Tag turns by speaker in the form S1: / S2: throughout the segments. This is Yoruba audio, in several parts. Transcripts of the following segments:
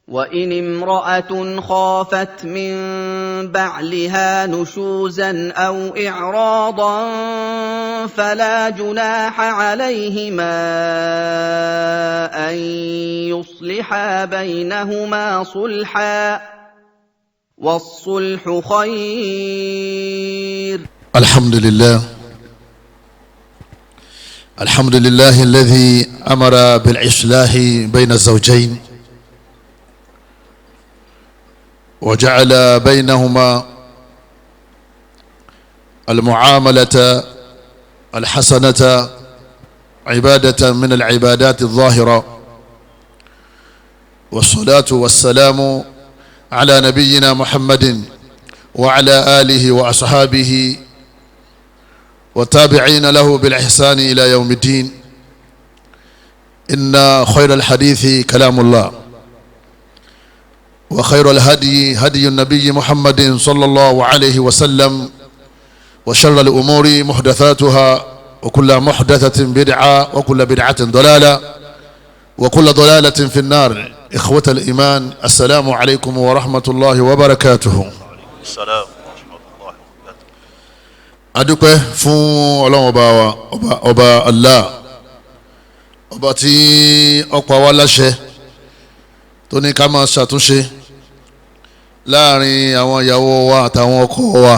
S1: وإن امرأة خافت من بعلها نشوزا أو إعراضا فلا جناح عليهما أن يصلحا بينهما صلحا والصلح خير.
S2: الحمد لله الذي أمر بالإصلاح بين الزوجين وجعل بينهما المعاملة الحسنة عبادة من العبادات الظاهرة، والصلاة والسلام على نبينا محمد وعلى آله وأصحابه والتابعين له بالإحسان إلى يوم الدين. إن خير الحديث كلام الله، وخير الهدي هدي النبي محمد صلى الله عليه وسلم، وشر الأمور محدثاتها، وكل محدثة بدعة، وكل بدعة ضلالة، وكل ضلالة في النار. إخوة الإيمان، السلام عليكم ورحمة الله وبركاته.
S3: السلام ورحمة الله وبركاته.
S2: adúpẹ́ fún Ọlọ́run ọba Allah, ọba tí ó pa wá láṣẹ tó ní ká máa ṣàtúnṣe láàrin àwọn ìyàwó wa àtàwọn ọkọ wa.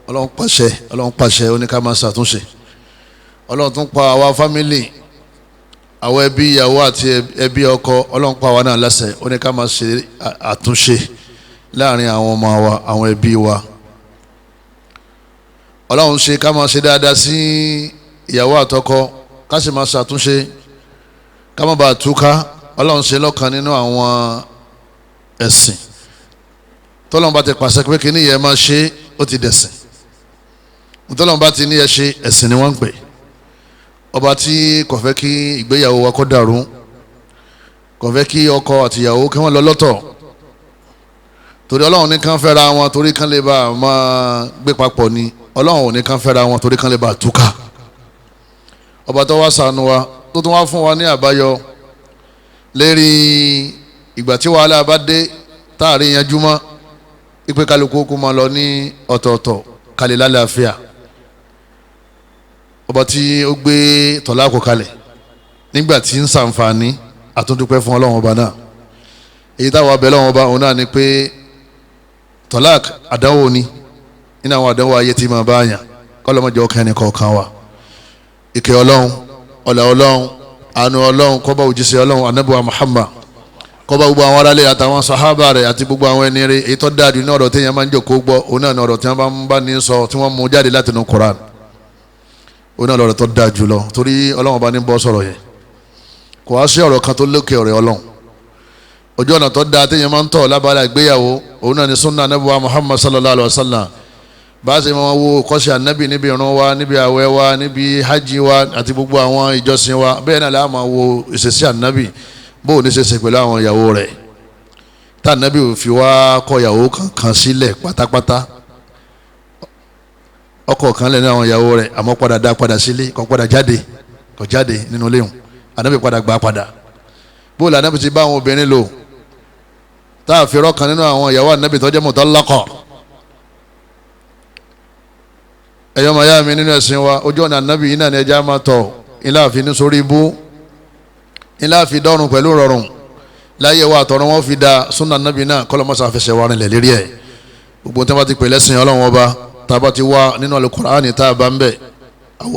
S2: Ọlọ́run pàṣẹ ó ní ká máa ṣàtúnṣe. Ọlọ́run tún pa àwa fámílì, àwọn ẹbí ìyàwó àti ẹbí ọkọ, Ọlọ́run pa àwa náà láṣẹ ó ní ká máa ṣe àtúnṣe láàrin àwọn ọmọ wa, àwọn ẹbí wa. Ọlọ́run ṣe ká máa ṣe dáadáa sí ìyàwó àtọkọ, ká sì máa ṣàtúnṣe ká má bàa túká. Ọlọ́run ṣe lọ́kan nínú àwọn ẹ̀sìn tọ́lọ́run bá ti pàṣẹ pé kí ní yẹ máa ṣe, ó ti dẹ̀sìn. tọ́lọ́run bá ti ní ẹ ṣe, ẹ̀sìn ni wọ́n ń pè. ọba tí kò fẹ́ kí ìgbéyàwó wa kó dàrú, kò fẹ́ kí ọkọ àti ìyàwó kí wọ́n lọ lọ́tọ̀, torí Ọlọ́run ní kàn fẹ́ra wọn torí kàn lè bá máa gbé papọ̀ ni. Ọlọ́run ò ní kàn fẹ́ra wọn torí kàn lè bá túká. ọba tó wá ṣàánú wa tó tún wá fún wa ní àbáyọ lérí ìgbà tí wàhálà bá dé táàrí yanjú mọ́, ìpè kálukú kó máa lọ ní ọ̀tọ̀ọ̀tọ̀ kalẹ̀ lálàáfíà. ọba tí ó gbé tọ̀láàkù kalẹ̀ nígbà tí ń ṣàǹfààní, àtúndúpẹ́ fún Ọlọ́run ọba náà. èyí táwọn abẹ́ Ọlọ́run ọba òun náà ni pé tọ̀láàkù àdánwò ni nínú àwọn àdánwò ayé tí máa bá yàn. kọ́lọ́mọjọ́ ọkàn ẹni kọ̀ọ̀kan wa. ìkẹ́ Ọlọ́run, ọlá Ọlọ́run, àánú Ọlọ́run kó bá òjíṣẹ́ Ọlọ́run Ànábì wa Muhammad, kó bá gbogbo àwọn aráalé àtàwọn sàhábà rẹ̀ àti gbogbo àwọn ẹni rẹ̀. èyí tó dáadu ní ọ̀rọ̀ téèyàn máa ń jókòó gbọ́, òun náà ní ọ̀rọ̀ tí wọ́n bá ń bá ní sọ tí wọ́n mú jáde láti inú Quran. òun náà lọ̀rọ̀ tó dáa jù lọ, torí Ọlọ́run bá ní bọ́ sọ̀rọ̀ yẹn. kò wá sí ọ̀rọ̀ kan tó lókè ọ̀rẹ́ Ọlọ́run. ojú ọ̀nà tó dáa téèyàn máa ń tọ̀ lábala ìgbéyàwó, òun náà ní sunna Ànábì wa Muhammad sallallahu alayhi wa sallam. bá a ṣe máa wo kọ́ṣẹ́ Ànábì níbi ìrun wa, níbi àwẹ̀ wa, níbi hajj wa àti gbogbo àwọn ìjọsìn wa, bẹ́ẹ̀ náà la máa wo ìṣesí Ànábì bó ní ṣe ṣe pẹ̀lú àwọn ìyàwó rẹ̀. tá Ànábì ò fi wá kọ ìyàwó kankan sílẹ̀ pátápátá. ọkọ kan lẹ́nu àwọn ìyàwó rẹ̀, àmọ́ padà dá padà sílé, kò padà jáde nínú ilé wọn. Ànábì padà gbà padà. bó la Ànábì ti bá àwọn obìnrin lò tá a fi rọ́ọ̀kan nínú àwọn ìyàwó Ànábì tó jẹ́ mutallaqa. ẹ̀yọ́ máa yá mi nínú ẹ̀sìn wa, ojú ọ̀nà Ànábì yìí náà ni ẹja máa tọ̀, ilá àfi ní sórí ibú, ilá àfi dọ́rùn pẹ̀lú rọrùn láyé wa àtọ̀run wọn fi da súnà Ànábì náà kọ́lọ́mọ́sá fẹsẹ̀ wa rìnlẹ̀ lérí ẹ̀. gbogbo tí wọ́n ti pè lẹ́sìn Ọlọ́run ọba, tá a bá ti wá nínú Al-Qur'ani tá a bá ń bẹ̀,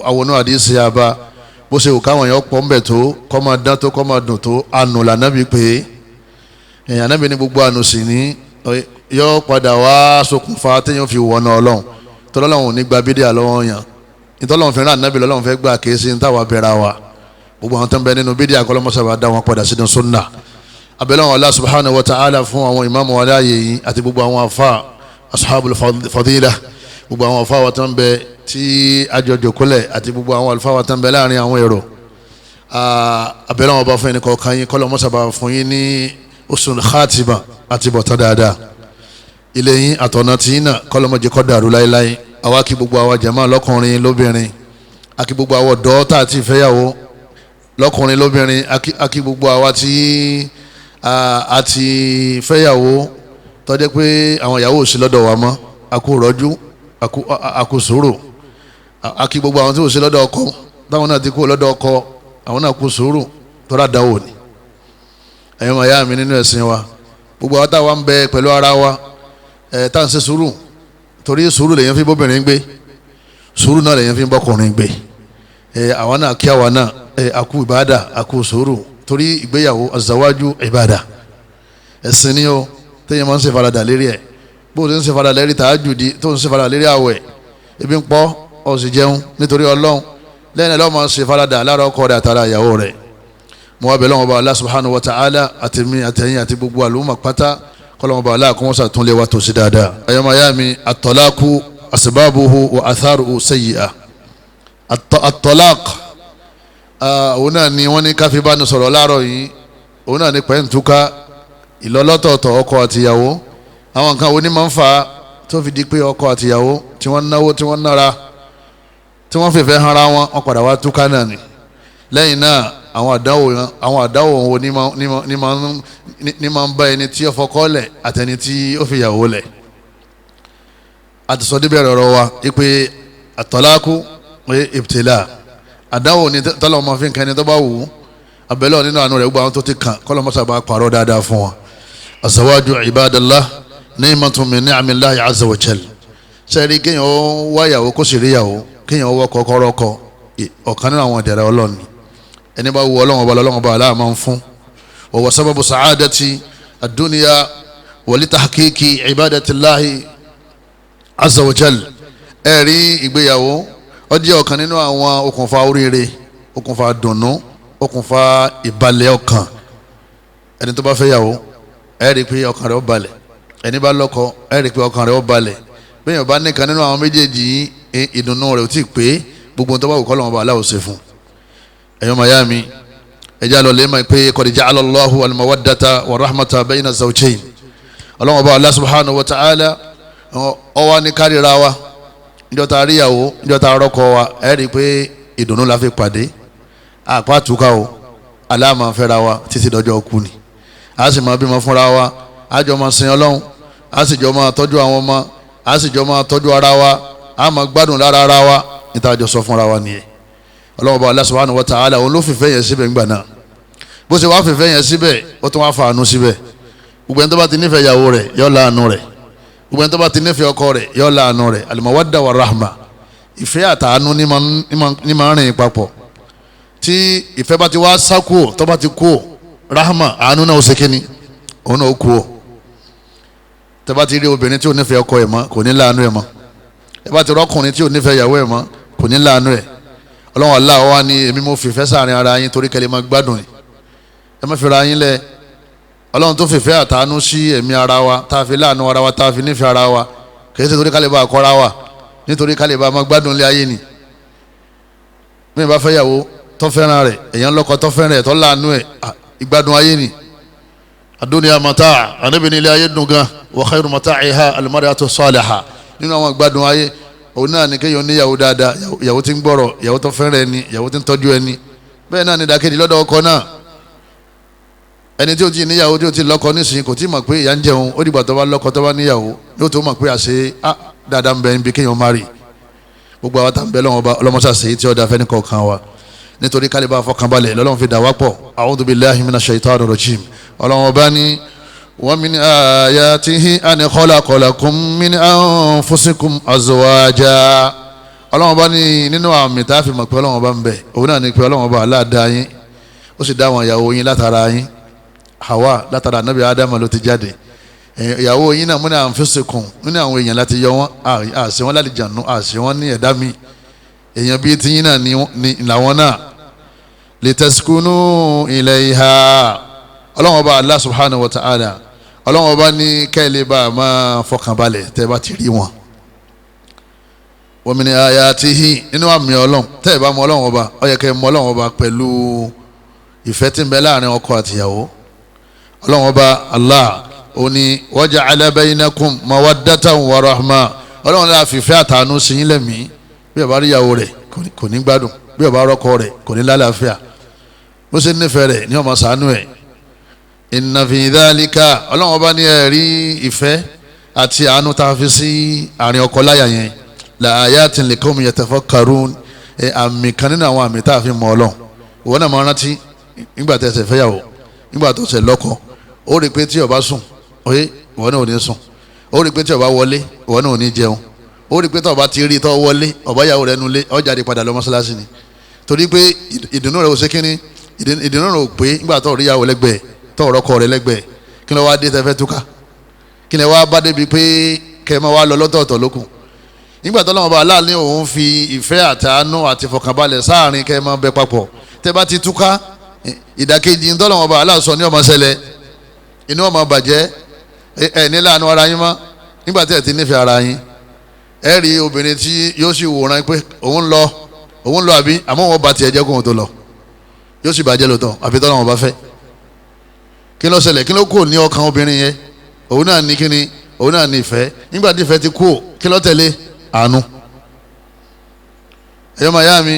S2: àwọn náà àdìsí àbá bó ṣe wù káwọn èèyàn pọ̀ ń bẹ̀ tó, kọ́ máa dán tó, kọ́ máa dùn tó, ànù l'Ànábì pé èèyàn Ànábì ní gbogbo ànù sì ní yọ padà wá ṣokùnfà téèyàn fi wọ̀nà Ọlọ́run. tọ́lọ́lọ́run ní gba bídíà lọ́wọ́ yàn, ìtọ́lọ́run fẹ́ràn Ànábì lọ́lọ́run fẹ́ gbà kéésì ń táwa bẹ̀rẹ̀ wa. gbogbo àwọn tó ń bẹ nínú bídíà kọ́lọ́mọ́sàbà dá wọn padà sínú sunna. abẹ́lẹ́wọ̀n Allah subhanahu wa ta'ala fún àwọn ìmáàmù wa láàyè yìí àti gbogbo àwọn afa ashabul fadila, gbogbo àwọn afa wa tó ń bẹ tí àjọjò kólẹ̀ àti gbogbo àwọn alfa wa tó ń bẹ láàrin àwọn èrò. abẹ́lẹ́wọ̀n bá fún ẹnì kọ̀ọ̀kan yín, kọ́lọ́mọ́sàbà fún yín ní usul khatima àti bọ̀tán dáadáa. ilé yín àtọ̀nà tí yín náà kọ́lọ́mọ́jẹ kọ́ dàrú láéláé. àwa kí gbogbo àwa jàmáà lọ́kùnrin lóbìnrin, akí gbogbo àwa ọ̀dọ́ tá a ti fẹ́yàwó lọ́kùnrin lóbìnrin, akí gbogbo àwa tí àti fẹ́yàwó tó jẹ́ pé àwọn ìyàwó ò sí lọ́dọ̀ wa mọ́ àkó rọ́jú àkó sùúrù àkí gbogbo àwọn tí ò sí lọ́dọ̀ ọkọ táwọn náà ti kó lọ́dọ̀ ọkọ àwọn náà kó sùúrù tọ́ra dáwò ni ẹ̀yọ́ màá yá mi nínú ẹ̀sìn wa gbogbo àwọn táwa ń bẹ pẹ̀lú ara wa tá à ń ṣe sùúrù torí sùúrù lèyàn fi bóbìnrin gbé sùúrù náà lèyàn fi bọ́kùnrin gbé àwọn náà kí àwa náà àkú ìbáàdà àkú sùúrù torí ìgbéyàwó azawájú ìbáàdà ẹ̀sìn ni ó téèyàn máa ń ṣe faradà lérí ẹ̀ bó o ti ń ṣe faradà lérí tàájùdí tó ń ṣe faradà lérí àwẹ̀ ebi ń pọ́ ó sì jẹun nítorí ọlọ́run lẹ́yìn lọ́wọ́ máa ń ṣe faradà lára ọkọ rẹ̀ àtàrà ìyàwó rẹ̀ mo wá bẹ̀ lọ́wọ́ bá Allah subhanahu wa ta'ala àtẹ̀mí àtẹ̀yìn àti gbogbo àlùmọ̀ pátá kọ́lọ́wọ́ bá Allah kó wọ́n sàtúnlé wa tó sí dáadáa ayọ́mayámi at-talaqu asbabuhu wa atharuhu sayyi'a at-talaq òun náà ni wọ́n ní káfí bá ní sọ̀rọ̀ láàárọ̀ yìí òun náà ní pẹ́ǹtúká ìlọ́lọ́tọ̀ọ̀tọ̀ ọkọ àtìyàwó àwọn nǹkan oní máa ń fa tó fi di pé ọkọ àtìyàwó tí wọ́n náwó tí wọ́n nára tí wọ́n fìfẹ́ hanra wọn wọ́n padà wá túká náà ni lẹ́yìn náà àwọn àdáwò wo ní máa ń bá ẹni tí ó fọkọ lẹ̀ àtẹni tí ó fi yàwó lẹ̀ àti sọ díbẹ̀ rọ̀rọ̀ wa wípé àtọ́lákú ibtila àdáwò ní tọ́lọ̀ ọmọ fi nǹkan ẹni tó bá wù ú abẹ́lẹ́ nínú àánú rẹ̀ gbogbo àwọn tó ti kàn kọ́lọ́ mọ́sá bá pààrọ̀ dáadáa fún wọn. azawaju ibadallah ni'matun min ni'amillahi azza wa jal sẹ́ẹ̀rí kéèyàn ó wáyàwó kó sì ríyàwó kéèyàn ó wọ́ kọ́kọ́rọ́ kọ ọ̀kan nínú àwọn ìdẹ̀rẹ̀ ọlọ́run ẹni bá wù ọlọ́run ọba aláà máa ń fún wa huwa sababu sa'adati ad-dunya wa li tahqiqi ibadatillahi azza wa jal ẹ̀rí ìgbéyàwó ó jẹ́ ọ̀kan nínú àwọn okùnfà oríire okùnfà dùnnú okùnfà ìbalẹ̀ ọkàn ẹni tó bá fẹ́ yàwó ẹ rí i pé ọkàn rẹ̀ ó balẹ̀ ẹni bá lọ́kọ ẹ rí i pé ọkàn rẹ̀ ó balẹ̀ bẹ́ẹ̀ yóò bá nìkan nínú àwọn méjèèjì ìdùnnú rẹ̀ ò tí ì pé gbogbo tó bá wù kọ́ lọ́wọ́ bá aláwọ̀ ṣe fún ẹ̀yọ́ mayami ẹ̀jẹ̀ àlọ́ lè máa pé qad ja'ala Allahu al-mawaddata wa rahmata bayna az-zawjayn ọlọ́wọ́ bá Allah subhanahu wa ta'ala ọwọ́ ní kárìíra wa níjọ́ tá a rí ìyàwó níjọ́ tá a rọ́kọ wa ẹ rí i pé ìdùnnú la fi pàdé àpá àtúkà o aláàmà fẹ́ra wa títí dọjọ́ kú ni a sì máa bímọ fúnra wa a jọ máa sin ọlọ́run a sì jọ máa tọ́jú àwọn ọmọ a sì jọ máa tọ́jú ara wa a máa gbádùn lára ara wa níta àjọ sọ fúnra wa nìyẹn ọlọ́run bá Allah subhanahu wa ta'ala òun ló fìfẹ́ yẹn síbẹ̀ ńgbà náà bó ṣe wá fìfẹ́ yẹn síbẹ̀ ó tún wá fàánú síbẹ̀ gbogbo ẹni tó bá ti nífẹ̀ẹ́ ìyàwó rẹ̀ yọ láàánú rẹ̀ gbogbo ẹni tó bá ti nífẹ̀ẹ́ ọkọ rẹ̀ yọ láàánú rẹ̀ al-mawadda wa rahma ìfẹ́ àtàánú ní máa ń rìn papọ̀ tí ìfẹ́ bá ti wá sákò tó bá ti kú rahma àánú náà ó ṣe kíni òun náà ó kú o tẹ́ bá ti rí obìnrin tí ò nífẹ̀ẹ́ ọkọ ẹ̀ mọ́ kò ní láàánú ẹ̀ mọ́ ẹ bá ti rọ́kùnrin tí ò nífẹ̀ẹ́ ìyàwó ẹ̀ mọ́ kò ní láàánú ẹ̀ ọlọ́run Allah wa ni èmi mo fìfẹ́ sáàrin ara yín torí kẹ́lẹ́ máa gbádùn yìí ẹ má fìra yín lẹ̀ ọlọ́run tó fìfẹ́ àtàánú sí ẹ̀mí ara wa tá a fi láàánú ara wa tá a fi nífẹ̀ẹ́ ara wa kì í ṣe torí kálí bá a kọ́ra wa nítorí kálí bá a máa gbádùn lé ayé ni bí mi bá fẹ́ yàwó tó fẹ́ràn rẹ̀ èèyàn lọ́kọ tó fẹ́ràn rẹ̀ tó láàánú ẹ̀ ìgbádùn ayé ni ad-dunya mata' ànábì ní ilé ayé dùn gan wa khayru mata'iha al-mar'atu salihah nínú àwọn ìgbádùn ayé òun náà ni kéèyàn níyàwó dáadáa ìyàwó tí ń gbọ́rọ̀ ìyàwó tó fẹ́ràn ẹni ìyàwó tí ń tọ́jú ẹni bẹ́ẹ̀ náà ni ìdàkejì lọ́dọ̀ ọkọ náà ẹni tí ó ti níyàwó tí ó ti lọ́kọ nísìnyí kò tí ì mọ̀ pé ìyà ń jẹun ó dìgbà tó bá lọ́kọ tó bá níyàwó yóò tó mọ̀ pé àṣẹ dáadáa ń bẹ níbi kéèyàn má rí gbogbo àwọn tá ń bẹ ọlọ́mọṣàṣe tí ó da fẹ́ni kọ̀ọ̀kan wa nítorí kálíbà fọkànbalẹ̀ lọ́lọ́run fi dà wá pọ̀ a'udhu billahi minash shaitani rajim ọlọ́run ọba ní wa min ayatihi an khalaqa lakum min anfusikum azwaja ọlọ́run ọba ní nínú àmì tá a fi mọ̀ pé ọlọ́run ọba ń bẹ òun náà ní pé ọlọ́run ọba aláàdá yín ó sì dá àwọn ìyàwó yín látara yín Hawa látara anabi Adama ló ti jáde ìyàwó yín náà múni anfusikum múni àwọn èèyàn láti yọ wọn àṣẹ wọn láti jànú àṣẹ wọn ní ẹ̀dá mi èèyàn bíi tiyín náà ní làwọn náà litaskunu ilayha ọlọ́run ọba Allah subhanahu wa ta'ala ọlọ́run ọba ní kẹ́lẹ́ bá a máa fọkànbalẹ̀ tẹ́ bá ti rí wọn. wa min ayatihi nínú àmì ọlọ́run tẹ́ ẹ bá mọ ọlọ́run ọba ó yẹ kẹ́ ẹ mọ ọlọ́run ọba pẹ̀lú ìfẹ́ tí ń bẹ láàrin ọkọ àtìyàwó ọlọ́run ọba Allah ó ní waja'ala bainakum mawaddatan wa rahma ọlọ́run náà fìfẹ́ àtàánú sí yín lẹ́mìí bí ó bá rí ìyàwó rẹ̀ kò ní gbádùn bí ó bá rọ́kọ rẹ̀ kò ní lálàáfíà bó ṣe nífẹ̀ẹ́ rẹ̀ ní ó máa ṣàánú ẹ̀ inna fi dhalika ọlọ́run ọba ní ẹ̀rí ìfẹ́ àti àánú tá a fi sí àárín ọkọ láyà yẹn la ayatin liqawmin yatafakkarun àmì kan nínú àwọn àmì tá a fi mọ ọlọ́run ìwọ náà máa rántí nígbà tó ṣe fẹ́yàwó nígbà tó ṣe lọ́kọ ó rí pé tí ó bá sùn oye ìwọ náà ò ní sùn ó rí pé tí ó bá wọlé ìwọ náà ò ní jẹun ó rí pé tí ó bá ti rí tó wọlé ọba yàwó rẹ nulẹ̀ ó jáde padà lọ mọ́ṣáláṣí ni torí pé ìdùnnú rẹ ò ṣe kíni ìdùnnú rẹ ò pé nígbà tó rí yàwó lẹ́gbẹ̀ẹ́ tó ọ̀rọ̀kọ rẹ lẹ́gbẹ̀ẹ́ kí ló wá dé tẹ́fẹ́ túká kí ló wá bá débi pé kẹ́ ẹ máa wá lọ lọ́tọ̀ọ̀tọ̀ lókun nígbà tó lọ́wọ́ bá aláàlẹ́ òun fi ìfẹ́ àtàánú àti fọkànbalẹ̀ sáàrin kẹ́ ẹ máa bẹ papọ̀ tẹ́ bá ti túká ìdàkejì ntọ́lọ́wọ́n bá aláàsọ ní ọmọ ṣẹlẹ̀ inú ọmọ bàjẹ́ ẹ ní láàánú ara yín mọ́ nígbà tí ẹ ti nífẹ̀ẹ́ ara yín ẹ rí obìnrin tí yóò sì wòran pé òun lọ àbí àmọ́ wọn bá tiẹ̀ jẹ́ kóhun tó lọ yóò sì bàjẹ́ lóòótọ́ àfi tọ́lọ́wọ́n bá fẹ́ kí ló ṣẹlẹ̀ kí ló kù ní ọkàn obìnrin yẹn òun náà ní kíni òun náà ní ìfẹ́ nígbà tí ìfẹ́ ti kú kí ló tẹ̀lé àánú ẹ̀yọ́ màyá mi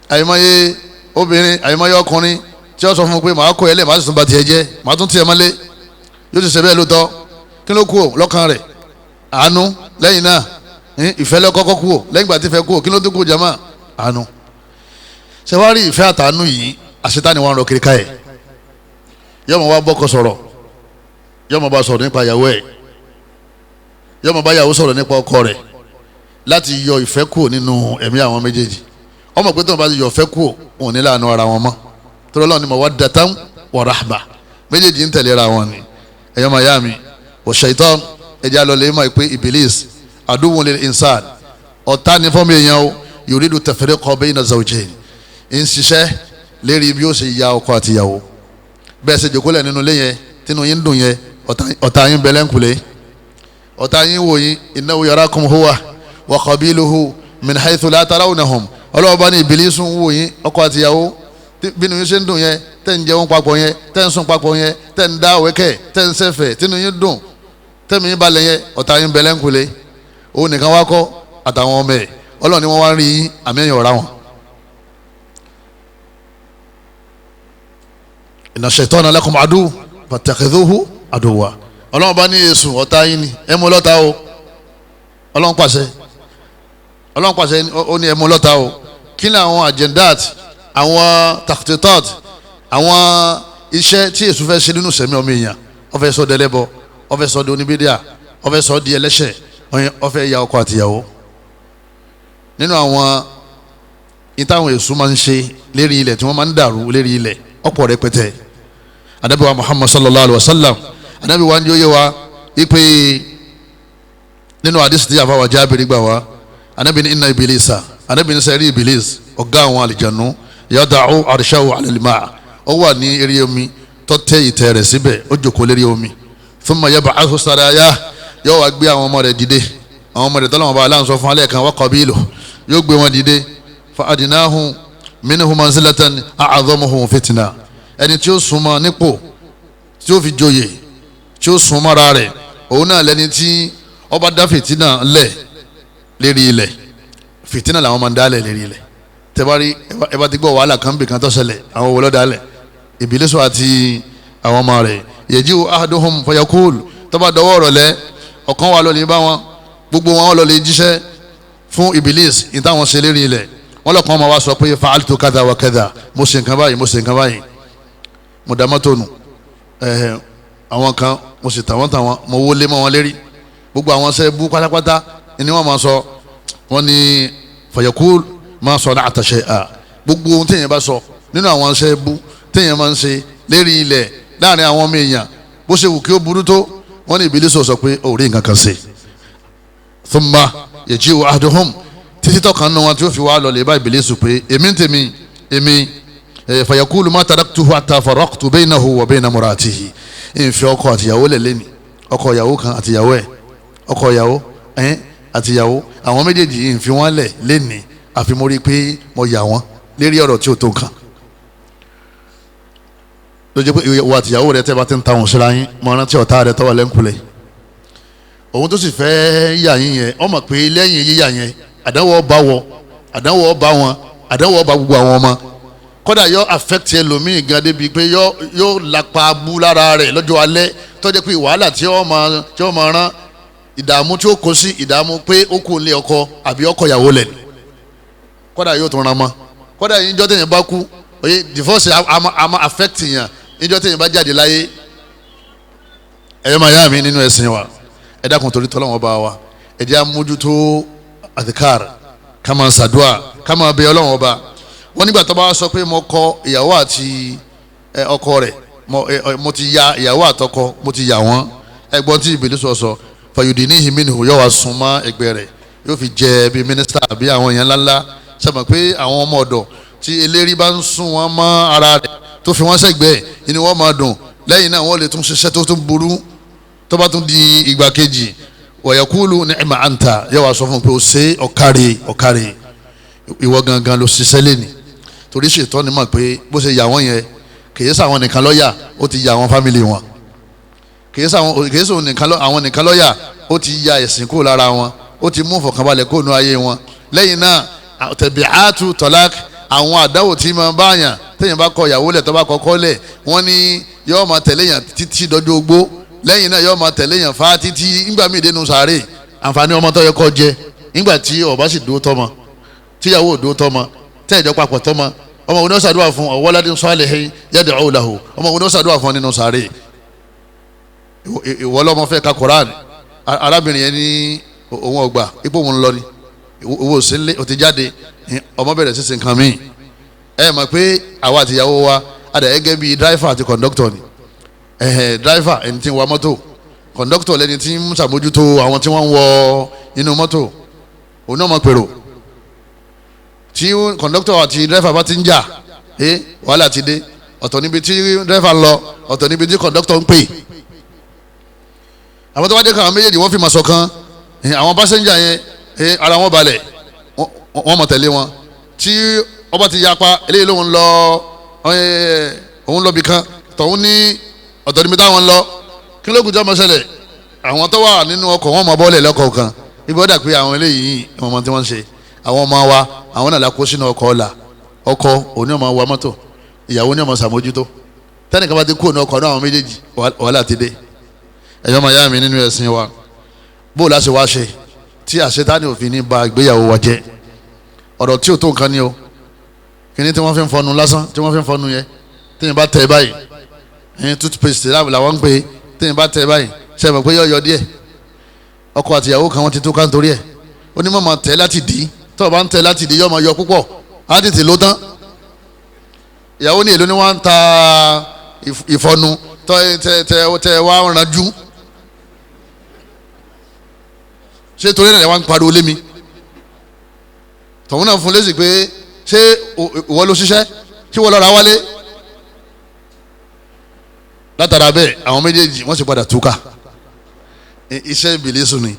S2: àyèmáyé obìnrin àyèmáyé ọkùnrin tí ó sọ fún mi pé màá kó ẹ lẹ màá sì tún ba tiẹ̀ jẹ́ màá tún tiẹ̀ mọ́lé yóò ti ṣe bẹ́ẹ̀ lóòótọ́ kí ló kú ò lọ́kàn rẹ̀ àánú lẹ́yìn náà ìfẹ́ lọ́kọ́kọ́ kú ò lẹ́yìn ìgbà tí ìfẹ́ kú ò kí ló tún kú jama àánú. ṣé wàá rí ìfẹ́ àtàánú yìí àṣetáni wọn rọ kiri ká ẹ̀ yọmọ wa bọ́kọ sọ̀rọ̀ yọmọ bá sọ̀rọ̀ nípa ìyàwó ẹ̀ yọmọ bá ìyàwó sọ̀rọ̀ nípa ọkọ rẹ̀ láti yọ ìfẹ́ kú nínú ẹ̀mí àwọn méjèèjì ọmọ pé tó ń bá ti yọ ìfẹ́ kú òun ní láàánú ara wọn mọ́ torí Ọlọ́run ni mawaddatan wa rahma méjèèjì ń tẹ̀lé ra wọn ni ẹ̀yọ́ màyá mi wa shaitan ẹ̀jẹ̀ alọ́lẹ̀ mọ̀ pé ibilis aduwwun lil insan ọ̀tá ni fọ́ọ̀mù èèyàn o yuridu tafriqa bayna zawjayn ń ṣiṣẹ́ lérí bí ó ṣe ya ọkọ àti ìyàwó bẹ́ẹ̀ ṣe jòkólẹ̀ nínú ilé yẹn tínú yín dùn yẹn ọ̀tá yín bẹ lẹ́ńkulé ọ̀tá yín wò yín innahu yarakum huwa wa qabiluhu min haythu la tarawnahum Ọlọ́run bá ní ibilis ń wò yín ọkọ àti ìyàwó bínú yín ṣe ń dùn yẹn tẹ́ ń jẹun papọ̀ yẹn tẹ́ ń sùn papọ̀ yẹn tẹ́ ń dá wẹ́kẹ̀ tẹ́ ń sẹ́fẹ̀ tínú yín dùn tẹ́mi yín balẹ̀ yẹn ọ̀tá yín bẹ̀lẹ́ ń kulẹ̀ òun nìkan wá kọ́ àtàwọn ọmọ ẹ̀ Ọlọ́run ni wọ́n wá ń rí yín àmì ẹ̀yìn ọ̀rá wọn. inna shaytana lakum adu fattakhidhuhu aduwwa Ọlọ́run bá ní èṣù ọ̀tá yín ni ẹ mú lọ́tá o Ọlọ́run pàṣẹ ó ní ẹ mú lọ́tá o kí ni àwọn agendat àwọn takhtitat àwọn iṣẹ́ tí èṣù fẹ́ ṣe nínú sẹ̀mí ọmọ èèyàn ó fẹ́ sọ dẹlẹ́bọ ó fẹ́ sọ di oníbídíà ó fẹ́ sọ di ẹlẹ́ṣẹ̀ ó fẹ́ ya ọkọ àtìyàwó nínú àwọn ìtàwọn èṣù máa ń ṣe lérí ilẹ̀ tí wọ́n máa ń dàrú lérí ilẹ̀ ọ̀pọ̀ rẹpẹtẹ Ànábì wa Muhammad sallallahu alaihi wa sallam Ànábì wa ń jóye wa ipe nínú hadith tí àfàwà Jábìrì gbà wá Ànábì ní inna ibilisa Ànábì ní sẹ́rí ibilis ọ̀gá àwọn àlìjànú yada'u arshahu ala al-ma' ó wà ní eré omi tó tẹ́ ìtẹ́ rẹ̀ síbẹ̀ ó jókòó lérí omi thumma yab'athu saraya yóò wá gbé àwọn ọmọ rẹ̀ dìde àwọn ọmọ rẹ̀ tọ́lọ́wọ́n bá aláǹsọ fún alẹ́ kan wa qabiluhu yóò gbé wọn dìde fa adnahu minhu manzilatan a'dhamuhu fitna ẹni tí ó súnmọ́ nípò tí ó fi joyè tí ó súnmọ́ ara rẹ̀ òun náà lẹni tí ọba dá fìtínà lẹ̀ lérí ilẹ̀ fìtínà làwọn máa ń dálẹ̀ lérí ilẹ̀ tẹ́bárí ẹ bá ti gbọ́ wàhálà kan bì kan tó ṣẹlẹ̀ àwọn wo ló dálẹ̀ Ìbílísù àti àwọn ọmọ rẹ̀ yaji'u ahaduhum fayaqul tó bá dọwọ́ ọ̀rọ̀ lẹ́ ọ̀kan wà lọ́lẹ̀ bá wọn gbogbo wọn lọ́lẹ̀ jíṣẹ́ fún Ìbílísù ní táwọn ṣe lérí ilẹ̀ wọn lọ́kàn máa wá sọ pé fa'altu kadha wa kadha mo ṣe nǹkan báyìí mo ṣe nǹkan báyìí mo dá mọ́tò nù àwọn kan mo sì tàwọn mo wọlé mọ́ wọn lérí gbogbo àwọn ṣe bú pátápátá ni wọ́n máa sọ wọ́n ní fayaqul ma sana'ta shay'a gbogbo ohun téèyàn bá sọ nínú àwọn ṣe bú téèyàn máa ń ṣe lérí ilẹ̀ láàrin àwọn ọmọ èèyàn bó ṣe wù kí ó burú tó wọ́n ní Ìbílísù sọ pé ó rí nǹkan kan ṣe thumma yaji'u ahaduhum títí tọ́kan náà wọn tí ó fi wá lọ lè bá Ìbílísù pé èmi fayaqulu ma taraktuhu hatta faraqtu baynahu wa bayna muratihi ìfẹ́ ọkọ àtìyàwó lẹ̀ lẹ́ni ọkọ ìyàwó kan àtìyàwó ẹ̀ ọkọ ìyàwó àtìyàwó àwọn méjèèjì ìfẹ́ wọn lẹ̀ lẹ́ni àfi mo rí i pé mo yà wọ́n lérí ọ̀rọ̀ tí ó tó nǹkan lójú pé ìwọ àtìyàwó rẹ tẹ́ bá ti ń ta òun síra yín mọ rántí ọ̀tá rẹ tọ́wọ́ lẹ́ńkulẹ̀ òun tó sì fẹ́ yà yín yẹn ó mọ̀ pé lẹ́yìn yíyà yẹn àdánwò ọba wọn àdánwò ọba gbogbo àwọn ọmọ kódà yóò affect ẹlòmíì gan débi pé yóò lápá abú lára rẹ̀ lọ́jọ́ alẹ́ tó jẹ́ pé wàhálà tí ó máa rán ìdààmú tí ó kó sí ìdààmú pé ó kú nílé ọkọ àbí ọkọ ìyàwó lẹ̀ kódà yóò tún ran mọ́ kódà ìjọ tẹ̀yìn bá kú oye divorce ama affect yàn ìjọ tẹ̀yìn bá jáde láyé ẹ̀yọ́ máa yá mi nínú ẹ̀sìn wa ẹ dákun torí tọ́lọ́wọ́n bá wa ẹ jẹ́ àmójútó adhikar ká máa ṣàdúà ká máa bẹ Ọlọ́run ọba wọ́n nígbà tó bá sọ pé mo kọ ìyàwó àti ọkọ rẹ̀ mo ti ya ìyàwó àtọkọ mo ti yà wọ́n ẹgbọ́n tí ìbílẹ̀ sọ̀sọ̀ fayudinihi minhu yóò wá sún mọ́ ẹgbẹ́ rẹ̀ yóò fi jẹ bí mínísítà àbí àwọn èèyàn ńláńlá sábà pé àwọn ọmọ ọ̀dọ̀ tí eléri bá ń sún wọn mọ́ ara rẹ̀ tó fi wọ́n sẹ́gbẹ̀ẹ́ inú wọn máa dùn lẹ́yìn náà wọ́n lè tún ṣiṣẹ́ tó tún burú tó bá tún di ìgbà kejì wọ̀yẹ̀kúlù ni'ma anta yóò wá sọ fún un pé ó ṣe ọ̀kàrẹ̀ ìwọ gangan ló ṣiṣẹ́ lẹ́ni torí ṣètọ́ ni mọ̀ pé bó ṣe yà wọ́n yẹn kìí sàwọn nìkan lọ́yà ó ti yà àwọn fámìlì wọn kìí sàwọn nìkan lọ́yà ó ti ya ẹ̀sìn kó lára wọn ó ti mú fọkànbalẹ̀ kó nu ayé wọn lẹ́yìn náà tẹ̀bíàtú tọ́lák àwọn àdáwò tí máa bá yàn téèyàn bá kọ ìyàwó lẹ̀ tó bá kọ́kọ́ lẹ̀ wọ́n ní yóò máa tẹ̀lé yàn títí dọ́jú ogbó lẹ́yìn náà yóò máa tẹ̀lé yàn fá títí ńgbà míì dénú sàárè àǹfààní ọmọ tó yẹ kó jẹ ńgbà tí ọba sì dúró tọ́mọ tíyàwó dúró tọ́mọ tẹ́ẹ̀jọ́ papọ̀ tọ́mọ ọmọ òun náà ṣàdúrà fún ọwọ́ládé salihin yad'u lahu ọmọ òun náà ṣàdúrà fún nínú sàárè ìwọ lọ́mọ fẹ́ ka Quran arábìnrin yẹn ní òun ọgbà ipò òun lọ ni owó òsínlé ó ti jáde ọmọ bẹ̀rẹ̀ sísè nǹkan míì ẹ mọ̀ pé àwa àtìyàwó wa adà gẹ́gẹ́ bíi dráìfà àti kọ̀ǹdọ́kítọ̀ ni dráìfà ẹni tí ń wa mọ́tò kọ̀ǹdọ́kítọ̀ lẹni tí ń ṣàmójútó àwọn tí wọ́n ń wọ inú mọ́tò òun náà mọ̀ pèrò tí kọ̀ǹdọ́kítọ̀ àti dráìfà bá ti ń jà wàhálà ti dé ọ̀tọ̀ níbi tí dráìfà ń lọ ọ̀tọ̀ níbi tí kọ̀ǹdọ́kítọ̀ ń pè àwọn tó bá dé kan àwọn méjèèjì wọ́n fi mọ̀ ṣọ̀kan àwọn pásẹ́njà yẹn ara wọn balẹ̀ wọ́n mọ̀ tẹ̀lé wọn tí ọba ti yapa eléyìí lòun lọ òun lọ bìkan tọ̀hún ní ọ̀tọ̀ níbi táwọn lọ kí ló kù jọ́ mọ́ṣẹ́lẹ̀ àwọn tó wà nínú ọkọ̀ wọn mọ̀ bọ́ọ̀lẹ̀ lọ́kọ̀ọ̀kan ibi ó dà pé àwọn eléyìí ìwọ̀n mọ̀ tí wọ́n ń ṣe àwọn ọmọ wa àwọn náà lákó sínú ọkọ̀ ọ̀la ọkọ̀ òní ọmọ wa mọ́tò ìyàwó ní ọmọ sàmójútó tẹ́nìkan bá ti kú òní ọkọ̀ náà àwọn méjèèjì wàhálà ti dé ẹ̀yọ́ máa yá mi nínú ẹ̀sìn wa bóòlù àṣẹ wa ṣe tí àṣetánì òfin ní ba ìgbéyàwó wa jẹ́ ọ̀rọ̀ tí ò tó nǹkan ni o kíní tí wọ́n fi ń fọnu lásán tí wọ́n fi ń fọnu yẹ téèyàn bá tẹ̀ báyìí toothpaste làwọn ń pè é téèyàn bá tẹ̀ báyìí ṣe é mọ̀ pé yọ̀ọ̀yọ̀ díẹ̀ ọkọ àtìyàwó kan wọ́n ti tó ká nítorí ẹ̀ ó ní mọ̀mọ́ tẹ̀ láti dì í tó o bá ń tẹ̀ láti dì í yọ̀ máa yọ púpọ̀ á tètè ló tán ìyàwó ní èlò ni wọ́n ń ta ìfọnu tẹ wá ranjú ṣé torí náà wọ́n ń pariwo lé mi tọ̀hún náà fún lésì pé ṣé ìwọ ló ṣiṣẹ́ kí wọ́n lọ́ọ́ ra wálé látara bẹ́ẹ̀ àwọn méjèèjì wọ́n sì padà túká iṣẹ́ ìbílísù ni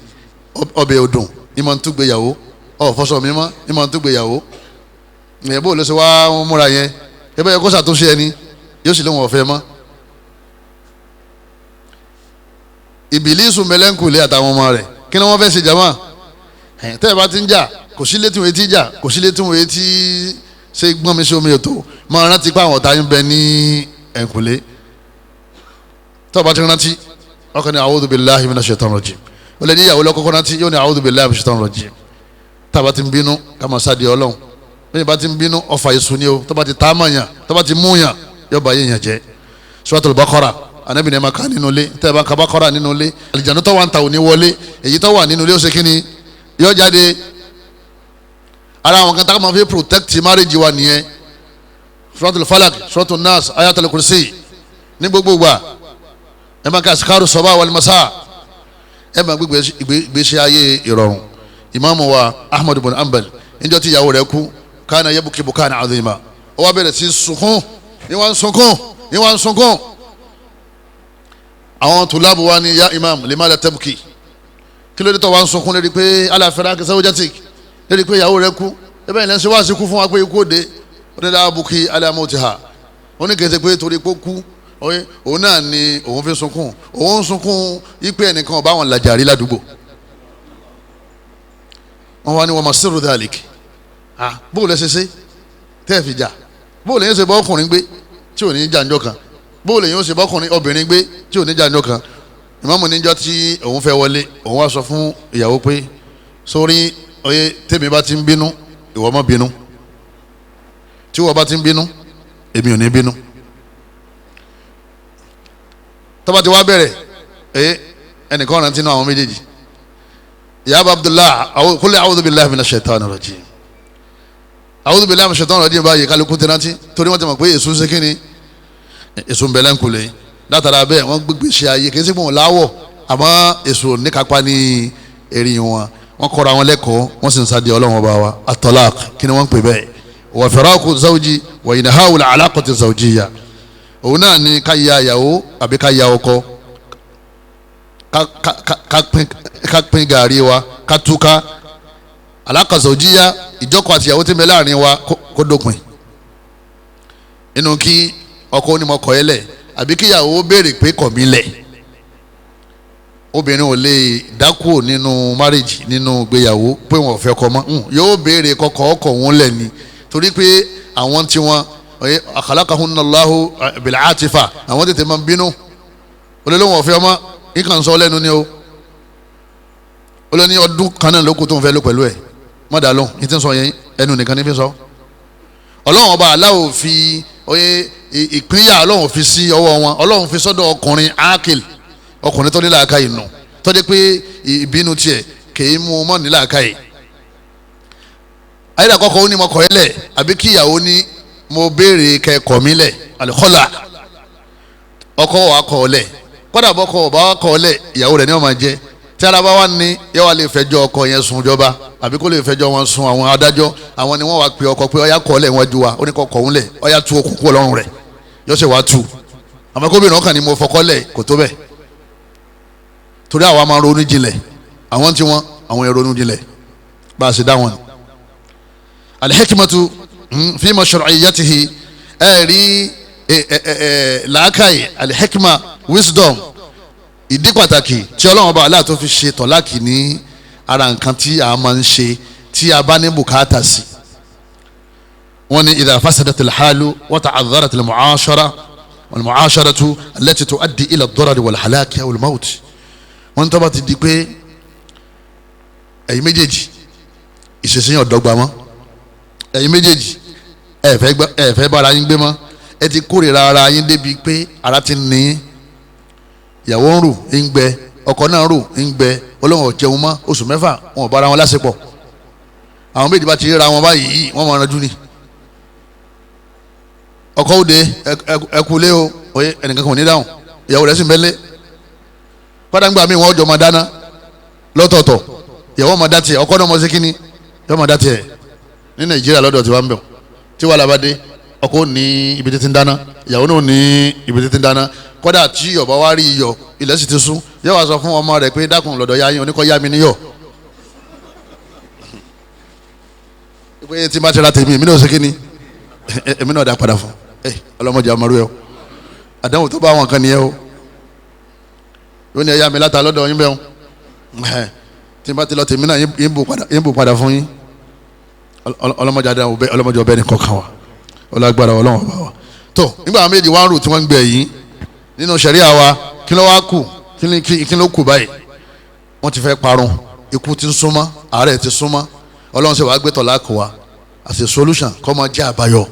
S2: ọbẹ̀ odùn ìmọ̀ tó gbéyàwó ọ̀fọ́sọ mímọ́ ìmọ̀ tó gbéyàwó ìyẹ̀bó ló ṣe wá wọn múra yẹn ẹbẹ́ yẹ kó ṣàtúnṣe ẹni yóò sì lóun ọ̀fẹ́ mọ́ ìbílísù mẹlẹ́ńkùlé àtàwọn ọmọ rẹ̀ kí ni wọ́n fẹ́ ṣe jama tẹ́ ẹ bá ti ń jà kò sí létí wọn etí jà kò sí létí wọn etí ṣe gbọ́n mi sí omi ètò máa rántí pé àwọn ọ̀tá yín bẹ ní ẹ̀kúnlé tó o bá ti rántí ọkàn ní a'udhu billahi minash shaitanir rajim ó lè ní ìyàwó lọ́kọ́kọ́ rántí yóò ní a'udhu billahi minash shaitanir rajim tá a bá ti ń bínú ká máa sáde ọlọ́run bẹ́ẹ̀ bá ti ń bínú ọfà èso ni o tó bá ti tá a mọ̀ yàn tó bá ti mú yàn yóò bá yẹn jẹ́ Suratul Baqara anabi ní ẹ máa ká nínú ilé tẹ́ ẹ bá ka Baqara nínú ilé àlìjánu tó wà ń ta òní wọlé èyí tó wà nínú ilé ó ṣe kí ni yóò jáde ara àwọn kan tá a máa fi protect marriage wa nìyẹn Suratul Falaq Suratul Nas Ayatul Kursi ní gbogbo gbà ẹ máa ka asikaru sabah wal masa ẹ máa gbé ìgbésí ayé ìrọ̀rùn ìmáàmù wa Ahmad ibn Hanbal níjọ́ tí ìyàwó rẹ̀ kú kana yabki bukan azima ó wá bẹ̀rẹ̀ sí sunkún ní wọ́n ń sunkún àwọn tùlábù wa ni ya imam limala tabki kí ló dé tó wá ń sunkún lérí pé ala firaki zawjatik lérí pé ìyàwó rẹ̀ kú ẹbẹ̀ ìlẹ́sẹ̀ wá sí kú fún wa pé ikú òde ó dé dáa buki ala mawtiha ó ní kẹsẹ̀ pé torí pé kú òun náà ni òun fi sunkún òun sunkún ipe ẹnìkan ọba àwọn làjàrí ládùúgbò wọn wá ní wọn ma sírù dhalik bó lẹ ṣe ṣe tẹ́ẹ̀ fi jà bóòlù yẹn ṣe bọ́ ọkùnrin gbé tí ò ní jàǹjọ́ kan bóòlù yẹn ṣe bọ́ ọkùnrin obìnrin gbé tí ò ní jàǹjọ́ kan ìmáàmù níjọ́ tí òun fẹ́ wọlé òun wá sọ fún ìyàwó pé sórí oye tèmi bá ti ń bínú ìwọ má bínú tí wọ́n bá ti ń bínú èmi ò ní bínú tó bá ti wá bẹ̀rẹ̀ ẹnìkan rántí náà àwọn méjèèjì ya Aba Abdullah qul a'udhu billahi minash shaitani rajim a'udhu billahi minash shaitani rajim báyìí kálukú ti rántí torí wọ́n ti mọ̀ pé èso ṣe kíni èso ń bẹ̀lẹ̀ ń kulè látara bẹ́ẹ̀ wọ́n gbégbé ṣe ayé kì í sí fún wọn láwọ̀ àmọ́ èso níkápá ní eré wọn kọ́ra wọn lẹ́kọ̀ọ́ wọ́n sì ń sáde ọlọ́run ọba wa at-talaq kí ni wọ́n ń pè bẹ́ẹ̀ wa firaqu zawji wa inhaa'u al-'alaqati zawjiyya òun náà ni ká ya ìyàwó àbí ká ya ọkọ ká pín gàrí wa ká túká alaqa zawjiyya ìjọkọ àti ìyàwó tí ń bẹ láàrin wa kó dópin inú kí ọkọ onímọ̀ kọ̀ ẹ́ lẹ̀ àbí kí ìyàwó béèrè pé kọ̀ mí lẹ̀ obìnrin ò lè dákúrò nínú márèjì nínú ìgbéyàwó pé wọn ò fẹ́ kọ mọ́ yóò béèrè kọkọ ọkọ wọn lẹ̀ ni torí pé àwọn tí wọn khalaqahunallahu bil'atifa àwọn tètè máa ń bínú olólùwọ̀n ọ̀fẹ́ ọmọ nǹkan sọ lẹ́nu ni o olóní ọdún kan náà lóko tó ń fẹ́ ló pẹ̀lú ẹ̀ mọ́dà lóhùn ní tí ń sọ yẹn ẹnu nìkan ní fi sọ ọlọ́run ọba aláwọ̀ fi ìpínyà ọlọ́run fi sí ọwọ́ wọn ọlọ́run fi sọ́dọ̀ ọkùnrin ákìl ọkùnrin tó ní làákàyè nù tó dé pé ìbínú tiẹ̀ kèé mú mọ́ ní làákàyè ayélujákọ́kọ́ ó ní mo kọ̀ ẹ́ lẹ̀ àbí kí ìyàwó ní mo béèrè kẹ́kọ̀ọ́ mi lẹ̀ àlùkọ́là ọkọ wa kọ̀ ọ́ lẹ̀ kọ́dà bọ́kọ ọba wa kọ̀ ọ́ lẹ̀ ìyàwó rẹ̀ ni wọ́n máa jẹ́ tí ara bá wà ní yẹ wà lè fẹjọ́ ọkọ yẹn sùn jọba àbí kó lè fẹjọ́ wọn sùn àwọn adájọ́ àwọn ni wọ́n wá pe ọkọ pé ọyá kọ̀ ọ́ lẹ̀ wọ́n ju wa ó ní kọ́ kọ̀ ọ́n lẹ̀ ọyá tú okùn kúrò lọ́rùn rẹ̀ yọ́sẹ̀ wá tú àmọ́ kóbìnrin ọkàn ni mo fọkọ́ lẹ̀ kò tó bẹ́ẹ̀ torí àwa máa ronú jinlẹ̀ àwọn tí wọ́n àwọn yẹn ronú jinlẹ̀ bá a ṣe dá wọn. alihikimatu fi mashru'iyyatihi rí làákàyè alihikima wisdom ìdí pàtàkì tí ọlọ́run bá aláàtọ́ fi ṣe tọ́láàkì ní ara nǹkan tí a máa ń ṣe tí a bá ní bùkátà sí. wọ́n ní idha fasadatil halu wa ta'adharatil mu'ashara wal mu'asharatu allati tu'addi ila ad-darari wal halaki wal mawt wọ́n tó bá ti di pé ẹ̀yin méjèèjì ìṣesí yẹn ọ̀dọ́gba mọ́ ẹ̀yin méjèèjì ẹ fẹ́ bára yín gbé mọ́ ẹ ti kórìíra ara yín débi pé ara ti ní ìyàwó ń rù ń gbẹ ọkọ náà rù ń gbẹ olóhùn ọ̀jẹun mọ́ oṣù mẹ́fà wọn ò bára wọn láṣepọ̀ àwọn méjì bá ti ríra wọn báyìí wọ́n máa ranjú ni ọkọ òde ẹkùlé o oye ẹnìkan kan ò ní dáhùn ìyàwó rẹ̀ sì ń bẹ́lẹ́ kọ́dàgbà mi wọ́n jọ máa dáná lọ́tọ̀ọ̀tọ̀ ìyàwó máa dá tiẹ̀ ọkọ náà mọ̀ sí kínní yọ máa dá tiẹ̀ ní Nàìjíríà lọ́dọ̀ tí wọ́n ń bẹ̀ tí wàhálà bá dé ọkọ ní ibi títí ń dáná ìyàwó náà ní ibi títí ń dáná kọ́dà tí ọba wa rí iyọ̀ ilẹ̀ sì ti sún yóò wá sọ fún ọmọ rẹ̀ pé dákun lọ́dọ̀ ya yín oníkọ́ yá mi níyọ̀ pé tí bá ti ra tèmi èmi náà ṣe kínní èmi náà dá padà fún ọlọ́mọdé amaru ẹ o àdánwò tó bá wọn kan nìyẹn o yóò ní ẹ̀yà mi láta lọ́dọ̀ yín bẹ́ẹ̀ tí n bá ti lọ tèmi náà yín bù padà fún yín ọlọ́mọdé àdáwò bẹ́ẹ̀ ọlọ́mọdé ọbẹ̀ ní kọ̀ọ̀kan wa ọlọ́gbàrá ọlọ́wọ́n bá wa. tó nígbà àwọn méjì wá ń rù tí wọ́n ń gbẹ yìí nínú ṣẹ̀ríà wa kí ló wá kù kí ló kù báyìí wọ́n ti fẹ́ parun ikú ti ń súnmọ́ àárẹ̀ ti súnmọ́ ọlọ́run ṣe wàá gbé tọ̀láàkù wa as a solution kọ́ máa jẹ́ àbáyọ.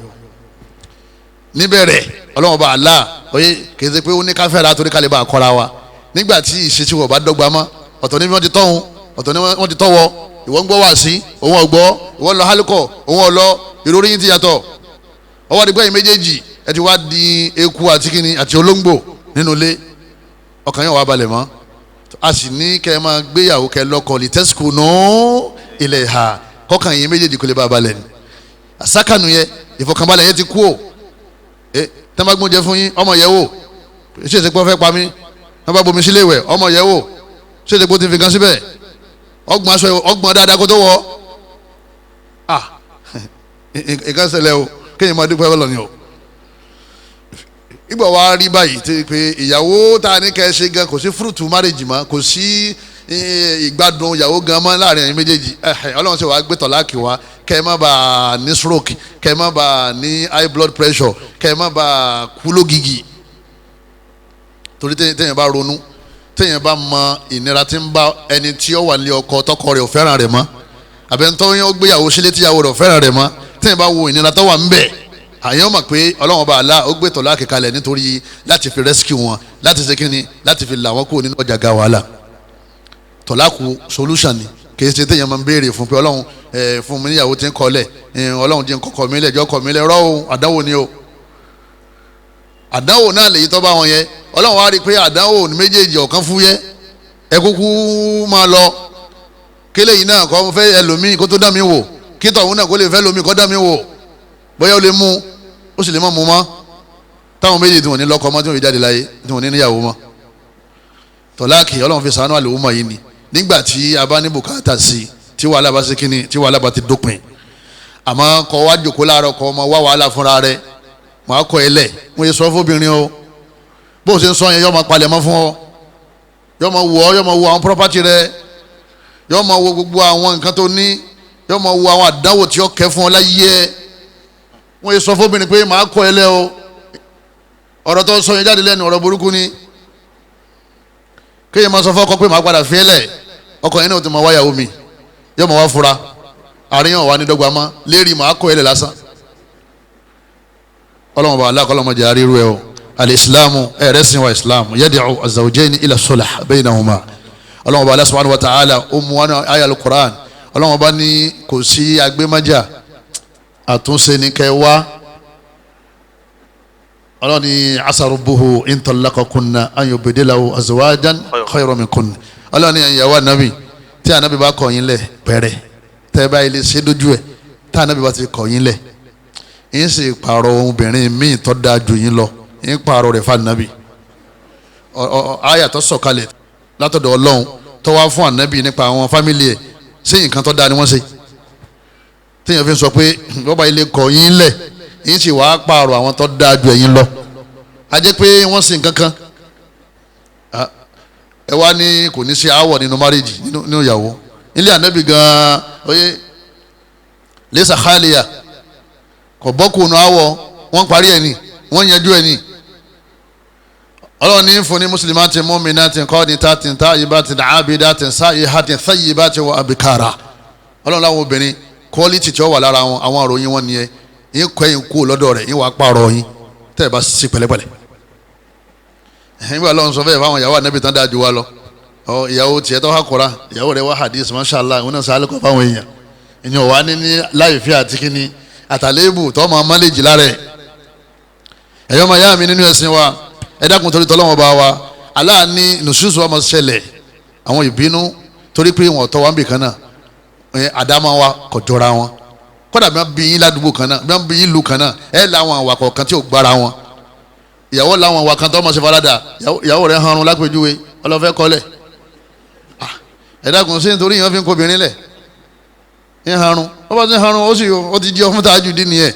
S2: níbẹ̀rẹ̀ ọlọ́run bá Allah oyè kì í ṣe pé ó ní káfẹ́ ra torí kálíbà kọ́ra wa nígbà tí ìṣesí wọ̀ bá dọ́gba mọ́ ọ̀tọ̀ ní wọ́n ti tọ́hún ọ̀tọ̀ ní wọ́n ti tọ́wọ́ ìwọ ń gbọ́ wá sí òun ọ̀gbọ́ ìwọ lọ hálùkọ̀ òun ọ̀lọ́ ìròrí yín ti yàtọ̀ ọwọ́ àdìgbò yìí méjèèjì ẹ ti wá di eku àti kíni àti olóńgbò nínú ilé ọkàn yẹn wà balẹ̀ mọ́ a sì ní kẹ́ ẹ máa gbéyàwó kẹ́ lọ́kọ lè tẹ́síkù nù ilẹ̀ ha kọ́kàn yẹn méjèèjì kò lè bá balẹ̀ ni àsákànù yẹ ìfọkànbalẹ̀ yẹn ti kú o tẹ́nbàgbọ́n jẹ fún yín ọmọ yẹ wò ṣé èsì pé wọ́n fẹ́ pa mí wọ́n bá bomi sílé ìwẹ̀ ọmọ yẹ wò ṣé èsì pé ó ti fi kan síbẹ̀ ọgbọ̀n aṣọ ọgbọ̀n dáadáa kó tó wọ̀ nǹkan ṣẹlẹ̀ o kéèyàn máa dúpẹ́ lọ ni o ìgbà wa rí báyìí tí pé ìyàwó tá a ní kẹ́ ẹ ṣe gan kò sí fúrùtù márèjì mọ́ kò sí ìgbádùn ìyàwó gan mọ́ láàrin ẹ̀yin méjèèjì ọlọ́run ṣe wàá gbé tọ̀láàkì wa kẹ́ ẹ má bàa ní stroke, kẹ́ ẹ má bàa ní high blood pressure, kẹ́ ẹ má bàa kú lógìgì. torí téèyàn bá ronú, téèyàn bá mọ ìnira tí ń bá ẹni tí ó wà ní ọkọ tọkọ rẹ̀ ò fẹ́ràn rẹ̀ mọ́, àbẹ̀ntọ́ yẹn ó gbéyàwó sílé tíyàwó rẹ̀ ò fẹ́ràn rẹ̀ mọ́, téèyàn bá wo ìnira tó wà ń bẹ̀, àyàn mọ̀ pé Ọlọ́run Ọba Allah ó gbé tọ̀láàkì kalẹ̀ nítorí láti fi rescue wọn, láti ṣe kíni, láti fi là wọ́n kúrò nínú ọ̀jàgà wàhálà. tọ̀láàkù solution ni, kìí ṣe téèyàn máa ń béèrè fún pé Ọlọ́run fún mi níyàwó tí ń kọ́lẹ̀, Ọlọ́run jẹ́ ń kọ́kọ́ mi lẹ̀, jọ́ kọ́ mi lẹ̀, rọ́ o, àdánwò ni o. àdánwò náà lèyí tó bá wọn yẹ, Ọlọ́run wá rí i pé àdánwò méjèèjì ọ̀kan fúyẹ́, ẹ kúkú máa lọ kílẹ̀ yìí náà kọ́ fẹ́ ẹlòmíì kó tó dá mi wò, kí tọ̀hún náà kó lè fẹ́ lòmíì kó dá mi wò, bóyá ó lè mú ó sì lè má mú mọ́, táwọn méjì tí wọ́n ní lọ́kọ mọ́ tí wọ́n fi jáde láyé tí wọ́n ní níyàwó mọ́. tọ́láàkì Ọlọ́run fi ṣàánú àlè wọ́n yìí ni, nígbà tí a bá ní bùkátà sí tí wàhálà bá ṣe kíni, tí wàhálà bá ti dópin. àmọ́ kọ́ wá jòkó láàárọ̀ kọ́ ọmọ wá wàhálà fúnra rẹ̀, màá kọ́ ẹ lẹ̀, mo yẹ sọ fóbìnrin o, bó o ṣe ń sọ yẹn yọ́ máa palẹ̀ mọ́ fún ọ, yọ́ máa wọ ọ, yọ́ máa wo àwọn property rẹ, yọ́ máa wo gbogbo àwọn nǹkan tó ní, yọ́ máa wo àwọn àdánwò tí ó kẹ́ fún ọ láyé ẹ. wọ́n yẹ sọ fóbìnrin pé màá kọ́ ẹ lẹ́ o, ọ̀rọ̀ tó sọ yẹn jáde lẹ́nu ọ̀rọ̀ burúkú ni. kéèyàn máa sọ fọ́kọ pé màá padà fiẹ́ lẹ̀, ọkọ yẹn náà ti máa wáyàwó mi, yọ́ máa wá fura, àríyàn wà ní dọ́gba mọ́ lérí màá kọ́ ẹ lẹ̀ lásán. Ọlọ́run bá aláàkọ́ ọlọ́mọ jẹ́ àríru ẹ o. al-islamu ẹ̀rẹ́sìn wa islam yad'u az-zawjayn ila sulh baynahuma. Ọlọ́run bá Allah subhanahu wa ta'ala ó mú wọn ayé al-Qur'an. Ọlọ́run bá ní kò sí agbémájà, àtúnṣe ní kẹ́ wá. Ọlọ́run ní asa rabbuhu in talaqakunna an yubdilahu azwajan khayran minkunna. Ọlọ́run ní ìyàwó ànábì tí ànábì bá kọ̀ yín lẹ̀ pẹ̀rẹ̀ tẹ́ bá ilé ṣe dójú ẹ̀ tí ànábì bá ti kọ̀ yín lẹ̀, yín sì pààrọ̀ obìnrin míì tó dáa jù yín lọ, yín pààrọ̀ rẹ̀ fún ànábì. àyà tó sọ̀kalẹ̀ látọ̀dọ̀ Ọlọ́run tó wá fún ànábì nípa àwọn fámìlì ẹ̀, sí nǹkan tó dáa ni wọ́n ṣe. téèyàn fi sọ pé bọ́ba ilé kọ̀ yín lẹ̀, yín sì wá pààrọ̀ àwọn tó dáa jù ẹ̀yin lọ, a jẹ́ pé wọ́n sì nǹkan kan. ẹ wá ní kò ní sí àwọ̀ nínú márìjì nínú ìyàwó. ilé ànábì gan-an oyè lẹ́sà khaliya kò bọ́kùnù àwọ̀, wọ́n parí ẹ̀ ní, wọ́n yanjú ẹ̀ ní. Ọlọ́run ní fún ní muslimatin mu'minatin qanitatin tayyibatin abidatin sayyihatin thayyibatin wa abikara. Ọlọ́run láwọn obìnrin quality tí ó wà lára wọn, àwọn àròyìn wọn nìyẹn, yín kọ́ ẹ̀yìn kú lọ́dọ̀ rẹ̀, yín wàá pààrọ̀ yín tẹ́ ẹ bá sí pẹ̀lẹ́pẹ̀lẹ́. nígbà Ọlọ́run sọ fẹ́ẹ̀ fáwọn ìyàwó ànábì tán dáa jù wá lọ. ìyàwó tiẹ̀ tó wá kọ́ra, ìyàwó rẹ̀ wá hadith mashallah, òun náà sọ alẹ́kọ̀ọ́ fáwọn èèyàn. ìyẹn wà ní láì fi àti kíni àtàlẹ́bù tó máa mọ́lẹ́jì lára ẹ̀. ẹ̀yọ́ máa yá mi nínú ẹ̀sìn wa, ẹ dákun torí tọ́lọ́wọ́n bá wa, aláàní nùsùsù wa máa ṣẹlẹ̀ àwọn ìbínú torí pé wọn tọ́ wa ń bì kan náà, àdámọ́ wa kò jọra wọn. kódà bí wọ́n bí yín ládùúgbò kan náà, bí wọ́n bí yín lù kan náà, ẹ láwọn àwà kọ̀ọ̀kan tí ò gbára wọn. ìyàwó láwọn àwà kan tó máa ṣe farada, ìyàwó rẹ̀ hanrun lápèjúwe ọlọ́fẹ́ kọ́lẹ̀. ẹ dákun sí nítorí yẹn fi ń kó obìnrin lẹ̀ ń harun, ó bá ti ń harun ó ti di ọmọ tààjú dín nìyẹn,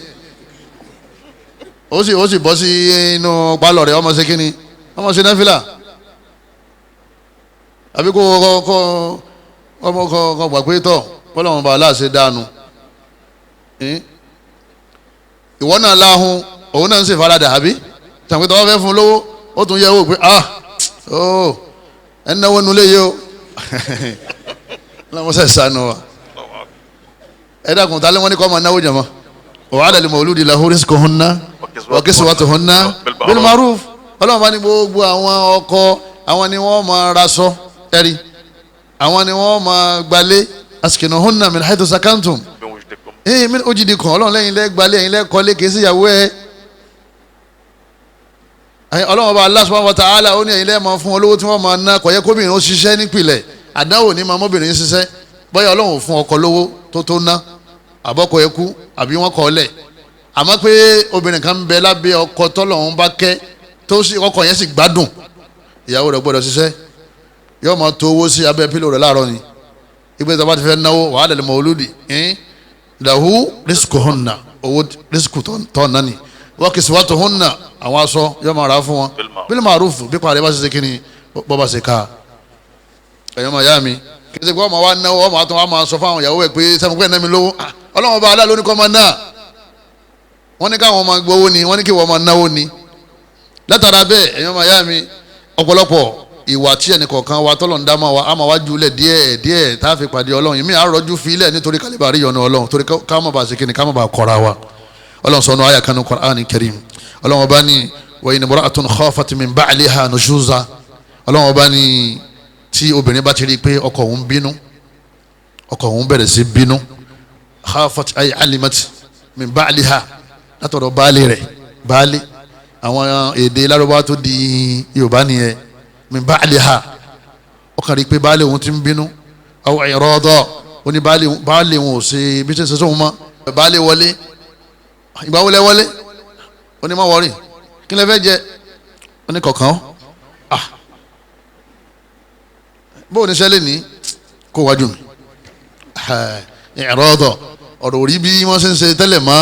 S2: ó sì bọ́ sí inú pálọ̀ rẹ̀ ọmọ ṣe kínní, ọmọ ṣe náfìlà, àbí kó gbà pé tọ̀ bọ́lá wọn bá aláṣẹ dànù. ìwọ náà láhùn, òun náà ń ṣe faradà, àbí tàbí tọ́wọ́ fẹ́ fún lówó ó tún yẹ owó pé ẹ̀ ń náwó nulẹ̀ yìí o lọ́wọ́ sẹ̀ sànù wa. ẹ dákun tá a lé wọn ní kọ́ ọmọ náwó jẹ̀mọ́, wa 'ala al-mawludi lahu rizquhunna wa kiswatuhunna bil ma'ruf. Ọlọ́run bá ní gbogbo àwọn ọkọ, àwọn ni wọ́n máa raṣọ ẹ̀rí, àwọn ni wọ́n máa gbalé, askinuhunna min haythu sakantum min wujidikum. Ọlọ́run lẹ́yìn lẹ́ gbalé, ẹ̀yin lẹ́ kọ́lé, kìí sí ìyàwó ẹ̀. Ọlọ́run bá Allah subhanahu wa ta'ala ó ní ẹ̀yin lẹ́ máa fún olówó tí wọ́n máa ná, kò yẹ kóbìnrin ó ṣiṣẹ́ nípìnlẹ̀, àdánwò ní máa mọ́bìnrin ṣiṣẹ́. bóyá Ọlọ́run fún ọkọ lówó tó ná, àbọ̀kọ ẹkú àbí wọ́n kọ́ lẹ̀, àmọ́ pé obìnrin kan ń bẹ lábẹ́ ọkọ tọ́lọ́run bá kẹ́ tó sì ọkọ yẹn sì gbádùn, ìyàwó rẹ̀ gbọ́dọ̀ ṣiṣẹ́, yóò máa tó owó sí abẹ́ pílò rẹ̀ láàárọ̀ ni. ìgbésẹ̀ tó bá ti fẹ́ náwó wa 'ala al-mawludi lahu rizquhunna, owó rísíkù tó ná ni, wa kiswatuhunna, àwọn aṣọ yóò máa rà fún wọn bil ma'ruf, bí pàrọ̀ bá ṣe kí ni bọ́ bá ṣe ká. ẹ̀yọ́ máa yá mi kí ẹ ṣe pé ọmọ wa náwó, ọmọ àtúnwá máa sọ fún àwọn ìyàwó ẹ̀ pé sẹ́mi pé ẹ̀ ná mi lówó, ọlọ́run ọba aláà ló ní kọ́ máa ná wọ́n ní káwọn máa gbowó ni wọ́n ní kí wọ́n máa náwó ni látara bẹ́ẹ̀ ẹ̀yọ́ máa yá mi ọ̀pọ̀lọpọ̀ ìwà tí ẹnì kọ̀ọ̀kan wa tọ́lọ̀ ń dá máa wa á máa wá jùlẹ̀ díẹ̀ díẹ̀ tá a fi pàdé ọlọ́run yìí mí àrọ́jú filẹ̀ nítorí kálíbà rí yọnu ọlọ́run torí ká má bàa ṣe kíni ká má bàa kọ́ra wa ọlọ́run sọnù àyà kanu Qur'an Karim ọlọ́run ọba ní wa in imra'atun khafat min ba'liha nushuza ọlọ́run ọba ní tí obìnrin bá ti rí i pé ọkọ òun bínú ọkọ òun bẹ̀rẹ̀ sí bínú khafat ay alimat min ba'liha látọ̀dọ̀ baálé rẹ̀ baálé àwọn èdè Lárúbáwá tó di Yorùbá nìyẹn min ba'liha ọkàn rí i pé baálé òun ti ń bínú aw i'rada ó ní baálé òun ò ṣe bí ṣe ṣe sóhun mọ́ baálé wọlé ìgbà wọlé wọlé ó ní má wọrí kí lè fẹ́ jẹ ó ní kọ̀ọ̀kan bóun ní sẹ́lẹ̀ ní kó wájú mi ìrọ́dọ̀ ọ̀rọ̀ òrí bí wọ́n ṣe ń ṣe tẹ́lẹ̀ mọ́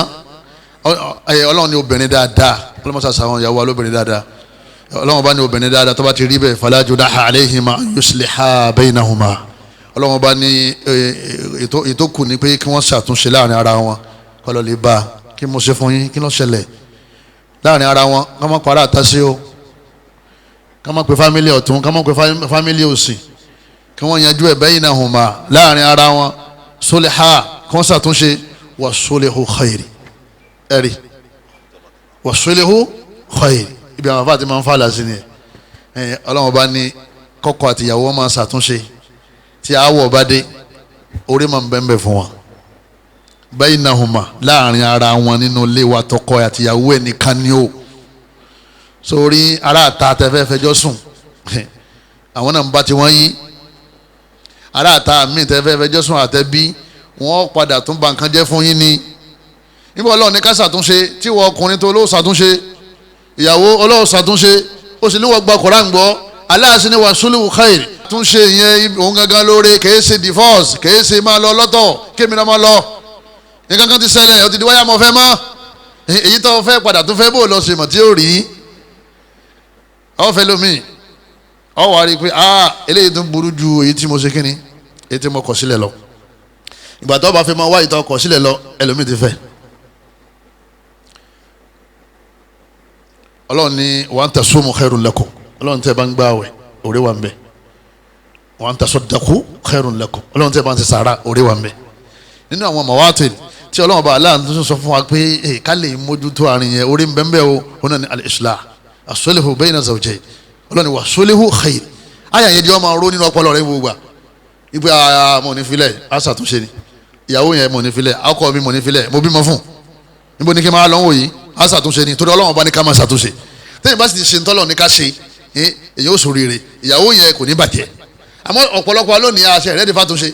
S2: ọlọ́run ní obìnrin dáadáa ọlọ́run sàṣà àwọn ìyàwó alóbìnrin dáadáa ọlọ́run bá ní obìnrin dáadáa tó bá ti rí bẹ́ẹ̀ fala junaha alayhima yusliha baynahuma ọlọ́run bá ní ètò kù ní pé kí wọ́n ṣàtúnṣe láàrin ara wọn kọ́ lọ lè bá a kí mo ṣe fún yín kí ló ṣẹlẹ̀ láàrin ara wọn ká má para àtàṣe o ká má pe fámílì ọ̀tún ká má pe fámílì òsì kí wọ́n yanjú ẹ̀ baynahuma láàrin ara wọn sulha kí wọ́n ṣàtúnṣe wa sulhu khayri ẹ̀rí wa sulhu khayri ibi àwọn afáàtì máa ń fà lásì ni ọlọ́run bá ní kọ́kọ́ àtìyàwó máa ṣàtúnṣe tí àwọ̀ bá dé orí máa ń bẹ́ẹ̀ fún wọn baynahuma láàrin ara wọn nínú ilé wa tọkọ àtìyàwó ẹ̀ nìkan ni ó sórí ará àta tẹ́fẹ́ fẹjọ́ sùn àwọn náà ń bá tiwọn yí ará àta míì tẹ́fẹ́ fẹjọ́ sùn àtẹ́bí wọ́n padà tún ba nǹkan jẹ́ fún yín ni níbo ọlọ́run ní ká ṣàtúnṣe tí wọ́n ọkùnrin tó ló ṣàtúnṣe ìyàwó ọlọ́run ṣàtúnṣe ó sì níwọ̀n gba Kùránì gbọ́ aláàsì ni wà sulhu khair túnṣe ìyẹn òun gangan lóore kèé ṣe divorce kèé ṣe máa lọ lọ́tọ̀ kémi náà máa lọ nǹkan kan ti ṣẹlẹ̀ ó ti di wáyà mọ́ fẹ́ mọ́ èyí tó fẹ́ padà tó fẹ́ bó lọ ṣe mọ̀ tí ó rí ọ fẹ́ lómi ọ wà rí i pé eléyìí tó ń burú ju èyí tí mo ṣe kíni èyí tí mo kọ̀ sílẹ̀ lọ ìgbà tó bá fẹ́ máa wá ìtọ́ kọ̀ sílẹ̀ lọ ẹlòmíì ti fẹ́ ọlọ́run ní wa an tasumu khairun lakum ọlọ́run tẹ́ bá ń gbààwẹ̀ òré wà ń bẹ wa an tasaddaqu khairun lakum ọlọ́run tẹ́ bá ń ṣe sàárà òré wà ń bẹ nínú àwọn mọ̀wátìrì tí ọlọ́run bá aláàánú tó sọ fún wa pé ká lè mójútó àárín yẹn orí ń bẹ́ẹ̀ bẹ́ẹ̀ o ó náà ní al-islah as-sulhu bayna zawjayn ọlọ́run ní wà sulhu khair àyà yẹn di ọmọ oró nínú ọpọlọ rẹ gbogbo ìgbé mọ̀ ní filẹ̀ àṣàtúnṣe ni ìyàwó yẹn mọ̀ ní filẹ̀ ọkọ mi mọ̀ ní filẹ̀ mo bímọ fún níbo ni kí n máa lọ́wọ́ yìí àṣàtúnṣe ni torí ọlọ́run bá ní ká máa ṣàtúnṣe tẹ́yìn bá sì ti ṣe ń tọ́lọ̀ ní ká ṣe èyí ó ṣoríire ìyàwó yẹn kò ní bàjẹ́ àmọ́ ọ̀pọ̀lọpọ̀ lónìí àṣẹ rẹ̀ di fàtúnṣe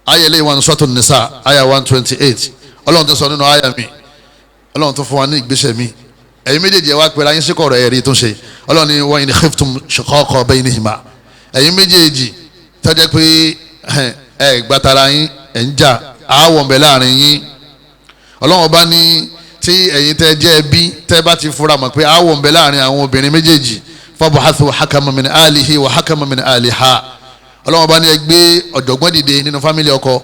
S2: aya ilé wa Suratu Nisa aya 128 ọlọ́run tó sọ nínú aya mi ọlọ́run tó fún wa ní ìgbésẹ̀ mi ẹ̀yin méjèèjì ẹ̀ wá pẹ̀lú ayé sí kọ̀ọ̀rọ̀ ẹ̀rí tó ń ṣe ọlọ́run ní wa in khiftum shiqaqa baynihima ẹ̀yin méjèèjì tọ́jẹ́ pé ẹ̀ gbàtara yín ẹ̀ ń jà àáwọ̀ ń bẹ láàrin yín ọlọ́run ọba ní tí ẹ̀yin tẹ́ jẹ́ ẹbí tẹ́ bá ti fura mọ̀ pé àáwọ̀ ń bẹ láàrin àwọn obìnrin méjèèjì fab'athu hakaman min alihi wa hakaman min aliha ọlọ́run ọba ní ẹ gbé ọ̀jọ̀gbọ́n dìde nínú fámìlì ọkọ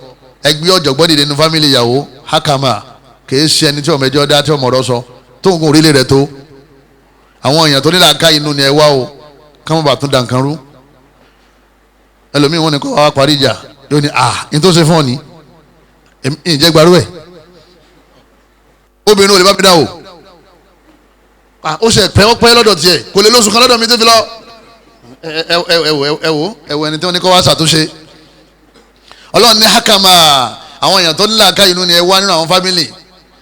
S2: ẹ gbé ọ̀jọ̀gbọ́n dìde nínú fámìlì ìyàwó hakama kìí ṣe ẹni tí ọmọ ẹjọ́ dá tí ọmọ ọ̀rọ̀ sọ tó ń gun orílẹ̀ rẹ̀ tó àwọn èèyàn tó nílà ká inú ni ẹ wá o káwọn bá tún dànkan rú ẹlòmíì wọn ni kọ́ wá parí ìjà yóò ní ní tó ṣe fún ọ ní ìjẹ́ gbarú ẹ̀ obìnrin ò lè bá mi dá o ó ṣe pẹ́ lọ́dọ̀ tiẹ̀ kò lè lóṣù kan lọ́dọ̀ mi tó fi lọ ẹwọ ẹni tí wọ́n ní kó wá ṣàtúnṣe ọlọ́run ní hakama àwọn èèyàn tó ní làákà inú ni ẹ wá nínú àwọn fámìlì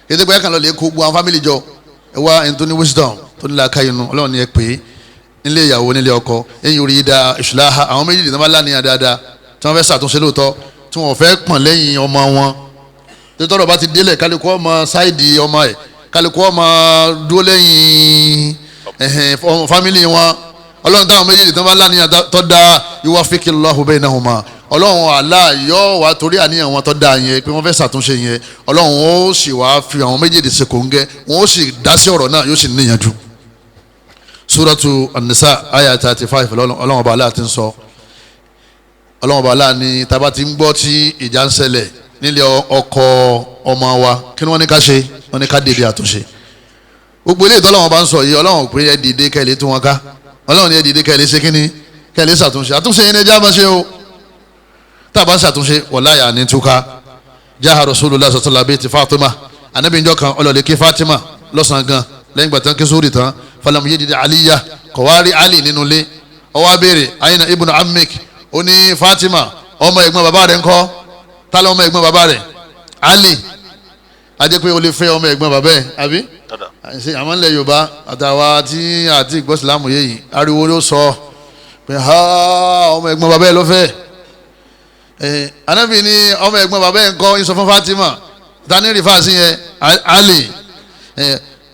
S2: ètò ìpẹ́yà kan lọ lè kó gbogbo àwọn fámìlì jọ ẹ wá ẹni tó ní wisdom tó ní làákà inú ọlọ́run ní ẹ pè é nílé ìyàwó nílé ọkọ ẹ̀yin orí da ìṣúláha àwọn méjìlì tó bá lánìyàn dáadáa tí wọ́n fẹ́ ṣàtúnṣe lóòótọ́ tí wọ́n fẹ́ pọ̀n lẹ́yìn ọmọ wọn tó tọrọ bá ti délẹ̀ kálukú ọmọ sáìdì ọmọ ẹ̀ kálukú ọmọ dúró lẹ́yìn fámìlì wọn ọlọ́run táwọn méjèèjì tó bá láníyàn tó dá yuwaffiqillahu baynahuma ọlọ́run Allah yóò wá torí àníyàn wọn tó dá yẹn pé wọ́n fẹ́ ṣàtúnṣe yẹn ọlọ́run ó sì wá fi àwọn méjèèjì ṣe kòńgẹ́ wọ́n ó sì dá sí ọ̀rọ̀ náà yóò sì níyànjú. Suratu An-Nisa aya 35 ọlọ́run ọba Allah ti ń sọ ọlọ́run ọba Allah ni tábà ti ń gbọ́ tí ìjà ń ṣẹlẹ̀ nílé ọkọ ọmọ wa kí ni wọ́n ní ká ṣe wọ́n ní ká dìde àtúnṣe gbogbo ilé ìtọ́lọ́wọ́n bá ń sọ yìí ọlọ́run pé ẹ dìde kẹ́lẹ́ tí wọ́n ká ọlọ́run ní ẹ dìde kẹ́lẹ́ ṣe kíní kẹ́lẹ́ ṣàtúnṣe àtúnṣe yẹn ní ẹjẹ́ àmọ́ ṣe o tá a bá ṣàtúnṣe wọ̀láyà ní túká jaha rasulullah sallallahu alaihi ti Fatima anabi njọ́ kan ọlọ́lẹ̀ kí Fatima lọ́sàn-án gan lẹ́yìn gbàtàn kí sórí tán falam yedide aliya kọ̀wárí ali nínú ilé ọwọ́ abéèrè ayina ibùnà amik ó ní Fatima ọmọ ẹ̀gbọ́n bàbá rẹ̀ ńkọ́ tálẹ̀ ọmọ ẹ̀gbọ́n bàbá rẹ̀ ali ajẹ́ pé o lè fẹ́ ọmọ ẹ̀gbọ́n bàbá ẹ̀ àbí àmọ́ ńlẹ̀ yorùbá àtàwa tí àti ìgbọ́ sílámù yé yìí ariwo ló sọ pé ọmọ ẹ̀gbọ́n bàbá ẹ̀ ló fẹ́ anabi ní ọmọ ẹ̀gbọ́n bàbá ẹ̀ ńkọ́ ń sọ fún Fatima tani rìfáàsì yẹn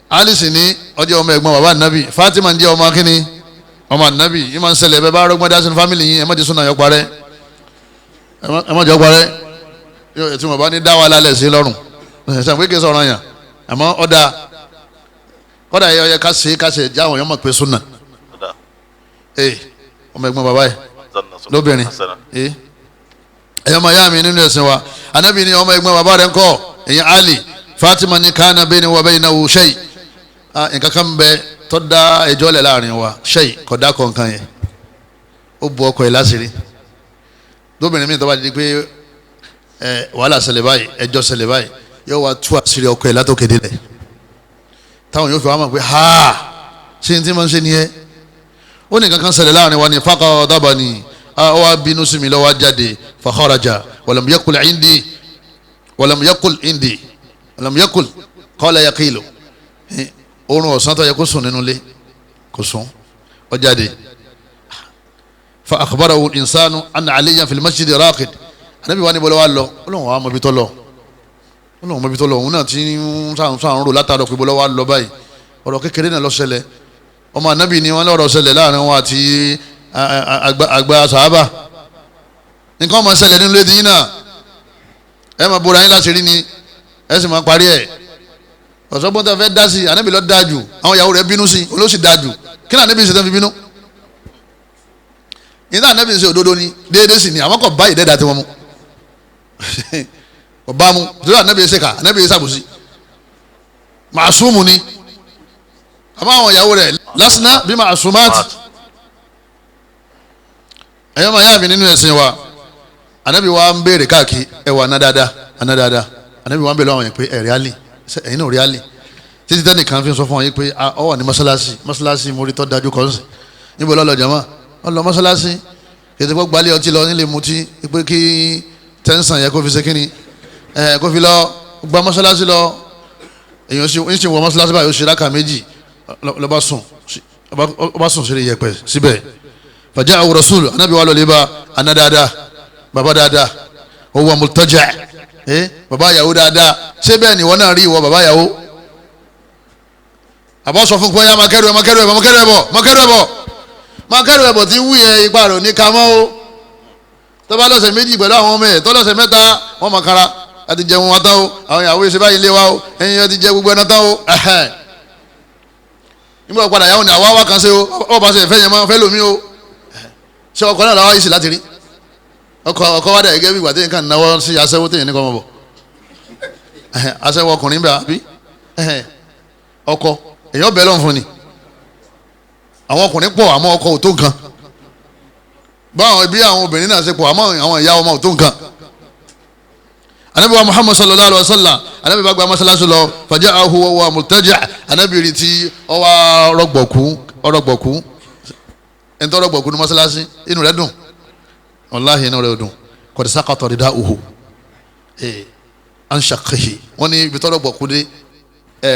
S2: ali sì ní ọjọ́ ọmọ ẹ̀gbọ́n bàbá anabi Fatima ń jẹ́ ọmọ kínní ọmọ anabi yìí máa ń ṣẹlẹ̀ bẹ́ẹ̀ bá rọgbọ́n dá sínú fámìlì yìí ẹ má ti súnà yọ parẹ́ ẹ má jọ parẹ́ yóò tí mo bá ní dá wa lálẹ́ sí lọ́rùn ṣe pé kí n sọ̀rọ̀ yàn àmọ́ kọ́dà yẹ ọyẹ ká ṣe jáwọn yọmọ pé súnà ọmọ ẹ̀gbọ́n bàbá yìí lóbìnrin ẹ̀yọ́ máa yá mi nínú ẹ̀sìn wa anabi ni ọmọ ẹ̀gbọ́n bàbá rẹ̀ ń kọ́ èyàn Ali Fatima ní kánà bẹ́ẹ̀ ni wọ́n bẹ́ẹ̀ náà wò ṣẹ́yì nǹkan kan bẹ tó dá ẹjọ́ lẹ̀ láàrin wa ṣẹ́yì kọ̀dá kọ̀ọ̀kan yẹn ó bu ọkọ̀ ẹ̀ láṣìírí lóbìnrin mi tó bá di pé wàhálà ṣẹlẹ̀ báyìí ẹjọ́ ṣẹlẹ̀ báyìí yóò wá tú àṣírí ọkọ̀ ẹ̀ látòkè délẹ̀ táwọn yóò fi wá mọ̀ pé ṣé n tí mo ń ṣe nìyẹn ó ní kankan ṣẹlẹ̀ láàrin wa ní faqadabani ó wá bínú sí mi ló wá jáde fa kharaja walam yakul indi qala yaqilu oorun ọ̀sán tó yẹ kó sùn nínú ilé kò sùn ó jáde fa akhbarahu al-insanu anna aliyan fil masjid raqid anabi wa ni bọ́lá wa lọ olóhùn wa mọ̀bí tó lọ òun náà ti ń sàn rò látàrọ pé bọ́lá wa lọ báyìí ọ̀rọ̀ kékeré náà ló ṣẹlẹ̀ ọmọ anabi ni wọ́n lọ́rọ̀ ṣẹlẹ̀ láàrin wọn àti àgbà sàhábà nǹkan ọmọ ṣẹlẹ̀ nínú lédi yín náà ẹ máa bóra yín láti rí ni ẹ sì máa parí ẹ̀ ọ̀sọ́gbọ́n tó fẹ́ dá sí anabi ló dáa jù àwọn ìyàwó rẹ̀ bínú sí olóṣì dáa jù kí ni anabi ṣe tó fi bínú ìdá anabi ṣe òdodo ni déédéé sì ni àwọn kò bá ìdẹ́dà tí wọ́n mú ọba mu torí anabi ṣe ká anabi ṣe ṣàbùsí màásùmù ni àmọ́ àwọn ìyàwó rẹ̀ lásìnà bí màásùmáàtì ẹ̀yọ́ máa yá mi nínú ẹ̀sìn wa anabi wa ń béèrè káàkiri ẹ̀wà anádáadáa anabi wa ń béèrè àwọn yẹn pé ẹ̀rí àlè ẹ̀yin náà rí àlè títí tẹ́nìkan fi sọ fún wọn yín pé ọ wà ní mọ́sálásí mo rí tọ́ dájú kan sí níbo lọ́lọ́ jama ọlọ mọ́sálásí kìtì pọ́ gbalẹ̀ ọtí lọ nílé mutí pé kí tẹ́ǹsán yẹ kó fi ṣe kíni kó fi lọ gba mọ́sálásí lọ èèyàn sì wọ mọ́sálásí báyìí ó ṣe rákà méjì lọ́ba sùn sí yẹpẹ̀ síbẹ̀ fàjà àwọn rasul anábì wà lọ́lẹ́ bá aná dáadáa bàbá dáadáa owó multaja bàbá yàwó dáadáa ṣé bẹ́ẹ̀ ni wọ́n náà rí ìwọ bàbá yàwó àbọ̀ sọ fún pé ya makẹ́rù ẹ̀bọ̀ tí ń wú yẹn ipa rẹ̀ ní kamọ́ o tó bá lọ́sẹ̀ méjì pẹ̀lú àwọn ọmọ ẹ̀ tó lọ́sẹ̀ mẹ́ta wọ́n mọ̀ kára àti jẹun wọn tán o àwọn ìyàwó ìṣe báyìí lé wa o ẹ̀yin ẹ̀ ti jẹ gbogbo ẹ̀nà tán o nígbà padà yàwó ni àwa wá kan ṣe o ọ bá ṣe ìfẹ́ yẹn máa fẹ́ lómi o ṣé ọkọ náà làwọn yìí sì láti rí ọkọ wádà gẹ́gẹ́ bí ìgbà téèyàn kàn náwó sí aṣẹ́wó téèyàn ní kọ́ mọ́ bọ̀ aṣẹ́wó ọkùnrin bẹ́ẹ̀ àbí ọkọ èèyàn bẹ́ẹ̀ lọ́n fún ni àwọn ọkùnrin pọ̀ àmọ́ ọkọ ò tó nǹkan báwọn bí àwọn obìnrin náà ṣe pọ̀ àmọ́ àwọn ìyá ọmọ ò tó nǹkan anabi wa muhammad sallallahu alaihi wa sallam anabi bá gba masalasi lọ faja'ahu wa multaja anabi rí tí ọwọ́ ọrọ̀gbọ̀kú ẹ̀ńtọ́ ọrọ̀gbọ̀kú ní masalasi inú rẹ̀ dùn wàláhi inú rẹ̀ dùn qad saqata rida'uhu an shaqqihi wọ́n ní ibi tọ́rọ̀ gbọ̀kú dé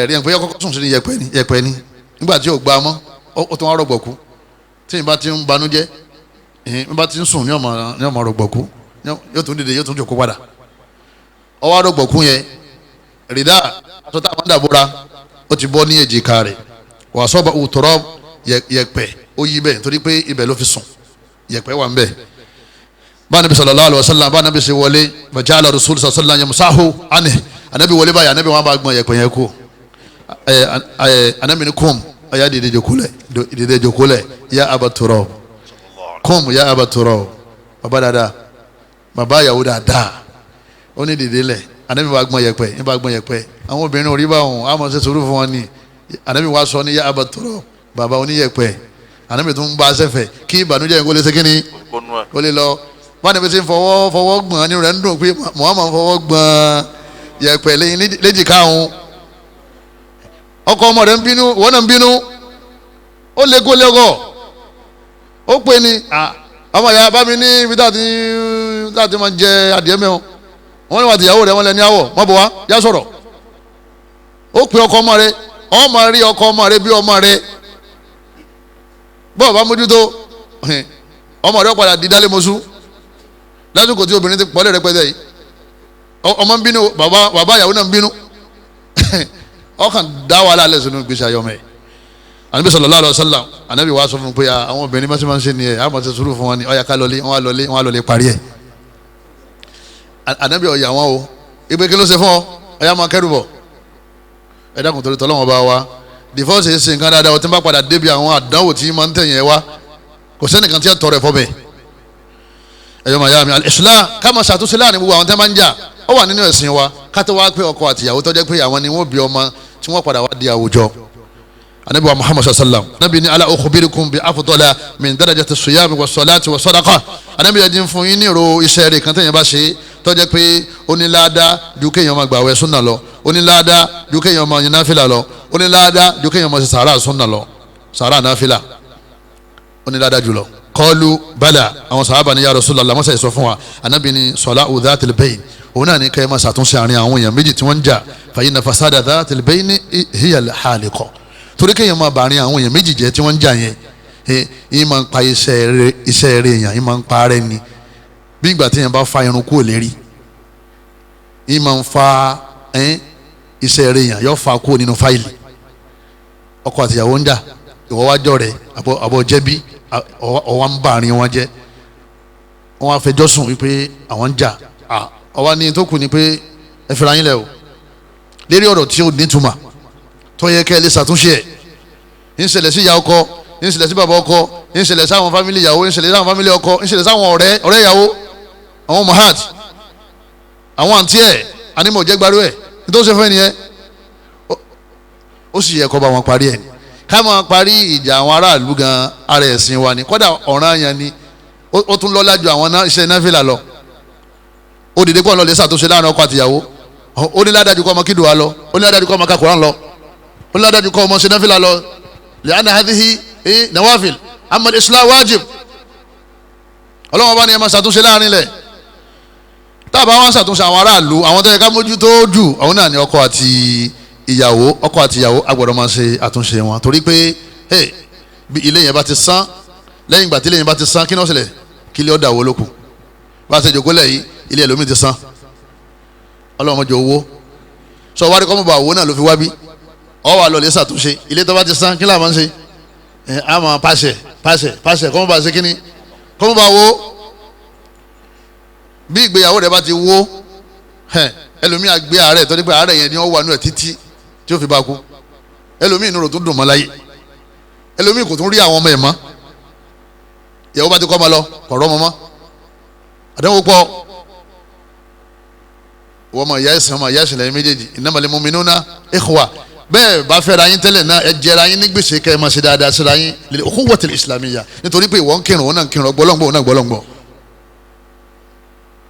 S2: rí ẹ̀ ń pẹ́ yọ kọ́kọ́ sùn sí yẹpẹ́ ni nígbà tí ò gbá mọ́ ó tún wá rọ̀gbọ̀kú tí ìbá ti ń banújẹ́ ìbá ti ń sùn ní ọmọ rọ̀gbọ̀kú yóò tún dìde yóò tún jòkó padà ọwọ́ rọ̀gbọ̀kú yẹn rìdá aṣọ táwọn ń dàbúra ó ti bọ́ ní èjìká rẹ̀ wà sọ́ba òtọ́rọ́ yẹpẹ́ ó yí bẹ́ẹ̀ torí pé ibẹ̀ ló fi sùn yẹpẹ́ wà ń bẹ̀ bá anabi sallallahu alaihi wasallam bá anabi ṣe wọlé faja'ala rasul sallallahu alaihi wasallam yamsahu anhu anabi wọlé báyìí anabi wọn bá gbọ́n yẹpẹ́ yẹn kú anabi ni kum aya dìde jokulẹ ya abaturọ kum ya abaturọ baba dada baba yawo dada ó ní dìde lẹ̀ anabi wa gbọ́n yẹpẹ̀ ní bá gbọ́n yẹpẹ̀ àwọn obìnrin orí bá wọn àmọ́ ṣe sùúrù fún wọn ni anabi wa sọ ní yá abatọrọ bàbá oníyẹpẹ̀ anabi tún bá a sẹ́fẹ̀ kí ìbànújẹ́ kó lè ṣe kíni kó lè lọ wọn ni bí ṣe ń fọwọ́ gbọ̀n ní rẹ̀ ń dùn pé Muhammad fọwọ́ gbọ̀n yẹpẹ̀ léjìká òun ọkọ ọmọ rẹ̀ ń bínú wọn náà ń bínú ó lé kó lẹ́gọ̀ ó pè ní ọmọ ìyá bá mi ní ibi táàtì máa ń jẹ adìẹ mẹ́wọ̀n wọ́n ní wà tìyàwó rẹ̀ wọ́n lẹ ní àwọ̀ mọ́ bọ̀ wá yá sọ̀rọ̀ ó pè ọkọ ọmọ rẹ̀ ọmọ rí ọkọ ọmọ rẹ̀ bí ọmọ rẹ̀ bọ́ọ̀ bá mójútó ọmọ rẹ̀ padà di dálé mọ́sú lásìkò tí obìnrin ti pọ̀lẹ́ rẹpẹtẹ yìí ọmọ ń bínú bàbá ìyàwó náà ń bínú ọkàn dá wàhálà lẹ̀ sínú gbèsè ayọ́mọ yìí anabi sallallahu alaihi wasallam anabi wa sọ fún pé àwọn obìnrin máa ń ṣe nìyẹn àmọ́ ti sùúrù fún wọn ni ọ̀yà ká lọlé wọn á lọlé parí ẹ̀ anabi ọ̀yà wọn o ìgbé kí ló ṣe fún ọ ọ̀yà máa kẹ́rù bọ̀ ẹ dákun torí tọ́lọ́wọ́n bá wa divorce ṣe nǹkan dáadáa o ti bá padà débi àwọn àdánwò tí máa ń tẹ̀yìn ẹ wá kò sẹ́nìkan tí ẹ tọrọ ẹ fọ́ bẹ́ẹ̀ ẹ̀yọ́ màá yá mi al-islah ká máa ṣàtúnṣe láàrin gbogbo àwọn tẹ́ máa ń jà ó wà nínú ẹ̀sìn wa ká tó wá pé ọkọ àtìyàwó tó jẹ́ pé àwọn ni wọ́n bí ọmọ tí wọ́n padà wá di àwùjọ anabi wa muhammad sallam anabi ni ala ukhbirukum bi afdala min darajati siyami wa salati wa sadaqa anabi yẹ dín fún yín ní ìró iṣẹ́ rẹ̀ kan tẹ̀yìn bá ṣe tó jẹ́ pé ó ní láàdá ju kéèyàn máa gbààwẹ̀ sunna lọ ó ní láàdá ju kéèyàn máa yan náfìlà lọ ó ní láàdá ju kéèyàn máa ṣe sàárà sunna lọ sàárà náfìlà ó ní láàdá jùlọ. qalu bala àwọn sàhábà ní ya rasulullah mọ́sá ìsọ fún wa anabi ni salatu dhatil bayn òun náà ní kéèyàn máa ṣàtúnṣe àárín àwọn èèyàn méjì tí wọ́n ń jà fa inna fasada dhatil bayn hiya al-haliqa torí kéèyàn máa bàárín àwọn èèyàn méjì jẹ́ tí wọ́n ń jà yẹn yín máa ń pa iṣẹ́ rẹ̀ èèyàn yín máa ń pa ara ẹni bí ìgbà téèyàn bá fa irun kúrò lérí yín máa ń fa iṣẹ́ rẹ̀ èèyàn yóò fa kúrò nínú fáìlì ọkọ àtìyàwó ń jà ìwọ wá jọ rẹ̀ àbọ̀ jẹ́bí ọwọ́ ń bàárín wọn jẹ́ wọ́n wá fẹjọ́ sùn wípé àwọn ń jà ọwọ́ ní tó kù ni pé ẹ fẹ́ra yín lẹ̀ o lérí ọ̀rọ̀ tí ó nítumọ̀ tó yẹ kẹ́ ẹ lè ṣàtúnṣe ẹ̀ ń ṣẹlẹ̀ sí ìyá ọkọ ń ṣẹlẹ̀ sí bàbá ọkọ ń ṣẹlẹ̀ sáwọn fámìlì ìyàwó ń ṣẹlẹ̀ sáwọn fámìlì ọkọ ń ṣẹlẹ̀ sáwọn ọ̀rẹ́ ìyàwó àwọn mahat àwọn àǹtí ẹ̀ anímọ̀ jẹ́ gbarú ẹ̀ nítorí ṣe fẹ́ nìyẹn ó sì yẹ kó bá wọn parí ẹ̀ ká máa parí ìjà àwọn aráàlú gan ara ẹ̀sìn wa ni kódà ọ̀ranyàn ni ó tún lọ́lá ju àwọn iṣẹ́ náfìlà lọ ó dìde kó lọ lè ṣàtúnṣe láàrin ọkọ àtìyàwó ó ní ládàjú kó ọmọ kídùn wa lọ ó ní ládàjú kó ọmọ kakùrán lọ ó ní ládàjú kó ọmọ ṣe náfìlà lọ lẹ́yìn hadhihi nawafil amma al-islah wajib ọlọ́wọ́n bá ní ẹ máa ṣàtúnṣe láàrin lẹ̀ táàbà wọn ṣàtúnṣe àwọn aráàlú àwọn tó yẹ ká mójútó jù àwọn náà ní ọkọ àti ìyàwó agbọ́dọ̀ máa ṣe àtúnṣe wọn torí pé bí ilé yẹn bá ti sán lẹ́yìn ìgbà tí ilé yẹn bá ti sán kí ni ó ṣẹlẹ̀ kí ilé ó dà wó lókun bá a ṣe jòkó lẹ́yìn ilé ẹlòmíì ti sán ọlọ́wọ́n mọ̀jọ owó sọ wárí kọ́mọ̀ bá owó náà ló fi wá bí ọ wà lọ lè ṣàtúnṣe ilé tó bá ti sán kí là máa ń ṣe a máa pàṣẹ kọ́mọ̀ bá ṣe kí ni kọ́mọ̀ bá wo bí ìgbéyàwó rẹ̀ bá ti wó ẹlòmíì àgbé àárẹ̀ tó ní pé àárẹ̀ yẹn ni wọ́n wà nù ẹ̀ títí tí ó fi bá kú ẹlòmíì inú rò tó dùn mọ́ láyé ẹlòmíì kò tún rí àwọn ọmọ ẹ̀ mọ́ ìyàwó bá ti kọ́ ọmọ lọ kọ̀ọ̀rọ̀ ọmọ mọ́ àdéhùn pọ̀ wọ́n mọ ìyá ẹ̀sìn ọmọ ìyá ẹ̀sìn lẹ́yìn méjèèjì innamal mu'minuna ikhwa bẹ́ẹ̀ bá fẹ́ra yín tẹ́lẹ̀ náà ẹ jẹra yín ní gbèsè kẹ́ ẹ máa ṣe dáadáa síra yín lil ukhuwatil islamiyya nítorí pé ìwọ ń kírun òun náà ń kírun ọgbọ́lọ́ngbọ́ òun náà gbọ́lọ́ngbọ́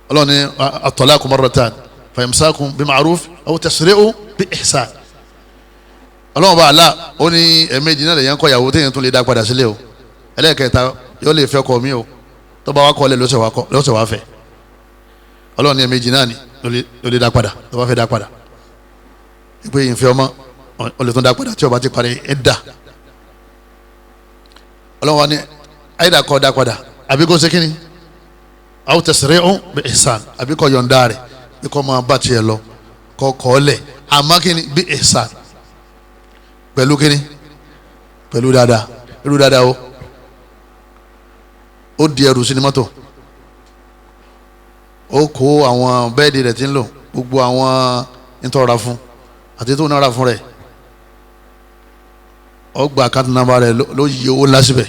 S2: ọlọ́ni at-talaqu marratan fa imsakun bi ma'ruf aw tasri'u bi ihsan ọlọ́wọ́n bá àlá ó ní ẹ̀ẹ̀mejì náà lèyàn kọ́ ìyàwó téèyàn tún lè dá padà sílé o ẹlẹ́ẹ̀kẹta yóò lè fẹ́ kọ́ mi o tó bá wá kọ́ lẹ̀ lọ́sẹ̀ wá fẹ́ ọlọ́ni ẹ̀ẹ̀mejì náà ni ló lè dá padà tó bá fẹ́ dá padà ìpè yìí ń fẹ́ ọmọ ó lè tún dá padà tí ó bá ti parí ẹ̀ dà ọlọ́wọ́n wa ní àyídà kọ́ dá padà àbí kó ṣe kíni aw tasri'u bi ihsan àbí kọ́ yọ̀ǹda rẹ̀ bí kò máa bá tiẹ̀ lọ kọ́ kọ́ lẹ̀ àmọ́ kíni bi ihsan pẹ̀lú kíni pẹ̀lú dáadáa irú dáadáa ó di ẹrù sí ní mọ́tò ó kó àwọn bẹ́ẹ̀dì rẹ̀ tí ń lò gbogbo àwọn ìtọ́ra fún àti tó nára fún rẹ̀ ó gba àkáǹtì nàmbà rẹ̀ ló yí owó ńlá síbẹ̀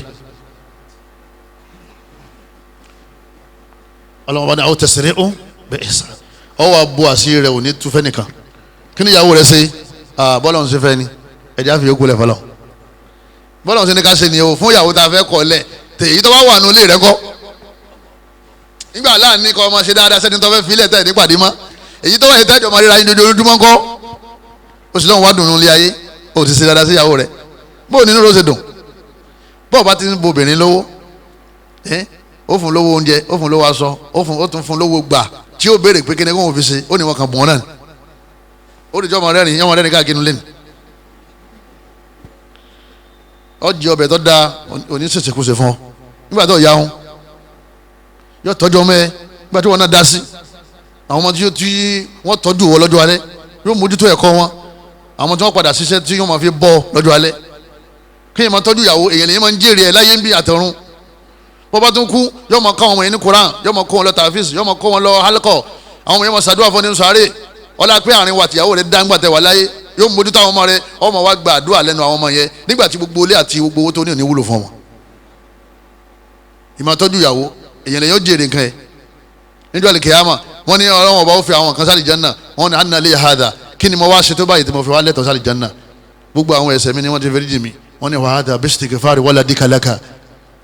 S2: ọlọ́wọ́n bá ní àwọn tẹ̀sẹ̀rẹ́ ó bẹ́ẹ̀ sàn ọwọ́ abo àṣírí rẹ̀ ò ní tú fẹ́ nìkan kí ni ìyàwó rẹ̀ ṣe bọ́lá òun ṣe fẹ́ ni ẹ̀jẹ̀ àfi yókù lẹ̀ fọlọ́ bọ́lá òun ṣe ní ká ṣe ni o fún ìyàwó tá a fẹ́ kọ́ lẹ̀ èyí tó bá wà nù ilé rẹ̀ kọ́ nígbà láàánú kọ́ ọmọ ṣe dáadáa sẹ́ni tó fẹ́ fi ilẹ̀ tẹ̀ nípàdé mọ́ èyí tó wà ní tẹ́jọ́ máa ríra yín dojoojúmọ́ kọ́ ó sì lọ́wọ́ wá dùn nílé ayé ó ti ṣe dáadáa sí ìyàwó rẹ̀ bó nínú ló ṣe dùn bó bá ti ń bo obìnrin lówó ó fún lówó oúnjẹ ó fún lówó aṣọ ó tún fún lówó gbà tí ó béèrè pé kíni kó wọn fi ṣe ó ní wọn kàn bùn wọn náà ó lè jọ ọmọ rẹ́rìn káàkiri lẹ́nu ọjì ọbẹ̀ tó da oníṣẹ̀ṣẹ̀kúṣe fún ọ nígbà tó yà wọn yóò tọ́jú ọmọ ẹ nígbà tí wọn náà dá sí àwọn ọmọ tí wọ́n tọ́jú wọ lọ́jọ́ alẹ́ yóò mójútó ẹ̀kọ́ wọn àwọn tí wọ́n padà ṣiṣẹ́ tí wọ́n máa fi bọ́ lọ́jọ́ alẹ́ kéèyàn máa tọ́jú ìyàwó èèyàn lèyìn máa ń jèrè ẹ̀ láyé ń bí àtọ̀run bó bá tún kú yóò máa kọ́ àwọn ọmọ yẹn ní koran yóò máa kó wọn lọ tàfíìsì yóò máa kó wọn lọ hálíkọ̀ àwọn ọmọ yẹn máa ṣàdúrà fún nínú sàárè ọlá pé àárín wa tìyàwó rẹ̀ dá ńgbà tẹ̀ wà láyé yóò mójútó àwọn ọmọ rẹ̀ ọmọ wa gba àdúrà lẹ́nu àwọn ọmọ yẹn nígbà tí gbogbo ilé àti gbogbo owó tó ní òní wúlò fún wọn. ìmọ̀ tọ́jú ìyàwó èèyàn lè yóò jèrè nǹkan ẹ̀ níjọ́ àlè kìyàmà wọ́n ní ọlọ́wọ́n ọba ó fi àwọn kan sálì jẹ́nà wọ́n ní anna lè hada kí ni mo wá ṣe tó báyìí tí mo fi wá lẹ́tọ̀ọ́ sálì jẹ́nà gbogbo àwọn ẹ̀ṣẹ̀ mi ni wọ́n ti fẹ́rí jì mí wọ́n ní wàhádà bistighfari waladika laka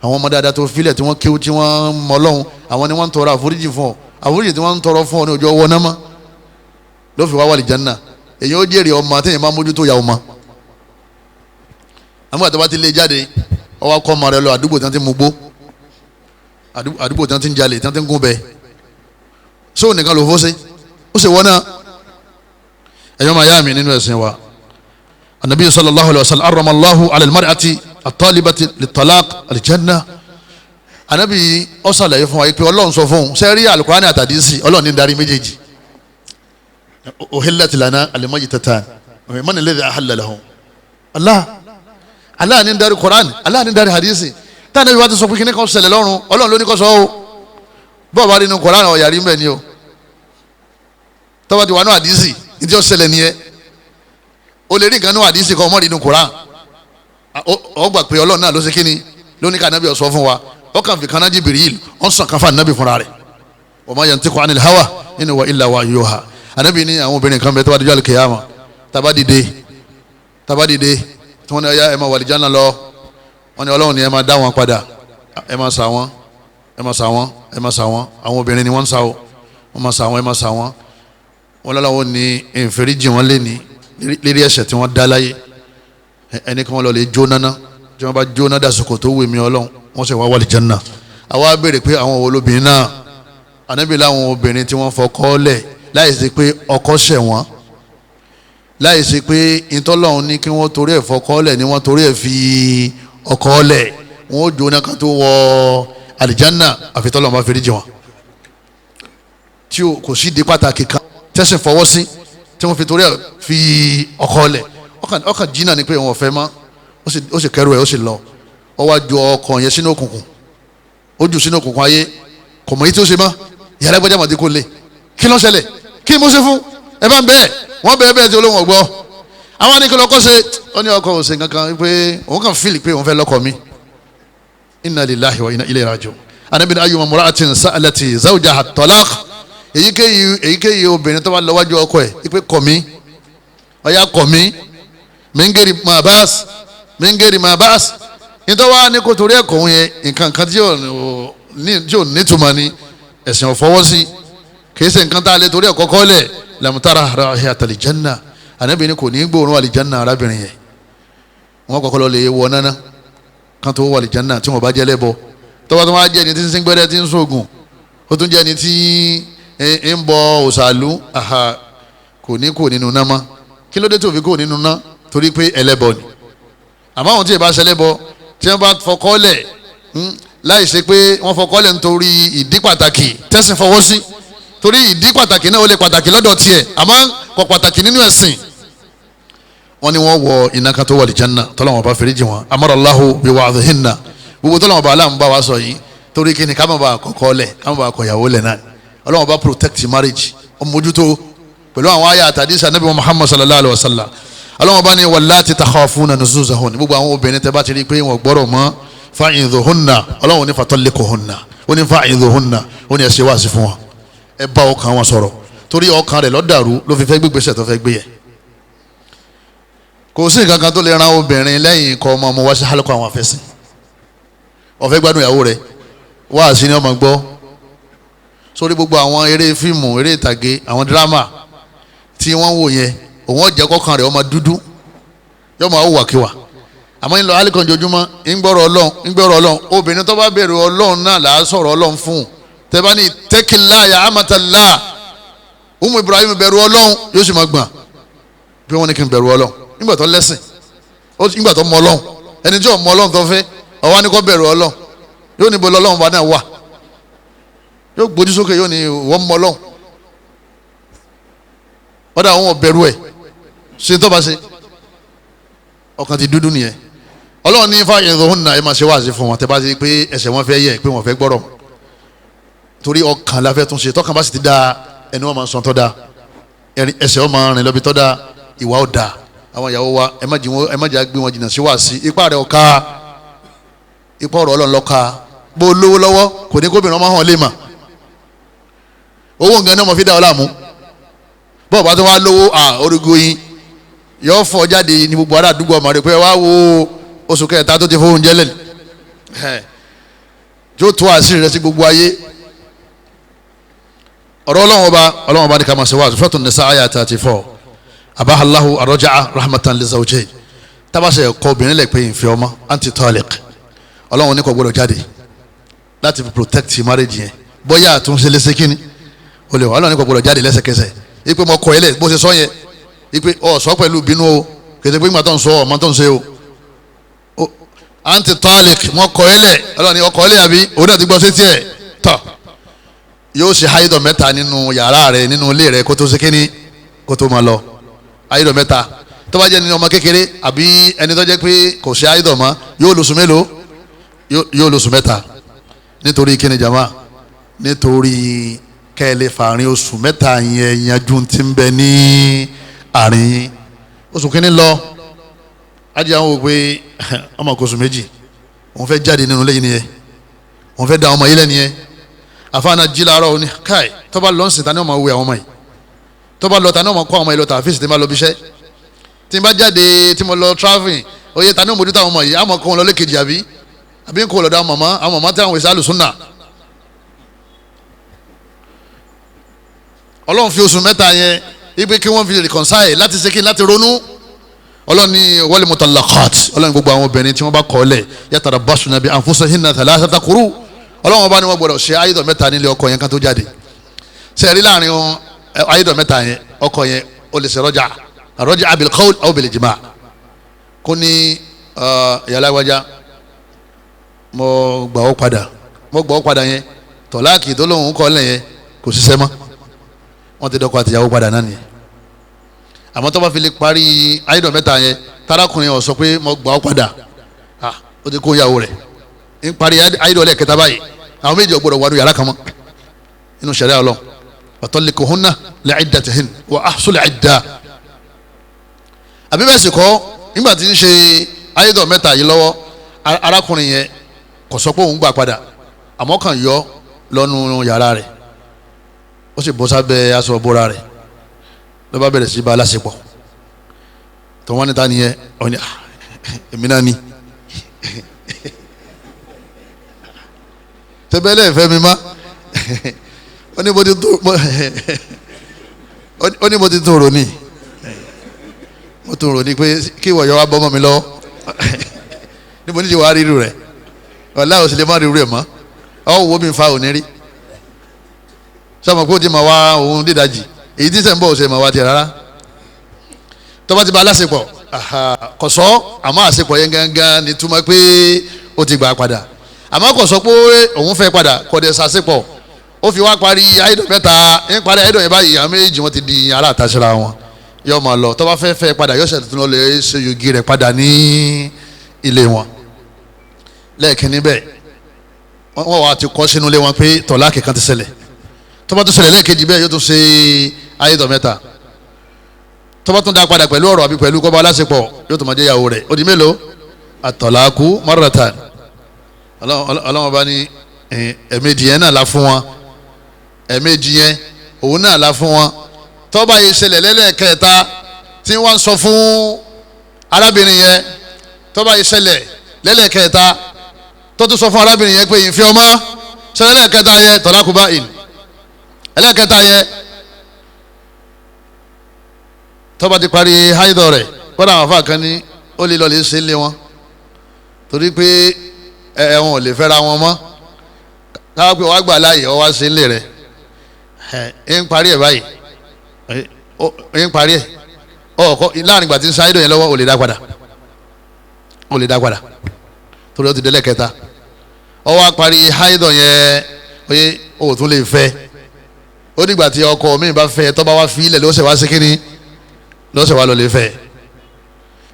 S2: àwọn ọmọ dáadáa tó filẹ̀ tí wọ́n kéwú tí wọ́n mọ Ọlọ́hun àwọn ni wọ́n ń tọrọ àforíjì fún ọ àforíjì tí wọ́n ń tọrọ fún ọ ní ojú ọwọ́ náà mọ́ ló fi wá wà lí jẹ́nà èyí ó jèrè ọmọ àtẹ̀yìn máa mójútó ya ọmọ àmọ́ àtàwọn ti lé jáde ọwọ́ kọ́ ọmọ rẹ lọ àdúgbò tí wọ́n ti mú gbó àdúgbò tí wọ́n ti ń jalè tí wọ́n ti ń gún bẹ́ẹ̀ sóò nìkan ló fó ṣe ó sì wọ́n náà ẹ̀yọ́ máa yá mi nínú ẹ̀sìn wa anabi sallallahu alayhi wa sallam aramallahu ala almar'ati at-talibati lit-talaq al-janna anabi ó ṣàlàyé fún wa pé Ọlọ́run sọ fún un sẹ́rí alukurani àtàdísì Ọlọ́run ní darí méjèèjì uhillat lana al-maytatan man alladhi ahalla lahu Allah ní darí Quran Allah ní darí hadisi tí anabi wa ti sọ pé kíní kan ṣẹlẹ̀ lọ́run Ọlọ́run ló ní kó sọ ọ́ bọ́ọ̀ bá rí inú Quran ọ̀yà rí mbẹ́ ni o tọ́ba ti wà ní hadisi ní tí ó ṣẹlẹ̀ nìyẹn o lè rí nǹkan ní hadisi kan ọmọ rí inú Quran ọ gbà pé Ọlọ́run náà ló ṣe kíni ló ní ká anabi ó sọ fún wa ó kàn fi kaná Jibril ó ń sàn kan fún anabi fúnra rẹ̀ wa ma yantiqu anil hawa in huwa illa wahyuha anabi ní àwọn obìnrin kan bẹ tó bá dijọ́ àlùkìyàmà tàbá dìde tí wọ́n ní ọ̀yá ẹ̀ máa wà àlìjánnà lọ wọ́n ní Ọlọ́run ní ẹ̀ máa dá wọn padà ẹ̀ máa sà wọ́n àwọn obìnrin ni wọ́n ń sá o wọ́n máa sà wọ́n wọ́n lọ́wọ́ ní ìfẹ́ríjì wọn lé ní lérí ẹ̀ṣẹ̀ tí wọ́n dá láyé ẹni kan wọ́n lọ lè jóná ná tí wọ́n bá jóná dàsìkò tó wù mí Ọlọ́run wọ́n sì wá wà àlìjánnà àwa béèrè pé àwọn olóbìnrin náà ànábì láwọn obìnrin tí wọ́n fọkọ lẹ̀ láì sí pé ọkọ ṣẹ̀ wọ́n láì sí pé ìtọ́lọ́run ní kí wọ́n torí ẹ̀ fọkọ lẹ̀ ni wọ́n torí ẹ̀ fi ọkọ lẹ̀ wọ́n ó jóná kan tó wọ àlìjánnà àfitọ́lọ́run bá fẹ́ríjì wọn tí kò sí di pàtàkì kan tẹ́sán fọwọ́ sí tí wọ́n fi torí ẹ̀ fi ọkọ lẹ̀ ọkàn jìnnà ni pé wọ́n fẹ́ mọ́ ó sì kẹrù ẹ̀ ó sì lọ ọ wá ju ọkàn yẹn sínú òkùnkùn ó jù sínú òkùnkùn ayé kò mọ̀ yìí tí ó ṣe mọ́ ìyàrá ẹgbẹ́jà màdí kò lè kí ló ṣẹlẹ̀ kí mo ṣe fún ẹ bá ń bẹ́ẹ̀ wọ́n bẹ́ẹ̀ tí olóhùn ọ̀gbọ́ àwọn ní kí lọ́kọ́ ṣe ó ní ọkọ òsè kankan pé òun kàn fíìlì pé òun fẹ́ lọ́kọ mi inna lillahi wa inna ilayhi raji'un anabi ayyuma imra'atin sa'alati zawjaha at-talaq èyíkéyìí obìnrin tó bá lọ wájú ọkọ ẹ̀ ipe kọ̀ mí ọ̀yà kọ̀ mí mingeri ma bas nítorí wá ní kò torí ẹ̀kọ́ yẹn nǹkan kan tí ò nítumọ̀ ni ẹ̀sìn ọ̀fọwọ́ sí kìí ṣe nǹkan tá a lè torí ẹ̀kọ́ kọ́lẹ̀ lamtara rahiyatal janna ànábì ni kò ní gbóòórùn àlìjánná arábìnrin yẹn wọn kọ́kọ́ lọ lè wọ nánà kan tó wọ àlìjánná tí wọn bá jẹ́ lẹ́bọ tọ́wọ́ tó máa jẹ́ ẹni tí ń sín gbẹ́rẹ́ tí ń sóògùn ó tún jẹ́ ẹni tí ń bọ òṣàlú kò ní kò nínú náà mọ́ kí ló dé tó fi kò nínú náà torí pé ẹlẹ́bọ ni àmọ́ àwọn tí ì bá ṣẹlẹ́bọ tí wọ́n bá fọkọ́lẹ̀ láì ṣe pé wọ́n fọkọ́lẹ̀ nítorí ìdí pàtàkì tẹ́sìn fọwọ́ sí torí ìdí pàtàkì náà ó lè pàtàkì lọ́dọ̀ tiẹ̀ àmọ́ kò pàtàkì nínú ẹ̀sìn wọ́n ní wọ́n wọ iná kan tó wà lìjánná tọ́lọ́wọ́n bá fèrè jì wọ́n amáràláhù bí wàá hinna gbogbo tọ́lọ́wọ́n bá aláàmú bá wa sọ yìí torí kí ni ká má bàa kọ́kọ́lẹ̀ ká má bàa kọ̀yàwó lẹ̀ náà ọlọ́wọ́n bá protect marriage ó mójútó pẹ̀lú àwọn àyà àtàdísà nabi muhammad sallallahu alayhi wa sallam ọlọ́wọ́n bá ní wallati takhafuna nuzuzahun gbogbo àwọn obìnrin tẹ́ bá ti rí pé wọ́n gbọ́rọ̀ mọ́ fa'idhuhunna ọlọ́wọ́n ní fatalliquhunna ó ní fa'idhuhunna ó ní ẹ ṣe wáàsí fún wọn ẹ bá ọkàn wọn sọ̀rọ̀ torí ọkàn rẹ̀ ló dàrú ló fi fẹ́ gbégbèsè tó fẹ́ gbé yẹ. kò sí nǹkan kan tó lè ran obìnrin lẹ́yìn kọ́ ọmọ wá sí hálùkọ́ àwọn afẹ́sìn. ó fẹ́ gbádùn ìyàwó rẹ̀ wáàsí ni ọmọ gbọ́ sórí gbogbo àwọn eré fíìmù eré ìtàgé àwọn dírámà tí wọ́n wò yẹn òun ọ̀jẹ̀ kọ́kàn rẹ̀ ọmọ dúdú yóò máa wùwàkiwà àmọ́ ńlọ alikọ̀ jojúmọ́ ńgbọ́rọ̀ ọlọ́run obìnrin tó bá bẹ̀rù ọlọ́run náà là á sọ̀rọ̀ ọlọ́run fún un tẹ́bá ní tẹ́kìlá ya amatala Umu Ibrahim bẹ̀rù ọlọ́run yóò sì máa gbọ̀n bí wọ́n ní kí n bẹ̀rù ọlọ́run nígbà tó lẹ́sìn nígbà tó mọ ọlọ́run ẹni tí ò mọ ọlọ́run tó fẹ́ ọwọ́ ni kò bẹ̀rù ọlọ́run yóò ní bọ́lá ọlọ́run bá náà wà yóò gbójú sókè yóò ní wọ́n mọ ọlọ́run ọ̀dà àwọn ọ̀bẹ̀rù ẹ̀ ṣe tó bá ṣe ọkàn ti dúdú nìyẹn ọlọ́run ní fáyẹn ìdòhùn náà ẹ máa ṣe wáàsí fún wọn tẹ́ bá ṣe pé ẹsẹ̀ wọn fẹ́ yẹ pé wọn fẹ́ gbọ́rọ̀ torí ọkàn la fẹ́ tún ṣe tọkàn bá sì ti da ẹni wọn máa sọ tó da ẹsẹ̀ wọn máa rìn lọ́bi tó da ìwà ó da àwọn ìyàwó wa ẹ má jẹ́ gbé wọn jìnnà sí wáàsí ipá rẹ̀ ọ̀ka ipá ọ̀rọ̀ ọlọ́run lọ́ka bó lówó lọ́wọ́ kò ní kóbìnrin ọmọ hàn lè mà owó nǹkan náà mo fi dá ọ láàmú bọ́ọ̀ bá tó wá lówó orígun yín yọ fọ jáde ní gbogbo ará àdúgbò ọmọ rẹ pé wá wo oṣù kẹta tó ti fowó oúnjẹ lẹ́nu yóò tó àṣírí rẹ sí gbogbo ayé ọ̀rọ̀ ọlọ́wọ́n ọba ní ká máa ṣe wá Suratun Nisa àyà 34 abahalahu arọ́jà rahmatan li zawjayn tábàṣẹ ẹ̀kọ́ obìnrin lẹ̀ pé ìfẹ́ ọmọ anti-taliq ọlọ́wọ́n ní kò gbọdọ̀ jáde láti protect marriage yẹn bóyá àtúnṣe lẹ́sẹ̀ kínní olè wà ọlọ́wọ́n ní kò gbọdọ̀ jáde lẹ́sẹ̀kẹsẹ̀ ipe mọ kọ ilẹ̀ bó ṣe sọ yẹn ipe ọ sọ pẹ̀lú bínú o kètè pé ìgbà tó ń sọ ọmọ tó ń ṣe o anti-taliq mọ kọ ilẹ̀ ọlọ́wọ́n ní ọkọ ilẹ̀ àbí òun náà ti gbọ́ sétí ẹ̀ tọ́ yóò ṣe háyídọ̀ mẹ́ta nínú yàrá rẹ̀ nínú ilé rẹ̀ kó tó ṣe kínní kó tó máa lọ háyídọ̀ mẹ́ta tó bá jẹ́ ní ọmọ kékeré àbí ẹni tó jẹ́ pé kò ṣe háyídọ̀ mọ́ yóò lóṣù mélòó yóò lóṣù mẹ́ta nítorí kíni jama nítorí kẹ́lẹ́ fàárín oṣù mẹ́ta yẹn yanjú ti ń bẹ ní àárín oṣù kínní lọ ajé àwọn wò pé ọmọ kò oṣù méjì òun fẹ́ jáde nínú lẹ́yìn nìyẹn òun fẹ́ da ọmọ yìí lẹ́nu yẹn àfáàná jí láàárọ̀ ní káì tó bá lọ ń sìn tani ọmọ wẹ àwọn ọmọ yìí tó bá lọ tani ọmọ kọ́ àwọn ọmọ yìí lọ tààfíìsì tí n bá lọ bíṣẹ́ tí n bá jáde tí mo lọ travelling oyè tani ọmọ ojútà àwọn ọmọ yìí àmọ́ kọ́ wọn lọ lẹ́kejì àbí n kò lọ́dọ̀ àwọn màmá tí àwọn ìsàlù súnà ọlọ́run fi oṣù mẹ́ta yẹn ibi kí wọ́n fi reconcile láti ṣe kí láti ronú ọlọ́run ní wal mutallaqat ọlọ́run gbogbo àwọn obìnrin tí wọ́n bá kọ́ ọ́lẹ̀ yatarabbasna bi anfusihinna thalathata quru ọlọ́run bá ní wọ́n gbọ́dọ̀ ṣe ayédọ̀ mẹ́ta nílé ọkọ yẹn kan tó jáde sẹ́ẹ̀rí láàrin ayédọ̀ mẹ́ta yẹn ọkọ yẹn ó lè ṣe rọ́jà bil qawl aw bil ijma' kó ní yàrá iwájá mo gbà ọ́ padà yẹn tọ̀láàkì tó lóun kọ́ lẹ̀ yẹn kò ṣiṣẹ́ mọ́ wọ́n ti dọ́kọ̀ àtìyàwó padà náà nìyẹn àmọ́ tó bá fi lè parí ayédọ̀ mẹ́ta yẹn tarakùnrin ó sọ pé mo gbà ọ́ padà ó ti kó ìyàwó rẹ̀ ń parí ayédọ̀ lẹ́ẹ̀kẹta báyìí àwọn méjì ọgbọ́dọ̀ wà ní yàrá kan mọ́ inú sẹ̀ríà Ọlọ́run fatalliquhunna li'iddatihin wa ahsul 'iddah àbí bẹ́ẹ̀ sì kọ́ nígbà tí ń ṣe ayédọ̀ mẹ́ta yìí lọ́wọ́ arákùnrin yẹn kò sọ pé òun gbà padà àmọ́ kàn yọ lọ́nu yàrá rẹ̀ ó sì bọ́ sábẹ́ aṣọ ìbora rẹ̀ ló bá bẹ̀rẹ̀ sí bá aláṣepọ̀ tó wọ́n níta nìyẹn ọ ní èmi náà ni tẹ́bẹ́lẹ́ ìfẹ́ mi má ó ní mo ti tó rò ní mo tó rò ní pé kí ìwọ yọ wá bọ́ mọ́ mi lọ́wọ́ níbo ní ti wàá ríru rẹ̀ ọ̀la ò sì lè má ríru rẹ̀ mọ́ ọ̀ wo mi fa òní rí sọmọ kó o ti ma wá òun dídájì èyí tí sẹ́ńbọ̀ ò ṣe ma wá tiẹ̀ rárá tó bá ti ba aláṣepọ̀ kọ̀sọ́ àmọ́ àṣepọ̀ yẹn gangan ni túmọ̀ pé ó ti gbà padà àmọ́ kò sọ pé òun fẹ́ padà kò dẹ̀ ṣàṣepọ̀ ó fi wá parí ayédọ̀ mẹ́ta ń parí ayédọ̀ yẹn báyìí àwọn méjì wọn ti di ará àtàṣẹ́ra wọn yóò máa lọ tó bá fẹ́ padà yóò ṣètò lọ lè ṣe yogi rẹ̀ padà ní ilé wọn lẹ́ẹ̀kínní bẹ́ẹ̀ wọ́n wá ti kọ́ sínú ilé wọn pé tọ̀láàkì kan ti ṣẹlẹ̀ tó bá tún ṣẹlẹ̀ lẹ́ẹ̀kejì bẹ́ẹ̀ yóò tún ṣe ayédọ̀ mẹ́ta tó bá tún dá padà pẹ̀lú ọ̀rọ̀ àbí pẹ̀lú kọ́ba aláṣepọ̀ yóò tún máa jẹ́ ìyàwó rẹ̀ ó di mélòó àtọ̀láàkù marratan ọlọ́wọ́n bá ní ẹ̀ẹ̀mejì yẹn náà la fún wọn ẹ̀ẹ̀mejì yẹn òun náà la fún wọn tó bá yìí ṣẹlẹ̀ lẹ́lẹ́kẹta tí wọ́n sọ fún arábìnrin yẹn tó bá yìí ṣẹlẹ̀ lẹ́lẹ́kẹta tó tún sọ fún arábìnrin yẹn pé ìfẹ́ ọmọ ṣẹlẹ̀ lẹ́lẹ́kẹta yẹn tọ́lákù báyìí ẹlẹ́kẹta yẹn tó bá ti parí háídọ̀ rẹ̀ kọ́dà àwọn afa kan ní ó lè lọ lè ṣe lé wọn torí pé ẹ̀wọ̀n ò lè fẹ́ra wọn mọ́ káwá pé wàá gbà láàyè ọ wá ṣe lé rẹ̀ ẹ̀ ń parí ẹ̀ báyìí ẹ̀ ń parí ẹ̀ ọkọ láàrin ìgbà tí ń sa háídọ̀ yẹn lọ́wọ́ ò lè dá padà torí ó ti délẹ̀ kẹta ọ wá parí háídọ̀ yẹn oye ó tún lè fẹ́ ó dìgbà tí ọkọ mi bá fẹ́ tó bá wá fi ilẹ̀ ló ṣe wá sí kínní lọ́sẹ̀ wa lọ lè fẹ́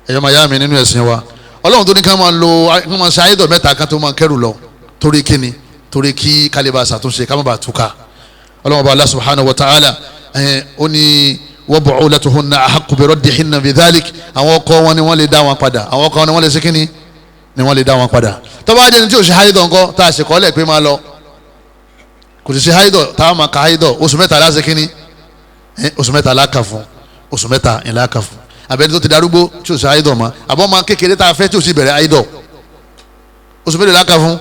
S2: ẹ̀yọ́ máa yá mi nínú ẹ̀sìn wa ọlọ́run tó ní ká máa ṣe ayédọ̀ mẹ́ta kan tó máa kẹ́rù lọ torí kíni torí kí kálíbà ṣàtúnṣe ká má bàa túká ọlọ́run bá Allah subhanahu wa ta'ala ó ní wa bu'ulatuhunna ahaqqu bi raddihinna bi dhalik àwọn ọkọ wọn ni wọ́n lè dá wọn padà àwọn ọkọ wọn ni wọ́n lè ṣe kíni ni wọ́n lè dá wọn padà tó bá jẹ́ ní tí ò ṣe ayédọ̀ ńkọ́ tá a ṣe kọ́lẹ̀ pé máa lọ kò sì ṣe ayédọ̀ tá a máa ka ayédọ̀ oṣù mẹ́ta láṣẹ kíni oṣù mẹ́ta láka fún oṣù mẹ́ta ìlà kan fún abẹ́ni tó ti darúgbó tí o ṣe àìdọ̀ mọ́ àbọ̀ máa kékeré tá a fẹ́ tí o sì bẹ̀rẹ̀ àìdọ̀ oṣù mẹ́ta ìlà kan fún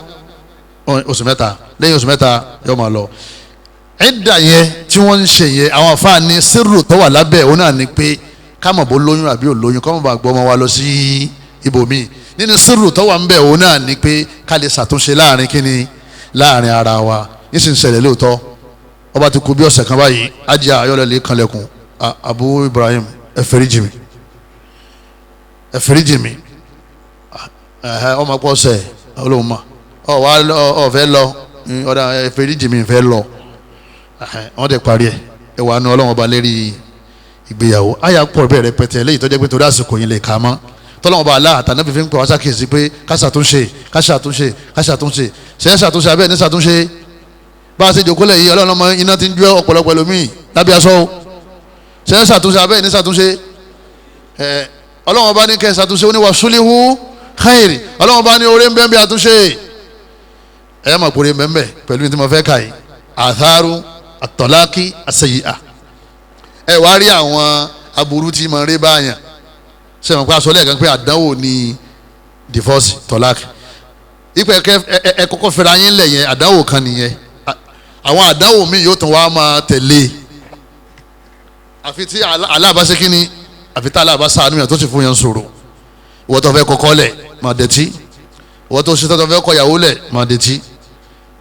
S2: oṣù mẹ́ta lẹ́yìn oṣù mẹ́ta yóò máa lọ. ẹ̀dà yẹn tí wọ́n ń ṣe yẹn àwọn afáàní sírù tó wà lábẹ́ òun náà ni pé ká mọ̀ bó lóyún àbí ò lóyún kọ́ mọ̀ bá gbọ́ ọmọ wa lọ sí ibòmíì nínú sírù tó wà ń bẹ̀ òun náà ni pé ká lè ṣàtúnṣe láàrin kíni láàrin ara wa yìí sì ń ṣẹlẹ̀ lóòótọ́ ọba ti kú bí ọ̀sẹ̀ kan báyìí ajá ayọ́lẹ̀ kanlẹ̀kùn Abu Ibrahim ẹ foríjì mi ọmọ pọ̀ sẹ̀ olóhùn ọ̀fẹ́ lọ ọ̀dà ẹ foríjì mi fẹ́ lọ wọ́n dẹ̀ parí ẹ̀ wà nù ọlọ́wọ́n ọba lérí ìgbéyàwó àyà pọ̀ bẹ́ẹ̀ rẹpẹtẹ lẹ́yìn tó jẹ́ pé torí àsìkò yìí lè kà á mọ́ tọ́lọ́wọ́n ọba aláà tànà fífi ń pè wá sákèsí pé ká ṣàtúnṣe ṣe é ṣàtúnṣe abẹ́ẹ̀ ní ṣàtúnṣe bá a ṣe jòkólẹ̀ yìí ọlọ́run ọmọ iná ti ń jó ọ̀pọ̀lọpọ̀ ẹlòmíì lábẹ́ aṣọ ṣe é ṣàtúnṣe abẹ́ẹ̀ ní ṣàtúnṣe ọlọ́run ọba ní kẹ́ ṣàtúnṣe ó ní wà súlíhù káyìrì ọlọ́run ọba ní orí ń bẹ́ẹ̀ bí àtúnṣe ẹ̀ máa pòrè mẹ́mẹ́ pẹ̀lú ní tí mo fẹ́ kà yìí àtharu àtọ̀láàkì àṣeyìá ẹ wá rí àwọn aburú tí mo rí báyàn ṣe mọ̀ pé aṣọ lẹ́ẹ̀kan pé àdánwò ní divorce tọ̀láàkì ipò ẹ kọ́kọ́ fẹ́ra yín lẹ̀ yẹn àdánwò kan nìyẹn àwọn àdánwò míì yóò tún wá máa tẹ̀lé àfi tí aláàbáṣe kínní àfi tí aláàbáṣe àánú yẹn tó sì fún yẹn sọ̀rọ̀ ìwọ́n tó fẹ́ kọ́kọ́ lẹ̀ máa dẹ̀tí ìwọ́n tó ṣetán tó fẹ́ kọ́ ìyàwó lẹ̀ máa dẹ̀tí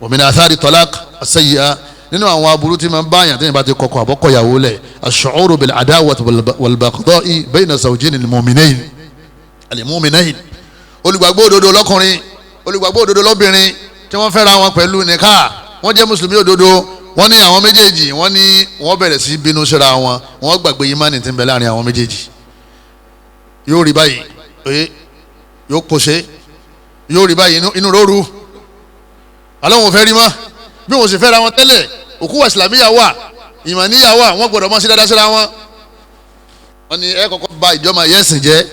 S2: òmìnira àtàrí tọ́lák àṣeyìá nínú àwọn aburú tí máa ń bá àyàn tẹ́yìn bá ti kọ́kọ́ àbọ́kọ́ ìyàwó lẹ̀ ash-shu'uru bil adawati wal baghdha'i bayna zawjayni al-mu'minayn olùgbàgbọ́ òdodo lọ́kùnrin olùgbàgbọ́ òdodo lọ́bìnrin tí wọ́n fẹ́ra wọn pẹ̀lú nìka wọ́n jẹ́ mùsùlùmí òdodo wọ́n ní àwọn méjèèjì wọ́n ní wọ́n bẹ̀rẹ̀ sí bínú síra wọn wọ́n gbàgbé ìmánì tí ń bẹ láàrin àwọn méjèèjì yóò rí báyìí yóò kóṣe yóò rí báyìí inú róòrù aláwọn fẹ́ rí mọ́ bí wọ́n sì fẹ́ra wọn tẹ́lẹ̀ òkú wa ìsìlámíyà wà ìmánìyà wà wọ́n gbọ́dọ̀ mọ́ sí dáadáa síra wọn. wọ́n ní ẹ kọ́kọ́ bà ìjọba yẹ́sìn jẹ́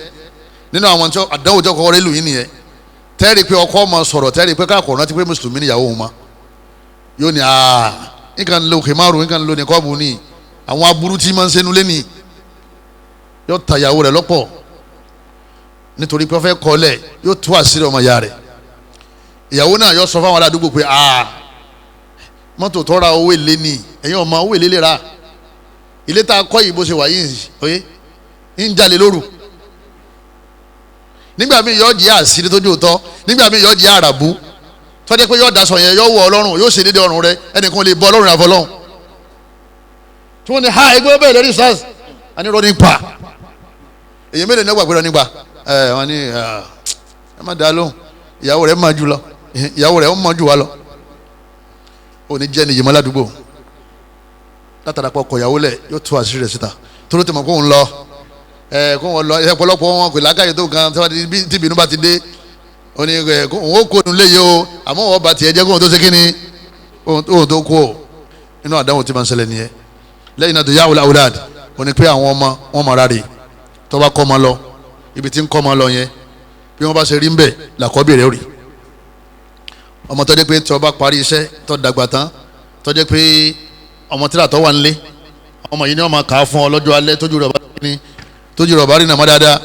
S2: nínú àwọn àdánwò tí ọkọ̀ rẹ̀ lù yín nìyẹn tẹ́rì pé ọkọ ọmọ sọ̀rọ̀ tẹ́rì pé káàkó rántí pé mùsùlùmí níyàwó wọn ma yóò ní nǹkan lo kèmárù nǹkan lo nìkọ́ọ̀bù ní àwọn aburú tí máa ń sẹ́nu lẹ́ni yóò ta ìyàwó rẹ̀ lọ́pọ̀ nítorí pé wọ́n fẹ́ kọ́lẹ̀ yóò tú àṣírí ọmọ ìyá rẹ̀ ìyàwó náà yóò sọ fáwọn aládùúgbò pé mọ́tò tó ra owó èlé ni ẹ̀yin ọmọ owó èlé lè ra ilé tá a kọ́ yìí bó ṣe wà yìí oye ń jalè lóru nígbà míì yóò jẹ́ àṣírí tójú òótọ́ nígbà míì yóò jẹ́ àràbù tọ́jú pé yóò daṣọ yẹn yóò wọ ọlọ́run yóò ṣe déédéé ọrùn rẹ ẹnìkan lè bọ ọlọ́run àfọlọ́run tí wọ́n ní ẹgbẹ́ bẹ́ẹ̀ lórí sars àníró nípa èyí mélòó ní ọgbà gbéra nípa wọ́n ní ẹ má dá lóhùn ìyàwó rẹ̀ má jù lọ ìyàwó rẹ̀ ó mọ̀ jù wá lọ ó ní jẹ́ ní yìí ládùúgbò látara pọ̀ kọ̀ ìyàwó lẹ̀ yóò tú àṣírí rẹ̀ síta tó ló ti mọ̀ kó ń lọ kó wọn lọ ọ̀pọ̀lọpọ̀ wọn kò lákàyè tó gan tí ìbínú bá ti dé òun ó kó nu léyìí o àmọ́ wọn bá tiẹ̀ jẹ́ kó wọn tó ṣe kí ni òun tó kó o inú àdáhùn tí máa ń ṣẹlẹ̀ nìyẹn lẹ́yìn náà tó yá wọlé awúlad ó ní pé àwọn ọmọ wọn máa rárẹ̀ tó bá kọ́ ọmọ lọ ibi tí ń kọ́ ọmọ lọ yẹn bí wọ́n bá ṣe rí ń bẹ̀ làkọ́bí rẹ̀ rí ọmọ tó jẹ́ pé tó bá parí iṣẹ́ tó dàgbà tán tó jẹ́ pé ọmọ tíra tó wà nílé ọmọ yìí ni wọ́n máa kà á fún ọ lọ́jọ́ alẹ́ tójú rẹ̀ bá rí nàmọ́ dáadáa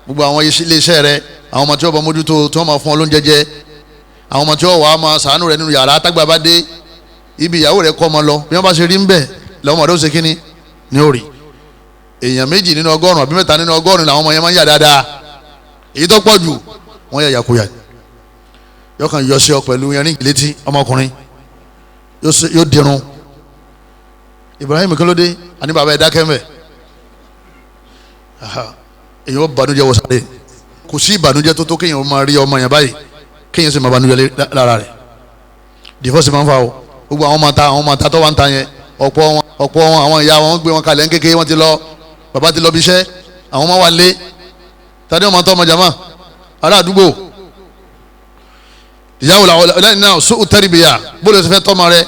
S2: gbogbo àwọn iléeṣẹ́ rẹ̀ àwọn ọmọ tí wọ́n bá mójútó tí wọ́n máa fún ọ lóúnjẹ jẹ àwọn ọmọ tí wọ́n wà á máa ṣàánú rẹ̀ nínú yàrá tágbà bá dé ibi ìyàwó rẹ̀ kọ́ ọmọ lọ bí wọ́n bá ṣe rí ń bẹ̀ lọ́wọ́ ọmọdé ó ṣe kíní ní òrì èèyàn 2 nínú 100 àbí 3 nínú 100 làwọn ọmọ yẹn máa ń yà dáadáa èyí tó pọ̀ jù wọ́n yà yàkuyà yọkàn yọ sí ọ pẹ̀lú yẹn ní ìlétí ọmọkùnrin yóò dirun Ibrahim kílódé àní bàbá ẹ̀ dákẹ́ mẹ́ èyàn ó bànújẹ́ wọ sáré kò sí ìbànújẹ́ tó tó kéèyàn máa rí ọmọ yẹn báyìí kéèyàn sì máa bànújẹ́ lára rẹ̀ divorce máa ń fa o gbogbo àwọn ọmọ ta tó wà ń ta yẹn ọ̀pọ̀ wọn àwọn ìyá wọn gbé wọn kalẹ̀ ń kékeré wọn ti lọ bàbá ti lọ bí iṣẹ́ àwọn ọmọ wà lé tàbí ọmọ tó ọmọ jàmá ará àdúgbò ìyàwó lẹ́yìn náà sùn tẹ́rìbìyà bóòlù ti fẹ́ tọ́mọ rẹ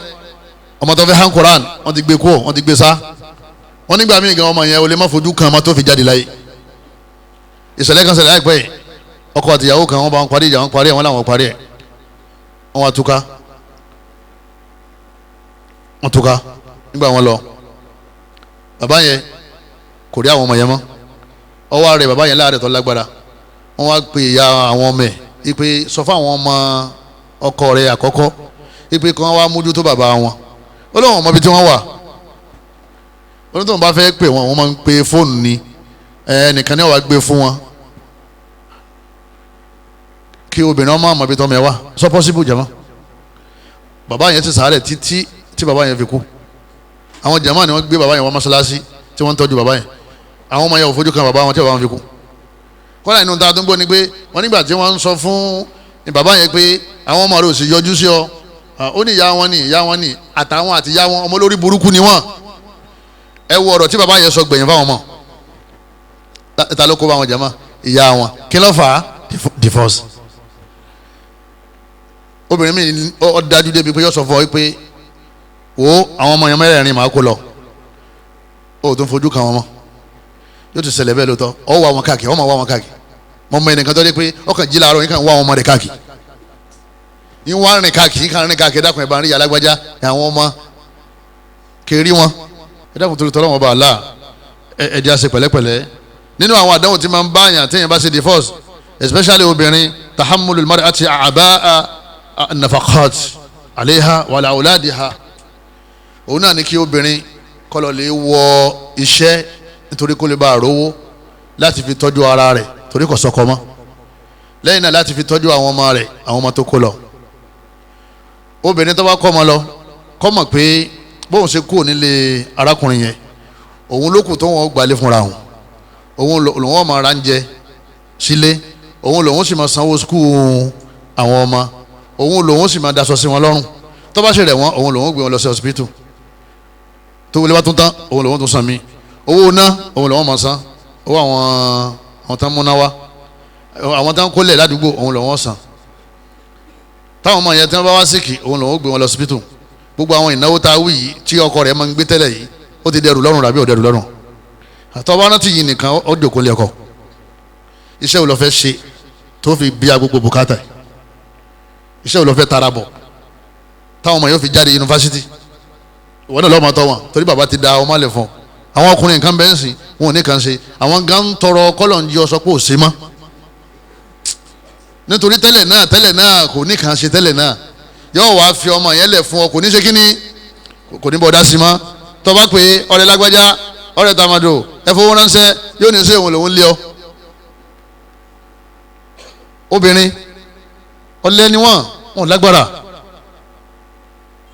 S2: ọmọ tó fẹ́ hàn koran wọ́n ti gbé kó wọ́n ti gbé sá wọ́n nígbà míì gan ọmọ yẹn o lè má fojú kan ọmọ tó fi jáde láyé ìṣẹ̀lẹ̀ kan ṣẹlẹ̀ láìpẹ́ yìí ọkọ àti ìyàwó kan wọ́n bá wọn parí ìjà wọn parí ẹ̀ wọ́n làwọn parí ẹ̀ wọ́n wá túká nígbà wọn lọ bàbá yẹn kò rí àwọn ọmọ yẹn mọ́ ọwọ́ rẹ̀ bàbá yẹn láàrẹ̀ tó lágbára wọ́n wá pe ìyá àwọn ọmọ ẹ̀ ipe sọ fún àwọn ọmọ ọkọ rẹ̀ àkọ́kọ́ ipe kan wá mójútó bàbá wọn ó lóun ọmọ ibi tí wọ́n wà ó ní tóun bá fẹ́ pè wọ́n máa ń pe fóònù ni ẹnìkan ní wàá gbé fún wọn kí obìnrin ọmọ àmọ́ ibi tó ọmọ ẹ wà sọ pọ́sibú jẹ́mọ́ bàbá yẹn ti sàárẹ̀ títí tí bàbá yẹn fi kú àwọn jàmáà ni wọ́n gbé bàbá yẹn wá mọ́ṣáláṣí tí wọ́n ń tọ́jú bàbá yẹn àwọn ọmọ yẹn ò fojú kan bàbá wọn tí bàbá wọn fi kú kọ́lá inú ta tó ń gbọ́ ni pé wọ́n nígbà tí wọ́n ń sọ fún bàbá yẹn pé àwọn ọmọ rẹ̀ ò sì yọjú sí ọ ó ní ìyá wọn ní àtàwọn àti ìyá wọn ọmọ lórí burúkú ni wọ́n ẹ wo ọ̀rọ̀ tí bàbá yẹn sọ gbẹ̀yìn fáwọn ọmọ ta ló kó bá wọn jàmáà ìyá wọn kí ló fà á divorce obìnrin mi ó dájú débi pé yóò sọ fún ọ pé wo àwọn ọmọ yẹn mẹ́rẹ̀ẹ̀rin máa kó lọ ó tó ń fojú kan wọn mọ́ yóò ti ṣẹlẹ̀ bẹ́ẹ̀ lóòótọ́ ọ wá wọn káàkiri ọ máa wá wọn káàkiri mọ mọ ẹnìkan tó dé pé ọkàn jí láàárọ̀ yín kàn wá wọn ọmọ rẹ̀ káàkiri yín wá rìn káàkiri yín kàn rìn káàkiri dákun ẹ̀ bá ń rí alágbájá àwọn ọmọ kiri wọn ẹ dákun torí tọ́lọ́wọ́n bá a la ẹ jẹ́ àṣẹ pẹ̀lẹ́pẹ̀lẹ́ nínú àwọn àdánwò tí máa ń bá àyàn téèyàn bá ṣe divorce especially obìnrin tahammulul mar'ati a'ba'a an-nafaqat 'alayha wa 'ala awladiha òun náà ní kí obìnrin kọlọ̀ lè wọ iṣẹ́ nítorí kó lè bá rówó láti fi tọ́jú ara rẹ̀ torí kò sọ́kọ mọ́ lẹ́yìn náà láti fi tọ́jú àwọn ọmọ rẹ̀ àwọn ọmọ tó kó lọ obìnrin tó bá kọ́ ọmọ lọ kọ́ mọ̀ pé bóun ṣe kúrò nílé arákùnrin yẹn òun ló kù tó wọn gbalẹ̀ fúnra òun lòun máa ra ń jẹ sílé òun lòun sì máa sanwó skul àwọn ọmọ òun lòun sì máa daṣọ sí wọn lọ́rùn tó bá ṣe rẹ̀ wọ́n òun lòun gbé wọn lọ sí hospital tó wọlé bá tún tán òun lòun tún san mí owó ná òun lòun máa san owó àwọn tán múná wá àwọn tán kólẹ̀ ládùúgbò òun lòun san táwọn ọmọ yẹn tí wọ́n bá wá síkì òun lòun gbé wọn lọ hospital gbogbo àwọn ìnáwó tá a wí yìí tí ọkọ rẹ̀ máa ń gbé tẹ́lẹ̀ yìí ó ti dẹrù lọ́rùn ràbí ò dẹrù lọ́rùn àtọ́wọ́ rántí yìí nìkan ó jòkó lé ọkọ iṣẹ́ wo ló fẹ́ ṣe tó fi bí agbègbè bùkátà iṣẹ́ wo ló fẹ́ tara bọ̀ táwọn ọmọ yóò fi jáde yunifásitì ìwọ náà lọ́mọ tọ́ wọn torí bàbá ti da ọmọ lẹ̀ fún àwọn ọkùnrin nǹkan bẹ́ẹ̀ ń sìn wọn ò ní kàn ṣe àwọn gan ń tọrọ kọ́lọ̀ ń jí ọ sọ pé ò ṣe mọ́ nítorí tẹ́lẹ̀ náà kò ní kàn ṣe tẹ́lẹ̀ náà yóò wá fi ọmọ yẹn lẹ̀ fún ọ kò ní ṣe kíní kò ní bọ̀ dá sí mọ́ tó bá pé ọ̀rẹ́ lágbájá ọ̀rẹ́ tamado ẹ fowó ránṣẹ́ yóò ní ṣe òun lòun lé ọ obìnrin ọlẹ́ ni wọn lágbára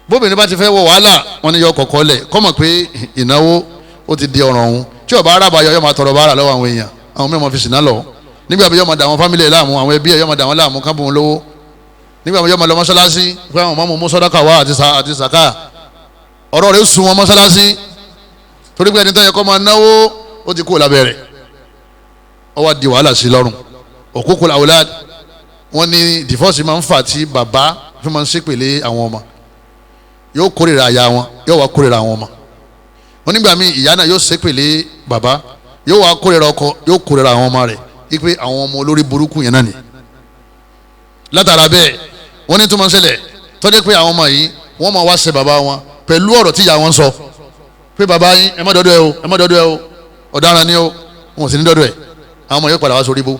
S2: bóbìnrin bá ti fẹ́ wọ wàhálà wọn ni yọ kọ̀kọ́ lẹ̀ kọ́mọ̀ pé ìnáwó ó ti di ọ̀ràn òun tí ọba arábà yọ máa tọrọ báárà lọ́wọ́ àwọn èèyàn àwọn mẹ́wọ́n fi sìnà lọ nígbà bí yọ máa dà àwọn fámìlì ẹ̀ láàmú àwọn ẹbí ẹ̀ yọ máa dà wọ́n láàmú kábùn lówó nígbà bí yọ máa lọ mọ́ṣáláṣí pé àwọn máa mú sọ́dákà wá àti sàká ọ̀rọ̀ rẹ̀ sùn wọn mọ́ṣáláṣí torí pé ẹni tó yẹ kó máa náwó ó ti kú lábẹ́ rẹ̀ ó wá di wàhálà sí lọ́rùn òkúkú àwòlá wọn ní divorce máa ń fà tí bàbá fi máa ń ṣépèlé àwọn ọmọ yóò kórìíra àyà wọn yóò wá kórìíra àwọn ọmọ wọn nígbà míì ìyá náà yóò ṣépèlé bàbá yóò wá kórìíra ọkọ yóò kórìíra àwọn ọmọ rẹ̀ wípé àwọn ọmọ olórí burúkú yẹn náà ni látara bẹ́ẹ̀ wọ́n ní tó máa ń ṣẹlẹ̀ tọ́jú pé àwọn ọmọ yìí wọ́n máa wá ṣe bàbá wọn pẹ̀lú ọ̀rọ̀ tí ìyá wọn sọ pé bàbá yín ẹ má dọ́dọ̀ ẹ o ẹ má dọ́dọ̀ ẹ o ọ̀daràn ni o wọn ò sì ní dọ́dọ̀ ẹ àwọn ọmọ yóò padà wá sórí ibú.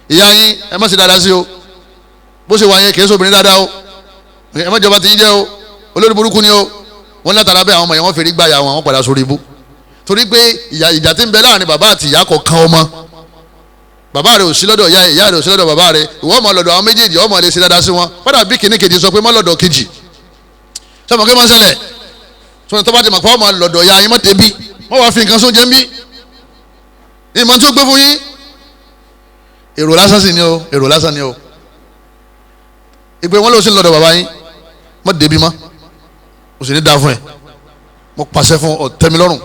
S2: ìyá yín ẹ má ṣe dáadáa sí o bó ṣe wà yẹn kì í sóbìnrin dáadáa o ẹ má jọba ti yín jẹ́ o olórí burúkú ni o wọn látara bẹ́ẹ̀ àwọn ọmọ yẹn wọ́n fèrè gbáyà wọn padà sórí ibú torí pé ìjà tí ń bẹ láàrin bàbá àti ìyá kọ̀ọ̀kan ọmọ bàbá rẹ ò sí lọ́dọ̀ ìyá ìyá rẹ ò sí lọ́dọ̀ bàbá rẹ ìwọ ọmọ lọ́dọ̀ àwọn méjèèjì ọmọ lè ṣe dáadáa sí wọn padà bí kìíní kejì sọ pé má lọ́dọ̀ kejì sọmọ kí n máa ń ṣẹlẹ̀ sọ̀rọ̀ tó bá ti mọ̀ pé ọmọ lọ́dọ̀ ya yín má débi wọ́n wá fi nǹkan sóúnjẹ ń bí ìmọ̀ tí ó gbé fún yín èrò lásán sì ni o èrò lásán ni o ìpè wọn ló sì lọ́dọ̀ bàbá yín má débi má o sì ní dáa fún ẹ mo pàṣẹ fún ọ̀tẹ́mi lọ́rùn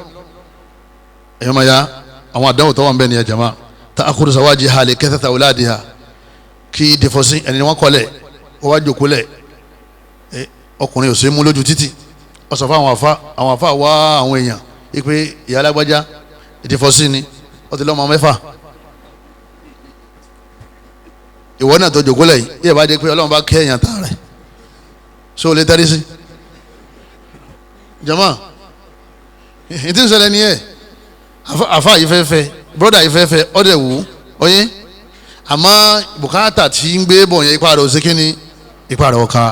S2: ẹ̀yọ́ máa ya àwọn àdánwò tó wà ń bẹ ní ẹ̀jẹ̀ máa ta akuru sawaji hali kẹtẹta oladiha kí dẹfọsí ẹni wọn kọlẹ ó wá jòkólẹ ọkùnrin ò sí mú lójú títì ó sọ fún àwọn afa wá àwọn èèyàn ipe ìyá alágbájá ìdẹfọsí ni ó ti lọ́mọ mẹ́fà ìwọ náà tó jòkólẹ yìí yíyẹ bá dé pé Ọlọ́run bá kẹ́ èèyàn tán rẹ̀ ṣé o lè tẹ́rí sí jama ìdí ń ṣẹlẹ̀ ni ẹ afa yìí fẹ́fẹ́ broda yìí fẹ́fẹ́ ọ̀dẹ̀ wù ọyẹ́ àmọ́ bùkátà tí ń gbé bọ̀ yẹn ipa rẹ̀ òsèké ni ipa rẹ̀ ọ̀ka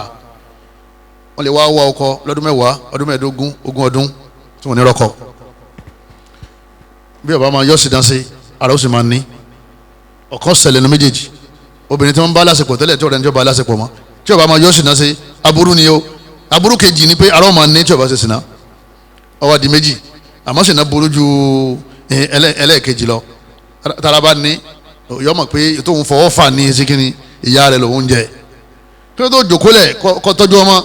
S2: wọ́n lè wá wá ọkọ lọ́dún mẹ́wàá ọdún mẹ́ẹ̀ẹ́dógún ogún ọdún tí wọ́n ní rọ́kọ bí ọba máa yọ sí dánsẹ́ ara ó sì máa ní ọ̀kan ṣẹlẹ̀ ní méjèèjì obìnrin tí wọ́n bá lásìkò tẹ́lẹ̀ tí ọ̀rẹ́ ní ọba lásìkò mọ́ tí ọba máa yọ sí dánsẹ́ aburú ni o aburú kejì ni pé ara ó máa ní tí ọba ṣe sìnà ọwọ́ di méjì àmọ́ sìnà burú ju ẹlẹ́ẹ̀kejì lọ taraba ní yọ mọ̀ pé tóun fọwọ́ fà ní ezekini ìyá rẹ̀ lòun jẹ kí ló tó jòkólẹ̀ kọ́ tọ́jú ọmọ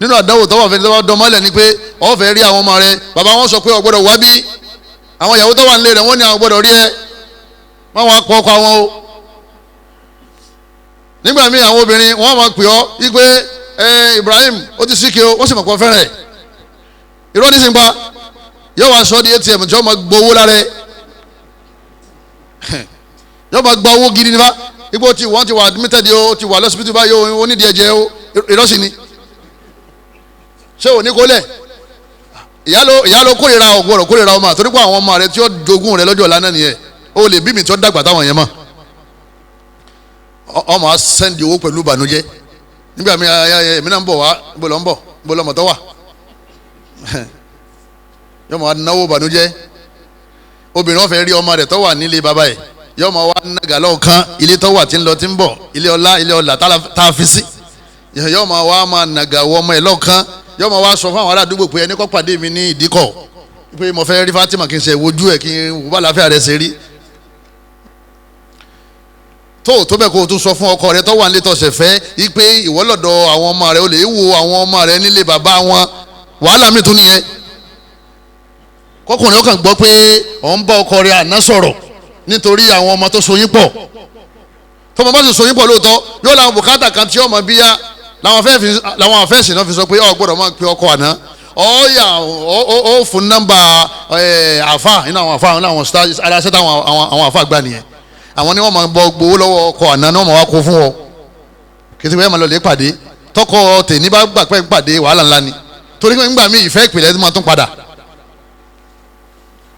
S2: nínú àdáwò tọ́wọ́ fẹ́ tọ́wọ́ dọ́mọ́lẹ̀ ni pé ó fẹ́ rí àwọn ọmọ rẹ̀ bàbá wọn sọ pé ó gbọ́dọ̀ wá bí àwọn ìyàwó tó wà nílé rẹ̀ wọ́n ní àwọn gbọ́dọ̀ rí ẹ wọ́n wá pọ̀ ọkọ àwọn o nígbà míì àwọn obìnrin wọ́n máa pè ọ́ wípé Ibrahim ó ti síkè o wọ́n sì mọ̀ pọ̀ fẹ́rẹ̀ irọ́ ní sìnpa yóò wá sọ di ATM tí wọ́n máa gbowó lára ẹ yóò máa gba owó gidi nípa ipò tí wọ́n ti wà admitted o ti wà lọ́sibítù báyìí o onídìí ẹ̀jẹ̀ o ìrọ́sì ni ṣé o ní kó lẹ̀ ìyá ló kórìíra ọ̀gbọ́rọ̀ kórìíra ọmọ àtòrí pé àwọn ọmọ rẹ tí ó jogún rẹ lọ́jọ́ ọ̀la náà nìyẹn o lè bí mi tí ó dàgbà táwọn yẹn mọ̀ ọmọ á sẹ́ndì owó pẹ̀lú ìbànújẹ́ nígbà mi èmi náà ń bọ̀ wá bó lọ́ ń bọ̀ bó lọ́mọ tó wà yọmọ wa náwó ìbànújẹ́ obìnrin wọn fẹ́ rí ọmọ rẹ̀ tó wà nílé bàbá yẹ yọmọ wa nàgà lọ́ọ̀kan ilé tó wà tí ń lọ tí ń bọ̀ ilé ọlá tá a fi sí yọmọ wa máa nàgà wọ ọmọ ẹ lọ́ọ̀kan yọmọ wa sọ fún àwọn aládùúgbò pé ẹni kọ́ pàdé mi ní ìdíkọ̀ pé mo fẹ́ rí Fatima kí n ṣe wojú ẹ̀ kí n wò bá láfíà rẹ̀ ṣe rí tó bẹ́ẹ̀ kó o tún sọ fún ọkọ rẹ tó wà nílé tọ̀sẹ̀ fẹ́ pé ìwọ lọ́dọ̀ àwọn ọmọ rẹ o lè wo àwọn ọmọ rẹ nílé bàbá wọn wàhálà mi tún nìyẹn kọkùnrin ọkàn gbọ́ pé òun bá ọkọ rẹ̀ àná sọ̀rọ̀ nítorí àwọn ọmọ tó soyún pọ̀ tọmọ bá sì soyún pọ̀ lóòótọ́ yóò láwọn bùkátà kan tí ọmọ bíyá làwọn afẹ́sìn náà fi sọ pé ọ gbọ́dọ̀ máa pe ọkọ àná ọ̀ọ́yà ó fún nọ́mbà àfa nínú àwọn àfa nínú àwọn stars aláṣẹ táwọn àwọn àfa gbà nìyẹn àwọn ni wọ́n máa bọ gbowó lọ́wọ́ ọkọ àná ni wọ́n máa wá kó fún ọ kí ẹ máa lọ lè pàdé tọkọ tèmi bá gbà pẹ́ pàdé wàhálà ńlá ni torí pé ńgbà míì ìfẹ́ ìpìlẹ̀ tó máa tún padà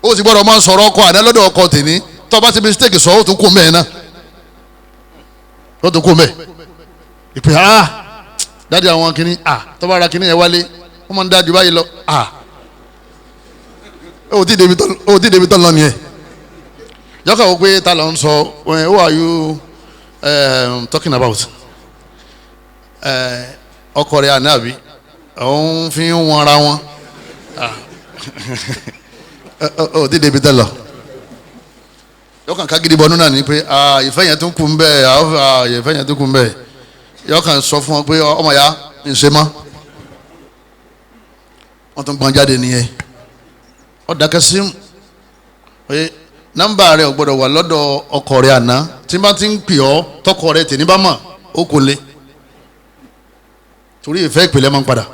S2: ó sì gbọ́dọ̀ máa ń sọ̀rọ̀ ọkọ àná lọ́dọ̀ ọkọ tèmi tó bá ti mistake sọ ó tún kú mẹ́ẹ̀ náà ó tún kú mẹ́ẹ̀ ìpè dáàdi àwọn kìíní tó bá ra kìíní yẹn wálé wọ́n máa ń dájú báyìí lọ ó ti débi tán lọ nìyẹn yọkà wọ́n pé ta ló ń sọ who are you talking about ọkọ rẹ̀ àná àbí òun fi ń wọn ara wọn ó ti débi tán lọ yọkàn kágídí bọ́nú náà ni pé ìfẹ́ yẹn tún kù ń bẹ́ẹ̀ ìfẹ́ yẹn tún kù ń bẹ́ẹ̀ yọkàn sọ fún wọn pé ọmọ ya ń ṣe mọ́ wọ́n tún gbọ́n jáde nìyẹn ó dákẹ́ sí pé nọ́mbà rẹ̀ ò gbọ́dọ̀ wà lọ́dọ̀ ọkọ rẹ̀ àná tí bá ti ń pè ọ́ tọkọ rẹ̀ tè ní bá mọ̀ ó kò lé torí ìfẹ́ ìpìlẹ̀ máa ń padà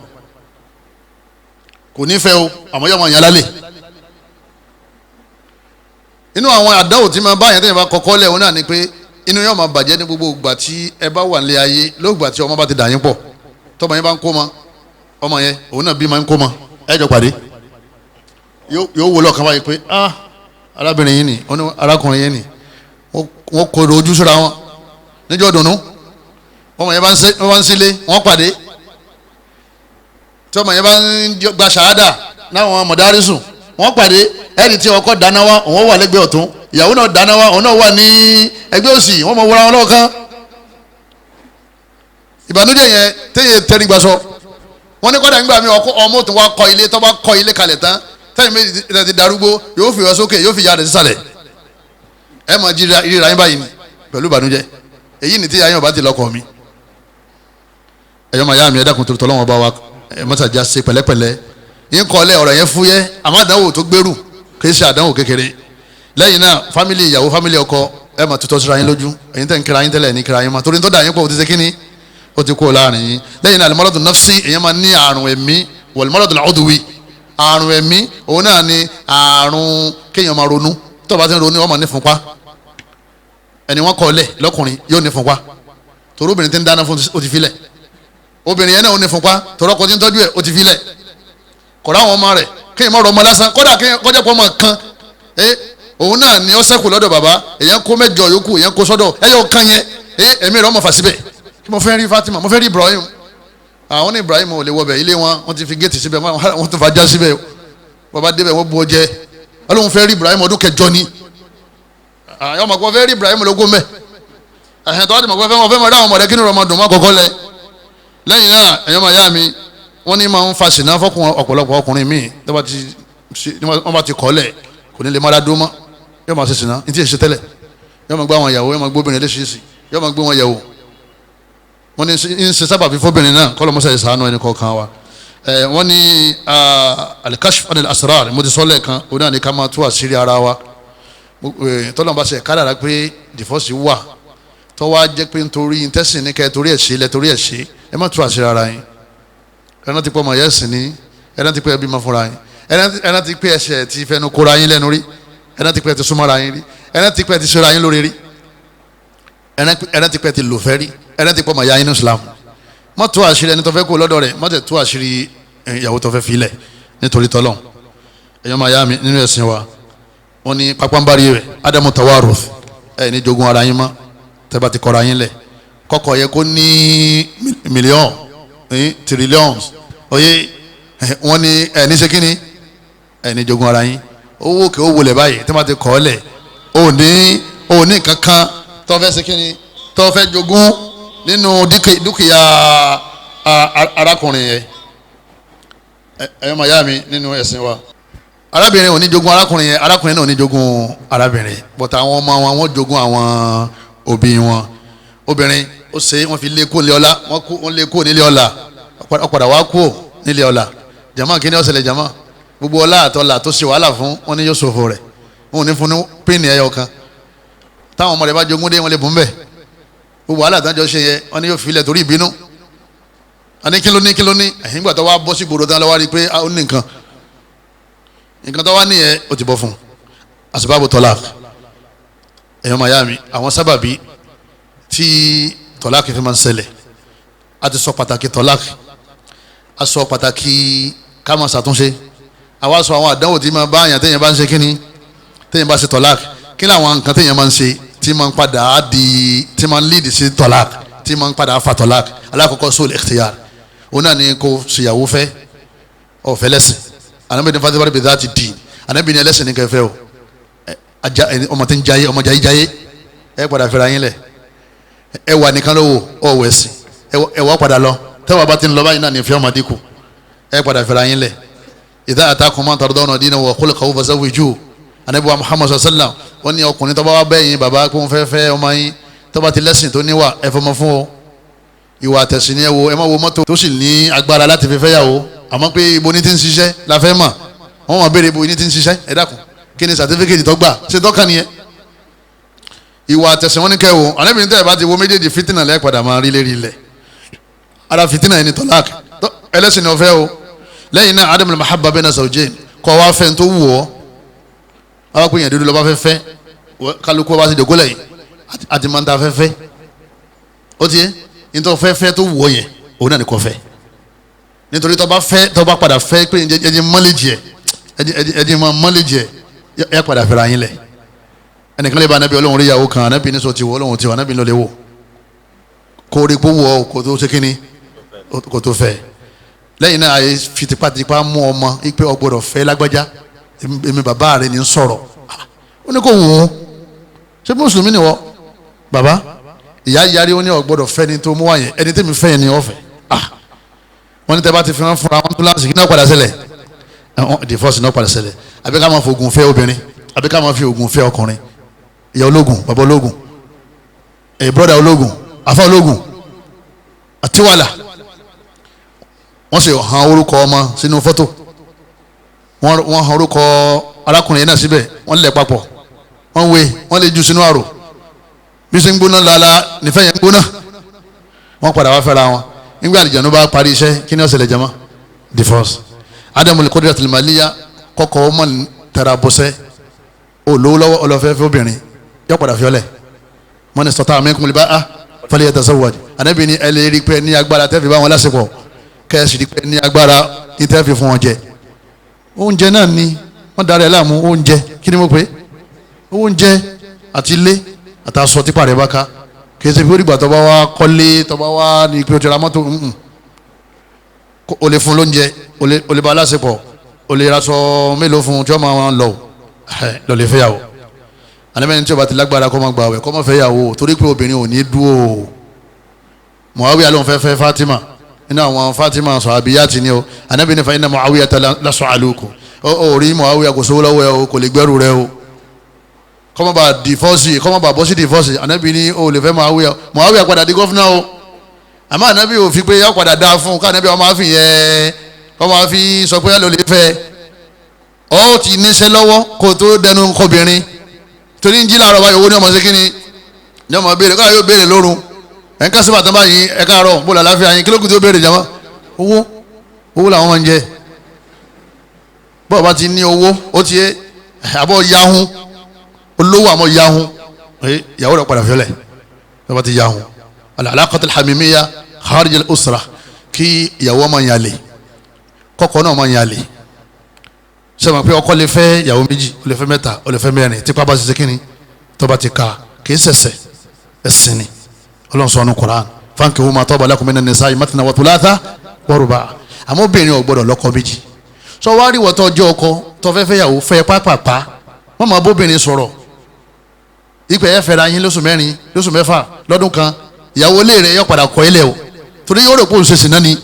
S2: kò ní fẹ́ o àmọ́ yọ̀ wọ́n yàn lálẹ́ inú àwọn àdáwò tí máa bá yẹn tẹ́yìn bá kọ́kọ́ lẹ̀ wọn náà ni pé inú yóò máa bàjẹ́ ní gbogbo ìgbà tí ẹ bá wà nílé ayé lóògbà tí ọmọ bá ti dà yín pọ̀ tọ́mọ yẹn bá ń kó ma ọmọ yẹn òun náà bí máa ń kó ma ẹ jọ pàdé yóò wò lọ́kàn báyìí pé arábìnrin yìí ni arákùnrin yìí ni wọ́n kó ojú síra wọn níjọ́ dùnú ọmọ yẹn bá ń sílé wọ́n pàdé tí ọmọ yẹn bá ń gba ṣàhádà láwọn mọ̀dárísù wọ́n pàdé ẹ̀rì tí ọkọ dáná wá òun wà lẹ́gbẹ̀ẹ́ ọ̀tún ìyàwó náà dáná wá òun náà wà ní ẹgbẹ́ òsì wọ́n mọ̀ wọ́ra wọn lọ́ọ̀kan ìbànújẹ́ yẹn téye tẹ́rí gbàsọ wọ́n ní kọ́dà nígbà mi ọmọ tó wá kọ́ ilé tó bá kọ́ ilé kalẹ̀ tán tẹ́yìn méjì ti darúgbó yóò fi wọ́n sókè yóò fi yára sísàlẹ̀ ẹ mọ̀ ríra yín báyìí ni pẹ̀lú ìbànújẹ́ èyí ni tí ayé ọba ti lọ́kọ̀ mi ẹ̀yọ́ màá yá mi ẹ̀dá kun tó tọ́lọ́wọ́n bá wa mọ́tàjà ṣe pẹ̀lẹ́pẹ̀lẹ́ yín kọ́lẹ̀ ọ̀rọ̀ yẹn fúyẹ́ àmọ́ àdánwò tó gbèrú kì í ṣe àdánwò kékeré lẹ́yìn náà fámìlì ìyàwó fámìlì ọkọ ẹ máa tutọ́ síra yín lójú ẹ̀yin tẹ̀ ń kíra yín tẹ́lẹ̀ ní kíra yín mọ́ torí tó dà yín pọ̀ ó ti ṣe kíni ó ti kó láàrin yín lẹ́yìn náà al-maradun nafsi èyàn máa ní àrùn ẹ̀mí wal-maradul udwi àrùn ẹ̀mí òun náà ni àrùn kéèyàn máa ronú tó bá ti ń ronú wọ́n máa ní fúnpá ẹni wọ́n kọ́ lẹ̀ lọ́kùnrin yóò ní fúnpá torí obìnrin ti ń dáná fún ó ti filẹ̀ obìnrin yẹn náà ó ní fúnpá torí ọkọ tí ń tọ́jú ẹ̀ ó ti filẹ̀ kọ̀ọ̀rọ̀ àwọn ọmọ rẹ̀ kéèyàn má rọ ọmọ lásán kódà kọjá pọ̀ ọmọ kan òun náà ni ó ṣẹ́kù lọ́dọ̀ bàbá èyàn kó mẹ́jọ yòókù èyàn kó sọ́dọ̀ ẹ̀yọ kan yẹn ẹ̀mí rẹ̀ ọmọ fà síbẹ̀ kí mo fẹ́ rí Fatima mo fẹ́ rí Ibrahim àwọn ní Ibrahim ò lè wọbẹ̀ ilé wọn ti fi géètì síbẹ̀ wọ́n tún fa já síbẹ̀ bàbá débẹ̀ wọ́n bu ọjẹ́ ọlọ́run fẹ́ rí Ibrahim ọdún kẹjọ ni ọmọ kan fẹ́ rí Ibrahim lógún mẹ́ ẹ̀hìn tó wá ti mọ̀ pé fẹ́ mọ̀ dáhùn mọ̀lẹ́kí ní rọmọdún má kọ́kọ́ lẹ lẹ́yìn náà ẹ̀yọ́ máa yá mi wọ́n ní máa ń fa sìnà fọ́kùn ọ̀pọ̀lọpọ̀ ọkùnrin míì wọ́n bá ti kọ́lẹ̀ kò ní lè má dádúró mọ́ yóò máa ṣe sìnà ní tí èsì tẹ́lẹ̀ yóò máa gbé àwọn ìyàwó yóò máa gbé obìnrin léṣeéṣì yóò máa gbé wọn yẹ̀wò wọ́n ní ń ṣe sábàbí fóbìnrin náà kọ́ lọ́mọ́sá ìsànú ẹni kọ̀ọ̀kan wa wọ́n ní al-kashf anil asrar mo ti sọ lẹ́ẹ̀kan òun náà ní ká máa tú àṣírí ara wa tọ́lọ́mọba ṣe kádàrá pé dìfọ́sì wà tọ́wọ́ jẹ́ pé nítorí intẹ́sìn ní kẹ́ torí ẹ̀ ṣe lẹ́ torí ẹ̀ ṣe ẹ má tú àṣírí ara yín ẹran ti pẹ́ ọmọ yẹ́sìn ní ẹran ti pẹ́ ẹbí máa fúnra yín ẹran ti pẹ́ ẹsẹ̀ ti fẹnu kóra yín lẹ́nu rí ẹran ti pẹ́ ti súnmọ́ra yín rí ẹran ti pẹ́ ti ṣera yín lórí rí ẹran ti pẹ́ ti lòfẹ́ rí ẹran ti pẹ́ ọmọ ya yín ní Islam má tú àṣírí ẹni tó fẹ́ kó lọ́dọ̀ rẹ̀ má tẹ̀ tú àṣírí ìyàwó tó fẹ́ filẹ̀ nítorí tọ́lọ́n ẹ̀yọ́ máa yá mi nínú ẹ̀sìn wa wọ́n ní pápánbárí rẹ̀ ádámù tawaruth ẹ̀ ní jogún ara yín mọ́ tẹ́ bá ti kọ́ra yín lẹ̀ kọ́kọ́ yẹ kó ní mílíọ̀n trillions oye wọ́n ní ẹ̀ ní ṣe kíni ẹ̀ ní jogún ara yín owó kẹ́ ó wọlé báyìí tẹ́ bá ti kọ́ lẹ̀ ó ní kankan tó fẹ́ ṣe kíni tó fẹ́ jogún nínú dúkìá arákùnrin yẹn ẹ̀yọ́ màá yá mi nínú ẹ̀sìn wa arábìnrin ò ní jogún arákùnrin yẹn arákùnrin náà ò ní jogún arábìnrin but àwọn ọmọ wọn wọ́n jogún àwọn òbí wọn obìnrin ó ṣe wọ́n fi lé kó nílé ọlá wọ́n lé kó nílé ọlá ọ̀padà wá kó nílé ọlá jama kí ni ó ṣẹlẹ̀ jama gbogbo ọlá àtọ́lá tó ṣe wàhálà fún wọn ní yóò ṣòfò rẹ̀ wọn ò ní fún ní píìnì ẹyọ kan táwọn ọmọ rẹ̀ bá jogún dé wọn lè bùn bẹ́ẹ̀ gbogbo wàhálà àtàjọ ṣe yẹ wọn ní yóò filẹ̀ torí ìbínú àní kí ló ní ẹ̀yìn gbà tó wá bọ́ sí gbòòrò tán lọ́wọ́ rí i pé ó ní nǹkan tó wá nìyẹn ó ti bọ́ fún un asbabu talaq ẹ̀yọ́ mayami àwọn sábàbí tí tọ́láàkì fi máa ń ṣẹlẹ̀ a ti sọ pàtàkì tọ́láàkì a sọ pàtàkì ká máa ṣàtúnṣe àwa sọ àwọn àdánwò tí máa bá àyàn téèyàn bá ń ṣe kíni téèyàn bá ṣe tọ́láàkì kí ni àwọn nǹkan téèyàn máa ń ṣe tí máa ń padà tí máa ń líìdì sí tọ́láàkì tí máa ń padà fa tọ́láàkì alákọ̀ọ́kọ́ sóòlù ikhtiyar òun náà ni kò ṣìyàwó fẹ́ ọ̀fẹ́ lẹ́sìn anabi ní fatibari bi dáàtì dì anabi ní ẹlẹ́sìn ní kẹfẹ́ o ọmọ tí ń jayé ọmọ jayé ẹ padà fẹ́ra yín lẹ̀ ẹ wà nìkan lówó ọ̀wọ̀ ẹ̀sìn ẹ wà padà lọ tẹ́wọ̀ bá ti ń lọ báyìí náà ní ìfẹ́ ọmọdé kù ẹ padà fẹ́ra yín lẹ̀ idha atakum man tardawna dinahu wa khuluquhu fazawwijuhu anabi wa muhammad sallam wọ́n ní ọkùnrin tó bá wá bẹ́yìn bàbá kó ń fẹ́ ọmọ yín tó bá ti lẹ́sìn tó níwà ẹ fọmọ fún o ìwà àtẹ̀sìn ni ẹ wo ẹ má wo mọ́tò tó sì ní agbára láti fi fẹ́yàwó àmọ́ pé ibo ní ti ń ṣiṣẹ́ la fẹ́ mọ̀ wọ́n mọ̀ béèrè ibo ní ti ń ṣiṣẹ́ ẹ dákun kí ni sàtífíkètì tó gbà ṣe tọ́ka nìyẹn ìwà àtẹ̀sìn wọn ní kẹ́ wo àlẹ́bìnrin tẹ́ ẹ bá ti wo méjèèjì fìtínà lẹ́ẹ̀ padà máa rí lérí ilẹ̀ ara fìtínà yẹn ni tọ́láàkì ẹlẹ́sìn ni ọ̀fẹ́ o lẹ́yìn náà adamul mahabba bayna zawjayn kọ́ wa fẹ́ tó wù ọ́ wọ́n pè yẹn dúdú lọ́ba fẹ́ kálukú ọba ti dògó lẹ́yìn àti máa ń ta fẹ́ ó ti yẹ nítorí fẹ́ tó wù ọ́ yẹn òun náà ni kò fẹ́ nítorí tó bá padà fẹ́ pé ẹjẹ mọ́lẹ́jì ẹ̀ ẹdí máa mọ́lẹ̀ jẹ ẹ padà fẹ́ra yín lẹ̀ ẹnìkan lè ba anabi ọlọ́run rí ìyàwó kan anabi ní sọ ti wọ ọlọ́run ti wọ anabi ló lè wò kó rí pé wọ kó tó ṣe kínní kó tó fẹ́ lẹ́yìn náà àyè fi tipátipá mú ọmọ ipe ọgbọ́dọ̀ fẹ́ lágbájá èmi bàbá rẹ ní sọ̀rọ̀ ó ní kó wò ó ṣé mùsùlùmí ni wọ bàbá ìyá yarí ó ní ọgbọ́dọ̀ fẹ́ ni tó mú wáyé ẹni tẹ́mi fẹ́ yẹn ni ọ̀fẹ́ wọ́n ní tẹ́ bá ti fi wọ́n fúnra wọn tó láǹsì kí náà padà ṣẹlẹ̀ divorce náà padà ṣẹlẹ̀ àbí ká máa fi oògùn fẹ́ obìnrin àbí ká máa fi oògùn fẹ́ ọkùnrin ìyá ológun bàbá ológun broda ológun afa ológun àtiwàlà wọ́n sì hàn orúkọ ọmọ sínú fọ́tò wọ́n hàn orúkọ arákùnrin yẹn náà síbẹ̀ wọ́n lẹ̀ papọ̀ wọ́n lè ju sínú àrò bí ṣe ń gbóná lala nífẹ̀ẹ́ yẹn ń gbóná wọ́n padà wá fẹ́ra wọn nígbà àlìjánu bá parí iṣẹ́ kí ni ó ṣẹlẹ̀ jama divorce adamul qudratil maliya kọ́kọ́ ọmọ tẹ̀ra bọ́sẹ̀ olówó lọ́wọ́ ọlọ́fẹ́ obìnrin yóò padà fiọ́lẹ̀ man istata'a minkumul ba'a falyatazawwaj Ànábì ní ẹ lè rí pé ní agbára tẹ́fì bá wọn lásìkò kẹ́ẹ̀sì rí pé ní agbára ní tẹ́fì fún wọn jẹ oúnjẹ náà ni wọ́n darí ẹ̀ láàmú oúnjẹ kí ni mo pè é oúnjẹ àti ilé àtàsọ tipa rẹ̀ bá ká kì í ṣe pé ó dìgbà tó bá wá kọ́lé tó bá wá ní pé o ti ra mọ́tò o lè fún lóúnjẹ o lè bá lásìkò o lè raṣọ mélòó fún tí wọ́n máa lọ lọ́lẹ̀ fẹ́yàwó àníbẹ̀ni tí o bá ti lágbára kọ́ máa gbà wẹ̀ kọ́ máa fẹ́yàwó torí pé obìnrin ò ní dúró Muawiya ló ń fẹ́ Fatima nínú àwọn Fatima sọ àbíyáàtì ni o àníbẹ̀ni fa inna Muawiya lásọ àlùkò ó rí Muawiya kò sówó lọ́wọ́ ẹ o kò lè gbẹ́rù rẹ o kọ́mọ́ bá dìfọ́sì kọ́mọ́ bá bọ́sì dìfọ́sì ànábì o lè fẹ́ Muawiya padà di gọ́fúnà o àmọ́ ànábì ò fi pé yọ padà dá fún ká ànábì ọmọ àfi yẹn kọ́ máa fi sọ pé yálò lè fẹ́ ọ ti níṣẹ́ lọ́wọ́ kó tó dẹnu kọbìnrin torí ń jí láàárọ̀ báyìí owó ní ọmọ sí kínní ní ọmọ béèrè káà yóò béèrè lórun ẹ̀ ń ká síbà tán báyìí ẹ̀ káàárọ̀ bó la láfíà yín kílókù tó béèrè jama owó làwọn máa ń jẹ bọ́ọ̀ bá ti ní owó ó ti yé àbọ̀ yahun olówó àmọ́ yahun ìyàwó rẹ̀ padà fiọ́lẹ̀ bọ́ọ̀ bá ti yahun al-alaqatul hamimiyya kharij al-usra kí ìyàwó máa yàlè kọ́kọ́ náà máa yàlè sẹ́wọ̀n pé ọkọ lè fẹ́ ìyàwó méjì ó lè fẹ́ mẹ́ta ó lè fẹ́ mẹ́rin tipa bá ṣiṣẹ́ kínní tó bá ti ka kìí ṣẹ̀ṣẹ̀ ẹ̀sìn ni Ọlọ́run sọ ọ́nù Qur'an fankihu ma taba lakum minan nisa'i mathna wa thulatha wa ruba' àmọ́ obìnrin ò gbọ́dọ̀ lọ́kọ méjì sọ wá rí wọ́tọ́ ọjọ́ ọkọ tó fẹ́ fẹ́ yàwó fẹ́ pápápá wọ́n máa bóbìnrin sọ̀rọ̀ ìpè ẹ̀ fẹ́ra yín lóṣù mẹ́rin lóṣù mẹ́fà lọ́dún kan ìyàwó ilé rẹ̀ yọ padà kọ́ ilé o torí yóò rò pé òṣèṣì náà ni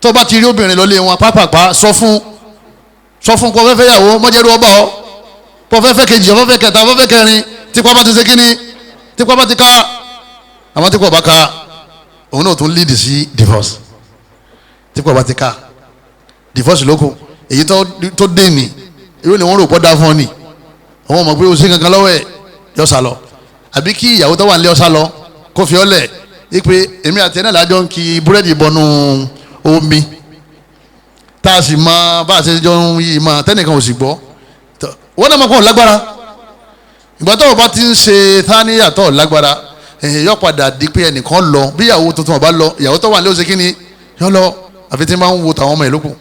S2: tó bá ti rí obìnrin lọ́lé wọn pápápá sọ fún kó fẹ́ fẹ́ yàwó mọ́jẹ́rú ọba ọ kó fẹ́ fẹ́ kejì ọ fẹ́ kẹta ọ fẹ́ kẹrin tipa bá ti ṣe kíní tipa bá ti ká àwọn tipa bá ká òun náà tún lead sí divorce tipa bá ti ká divorce lóko èyí tó dé ní irú ni wọ́n rò pọ́ dá fún ọ ni àwọn ọmọ pé o ṣe kankan lọ́wọ́ ẹ̀ yọ sá lọ àbí kí ìyàwó tó wà nílé ọsá lọ kó fi ọ lẹ̀ ipe èmi àti ẹ̀ náà lájọ ń ki búrẹ́dì bọnú omi tá a sì mọ bá a ṣe jọ ń yí mọ tẹnìkan ò sì gbọ́ wọn náà mọ kó lágbára ìgbà tó o bá ti ń ṣe táníyà tó lágbára yọ padà di pé ẹnìkan lọ bí ìyàwó tuntun ọba lọ ìyàwó tó wà nílé ọsẹ kínní yọ lọ àfi tí ń bá ń wo tàwọn ọmọ ẹ lókun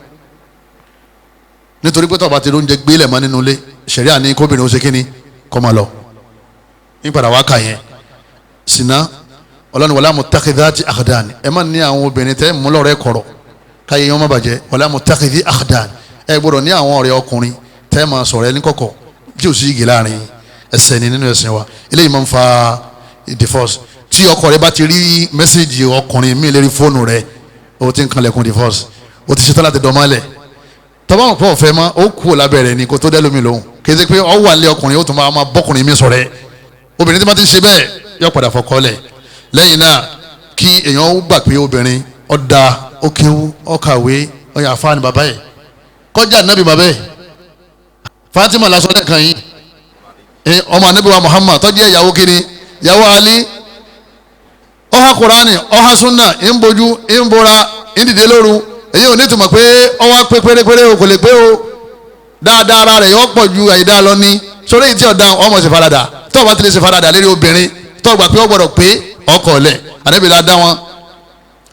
S2: nítorí pé tó o bá ti lóúnjẹ gbélé mọ nínú ilé ṣẹ̀ríà ní kóbìnrin ó ṣe kínní kọ́ máa lọ ní padà wá kà yẹn sìnà ọlọ́ni wàlá muttakhidhati akhdan ẹ má ní àwọn obìnrin tẹ́ múlọ̀rẹ́ kọ̀rọ̀ káyé yẹn má bàjẹ́ wàlá muttakhidhi akhdan ẹ gbọ́dọ̀ ní àwọn ọ̀rẹ́ ọkùnrin tẹ́ máa sọ̀rọ̀ ẹni kọ̀kọ̀ tí ò sí igi láàrin ẹsẹ̀ ni nínú ẹ̀sìn wa eléyìí máa ń fa divorce tí ọkọ rẹ bá ti rí mẹ́sẹ̀gì ọkùnrin mi lérí fóònù rẹ o ti ń kanlẹ̀kùn divorce o ti ṣetán láti dọ̀málẹ̀ tọ́ba wọn pọ̀ fẹ́ mọ́ ó kú lábẹ́rẹ́ ni kó tó dẹ́ lómi lóhùn kì í ṣe pé ọ wà lé ọkùnrin ó tún máa bọ́kùnrin mi sọ̀rẹ́ obìnrin tí wọ́n ti ṣe bẹ́ẹ̀ yọ padà fọkọ́lẹ̀ lẹ́yìn náà kí èèyàn gbà pé obìnrin ọ̀dà ókéwú ọ̀kàwé ọ̀yà àfáàní bàbá ẹ̀ kọjá nàbì bàbá ẹ̀ Fatima lásán lẹ́ẹ̀kan yìí ọmọ anabi wa Muhammad tọ́jú ìyàwó kiri ìyàwó Ali ọha Kurani ọha sunna ń bojú ń bora ń dìde lóru èyí ò ní tùmọ̀ pé ọwọ́ pé pérépéré o kò lè pé o dáadáa ara rẹ̀ yọ pọ̀ ju àyídá lọ ní sórí èyí tí ọ̀dà ọmọ ṣe farada tó o bá ti lè ṣe farada lérí obìnrin tó o gbà pé ó gbọ́dọ̀ pé ọkọ̀ ọ̀lẹ̀ anabi la dá wọn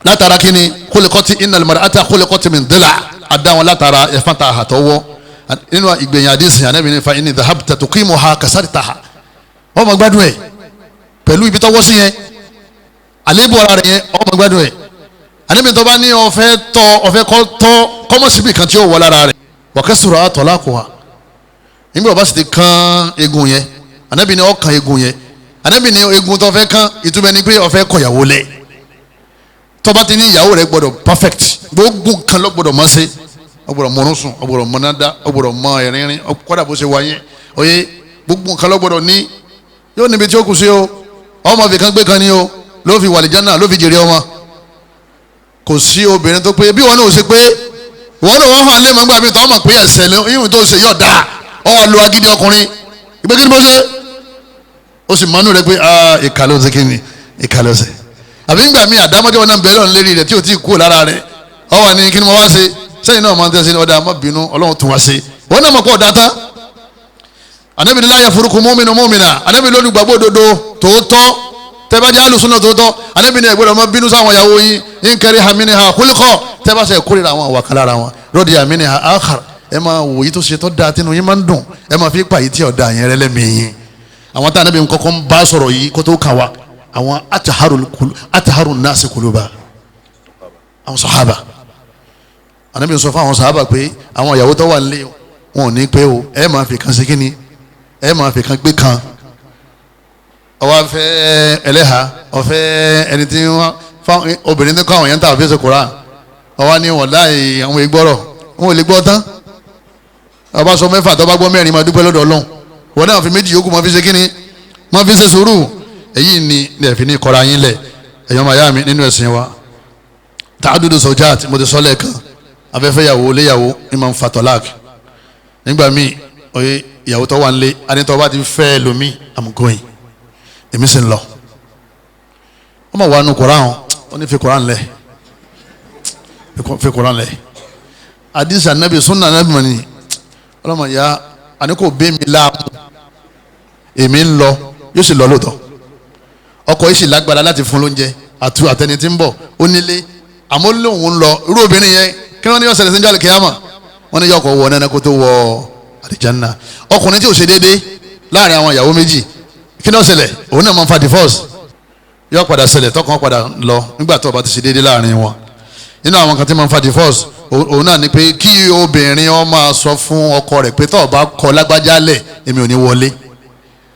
S2: látara kí ni khuliqati innal mar'ata khuliqat min dila' adá wọn látara ẹ̀fọn ta àtọwọ́ nínú ìgbẹ̀yìn àdìsí Ànábì ní fa inni dhahabta tuqimuha kasartaha ọmọ gbádùn ẹ̀ pẹ̀lú ibi tọwọ́ sí yẹn àlébù ara rẹ̀ yẹn ọmọ gbádùn ẹ̀ Ànábì tó bá ní ọ̀fẹ́ kọ́ kọ́mọ̀síbì kan tí ó wọ lára rẹ̀ wa kasura talaquha nígbà wọ́n bá sì ti kan egun yẹn Ànábì ní ọkàn egun yẹn Ànábì ní egun tó fẹ́ kan ìtumọ̀ ni pé ọ̀fẹ́ kọ̀yàwó lẹ̀ tó bá ti ní ìyàwó rẹ̀ gbọ́dọ̀ perfect gbogbo kan ló gbọ́dọ̀ mọ́ sí ọgbọ́dọ̀ mọ́rún sùn ọgbọ́dọ̀ mọ́nádá ọgbọ́dọ̀ mọ́ ẹ̀rìnrìn kọ́dà bó ṣe wáyé oyè gbogbo nǹkan ló gbọ́dọ̀ ní yóò níbi tí ó kù sí o ọmọ fi kan gbé kan ní o ló fi wàlìjánà ló fi jèrè ọmọ kò sí obìnrin tó pé bí wọn náà ò ṣe pé wọn náà wọn hàn lé mọ́gbà mi tó ọmọ pé ẹ̀sẹ̀ ihun tó ṣe yọ̀ dáa ọwọ́ lo agídí ọkùnrin ìgbé kí ni bó ṣe ó sì mọ́nú rẹ pé ìkà ló ṣe kí ni ìkà ló ṣe àbí ńgbà mi àdámọ́jọ́ wọn náà bẹ̀rẹ̀ ọ̀n lérí rẹ̀ tí ò tí ì kú lára rẹ̀ ọwọ́ ni kí ni mo wá ṣe sẹ́yìn náà máa ń tẹ́sí ní ọ̀dà má bínú ọlọ́run tún wá ṣe wọn náà mọ̀ pọ̀ dáta Ànábì ní la yafuruku mu'minu mu'mina Ànábì lónìí gbàgbọ́ òdodo tòótọ́ tẹ́bàjẹ́ alùsùnà tòótọ́ Ànábì ní ẹ̀gbọ́dọ̀ máa bínú sáwọn ìyàwó yín in kariha minha khuluqa tẹ́bàṣẹ́ kórìíra àwọn àwàkà lára wọn radiya minha akhar ẹ máa wò yí tó ṣe tó dáa tínú yín máa ń dùn ẹ máa fi pa yìí tí ọ̀dà yẹn rẹ lẹ́mìí yín àwọn tá Ànábì kọ́kọ́ ń bá sọ̀rọ̀ yìí kó tó kàn wá àwọn ataharu nasi kuluba àwọn sàhábà Ànábì sọ fún àwọn sàhábà pé àwọn ìyàwó tó wà nílé wọn ò ní pé o ẹ máa fi kan sí kíni ẹ máa fi kan gbé kan ọwọ́ fẹ́ ẹlẹ́hà ọ̀fẹ́ ẹni tí wọ́n fáwọn obìnrin tó kọ́ àwọn yẹn ń tà fẹ́ ṣe Kùránì ọwọ́ ni wọ́n láì àwọn ìgbọ́rọ̀ wọn ò lè gbọ́ tán ọba sọ mẹ́fà tó bá gbọ́ mẹ́rin máa dúpẹ́ lọ́dọ̀ Ọlọ́run wọn náà fi méjì yòókù máa fi ṣe kíni máa fi ṣe sùúrù èyí ni ẹ̀fín ní kọ́ra yín lẹ̀ ẹ̀yọ́ màyá mi nínú ẹ̀sìn wa ta'adudu zawjat mo ti sọ lẹ́ẹ̀kan afẹ́fẹ́ yàwó léyàwó ní ma ń fa tọ́láàkì nígbà míì oye ìyàwó tó wà ń lé anítọ́ bá ti fẹ́ lómi I'm going èmi sì ń lọ wọ́n mọ̀ wá nu koran ó ní fi koran lẹ̀ fi koran lẹ̀ hadith anabi sunna anabi mọ̀ ni ọlọ́mọ ya àní kò bẹ́ mi láàmú èmi ń lọ yóò sì lọ lóòótọ́ ọkọ̀ yìí sì lágbára láti fún lóúnjẹ àtẹni tí ń bọ̀ ó nílé àmọ́ lóun ń lọ irú obìnrin yẹn kí wọ́n ní yọ ṣẹlẹ̀ sí jọ́lẹ̀ kíyàmà wọ́n ní yọkọ̀ wọ nẹ́nẹ́ kó tó wọ àlìjánnà ọkùnrin tí ò ṣe déédéé láàrin àwọn ìyàwó méjì kí ni ó ṣẹlẹ̀ òun náà máa ń fa divorce yọ padà ṣẹlẹ̀ tọkàn padà lọ nígbà tó bá ti ṣe déédéé láàrin wọn nínú àwọn kan tí máa ń fa divorce òun náà ni pé kí obìnrin ó máa sọ fún ọkọ rẹ̀ pé tó o bá kọ lágbájá lẹ̀ èmi ò ní wọlé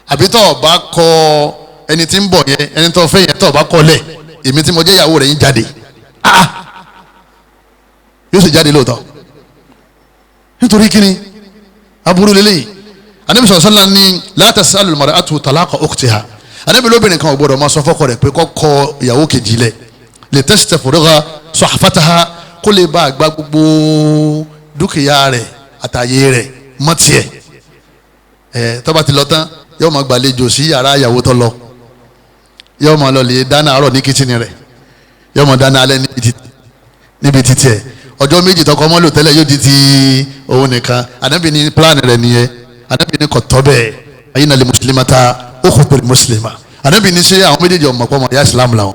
S2: àbí tó o bá kọ ẹni tí ń bọ̀ yẹn ẹni tó fẹ́ yẹn tó o bá kọ lẹ̀ èmi tí mo jẹ́ ìyàwó rẹ̀ yín jáde yóò sì jáde lóòótọ́ nítorí kíni aburú lélẹ́yìn Ànábì sallallahu alaihi wasallam ní la tas'alu al-mar'atu talaqa ukhtiha Ànábì lóbìnrin kan ò gbọdọ̀ máa sọ fọ́kọ rẹ̀ pé kọ́kọ́ ìyàwó kejì lẹ̀ li tastafrigha sahfataha kó lè bá àgbà gbogbo dúkìá rẹ̀ àtàyè rẹ̀ mọ́tìẹ̀ tó bá ti lọ tán yóò máa gbàlejò sí yàrá ìyàwó tó lọ yóò máa lọ lè dáná àárọ̀ ní kíchìnì rẹ̀ yóò máa dáná alẹ́ níbi títí ẹ̀ ọjọ́ méjì tọkọ ọmọ lò tẹ́lẹ̀ yóò di ti òun nìkan Ànábì ní plan rẹ̀ nìyẹn Ànábì ní kò tọ́ bẹ́ẹ̀ ayina lil muslimata ukhtu lil muslima Ànábì ní ṣe àwọn méjèèjì ọmọ pọ̀ mọ́ ya Islam làwọn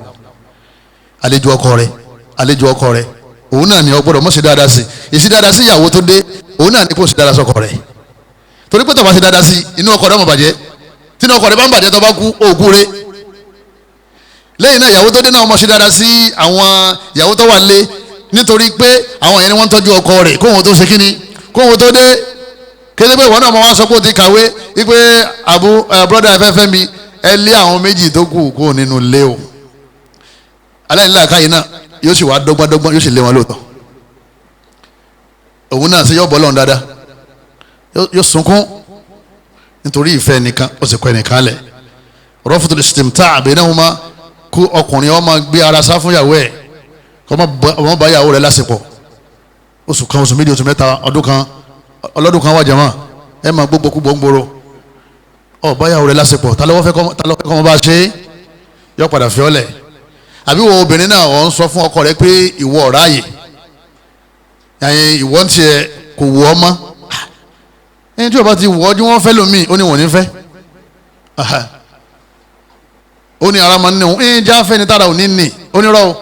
S2: àlejò ọkọ rẹ̀ òun náà ni ó gbọ́dọ̀ mọ̀ ṣe dáadáa sí èsì dáadáa sí ìyàwó tó dé òun náà ni kò ṣe dáadáa sọ́kọ rẹ̀ torí pé tó bá ṣe dáadáa sí inú ọkọ rẹ̀ mọ̀ bàjẹ́ tí inú ọkọ rẹ̀ bá ń bàjẹ́ tó bá kú òkú rẹ̀ lẹ́yìn náà ìyàwó tó dé náà mọ̀ ṣe dáadáa sí àwọn ìyàwó tó wà lé nítorí pé àwọn yẹn ni wọ́n ń tọ́jú ọkọ rẹ̀ kóhun tó ṣe kíni kóhun tó dé kéde pé ìwọ náà mọ̀ wá sọ pé ó ti kàwé wípé brọ́dà ẹ̀fẹ́fẹ́ mi ẹ lé àwọn méjì tó kù kó nínú ilé o aláìníla káyìí náà yóò sì wá dọ́gbọ́n yóò sì lé wọn lóòótọ́ òun náà ṣe yọ bọ́ lọ́run dáadáa yóò sunkún nítorí ìfẹ́ nìkan ó sì kọ́ ẹnìkan lẹ̀ rọ́fùtù istimta' bainahuma kú ọkùnrin ó máa gbé ara sá fún ìyàwó ẹ̀ ọmọ bá ìyàwó rẹ̀ lásìkò oṣù kan oṣù méjì oṣù mẹ́ta ọdún kan ọlọ́dún kan wà jẹ́mọ́ ẹ máa gbogbo kú gbòǹgbòrò ọ bá ìyàwó rẹ̀ lásìkò ta ló fẹ́ kọ́ ọmọ bá ṣe yọ padà fi ọ́lẹ̀ àbí wo obìnrin náà wọ́n ń sọ fún ọkọ rẹ̀ pé ìwọ ọ̀ráyè ìwọ ń tiẹ̀ kò wù ọ́ mọ́ ẹni tí o bá ti wù ọ́ jú wọ́n fẹ́ lómi ó ní wọ́n ní fẹ́ ó ní ara máa ń ní òun ẹni já fẹ́ ni tára ò ní nì ó ní rọ́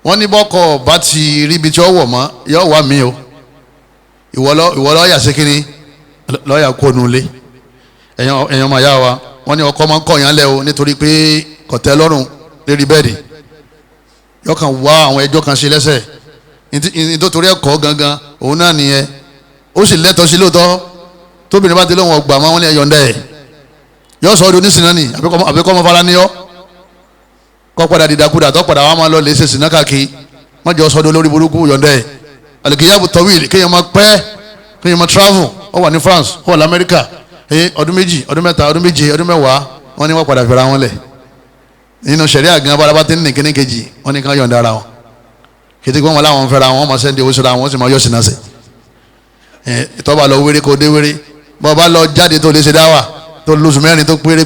S2: wọ́n ní bọ́kọ̀ bá ti rí ibi tí ó wọ̀ mọ́ yọ wà mí o ìwọ lọ́ọ̀yà sí kínní lọ́ọ̀yà kó nu ilé ẹ̀yàn ọmọ ìyá wa wọ́n ní ọkọ máa ń kọ̀yàn lẹ́ o nítorí pé kọ̀tẹ́ lọ́rùn lérí bẹ́ẹ̀dì yọ kàn wá àwọn ẹjọ́ kan ṣe lẹ́sẹ̀ nítorí ẹ̀kọ́ gangan òun náà nìyẹn ó sì lẹ́tọ̀ọ́ sí lóòótọ́ tóbìnrin bá ti lóun ọgbà máa wọ́n ní ẹ̀yọ̀ǹda ẹ̀ yọ sọ ọdún oníṣìnà ni àbíkọ́ ọmọ fara níyọ́ kọ́ padà dìdàkudà tó padà wà máa lọ lè ṣe sìnà káàkiri wọ́n jọ sọdún lórí burúkú yọ̀ǹda ẹ̀ alikiyabu tawil kéèyàn máa pẹ́ kéèyàn máa travel ó wà ní France ó wà ní Amẹ́ríkà ọdún méjì ọdún mẹ́ta ọdún méje ọdún mẹ́wàá wọ́n ní wọ́n padà fẹ́ra wọn lẹ̀ nínú sẹ̀ríà gan balaba tí ń nì kíní kejì wọ́n ní ká yọ̀ǹda ara wọn kìtì gbọ́n wọn láwọn fẹ́ra wọn máa sẹ́ndì owó síra wọn sì máa yọ̀ sínú àṣẹ ìtọ́ba lọ wéré kó dé wéré bọ́ bá lọ jáde tó lè ṣe dáwà tó lóṣù mẹ́rin tó péré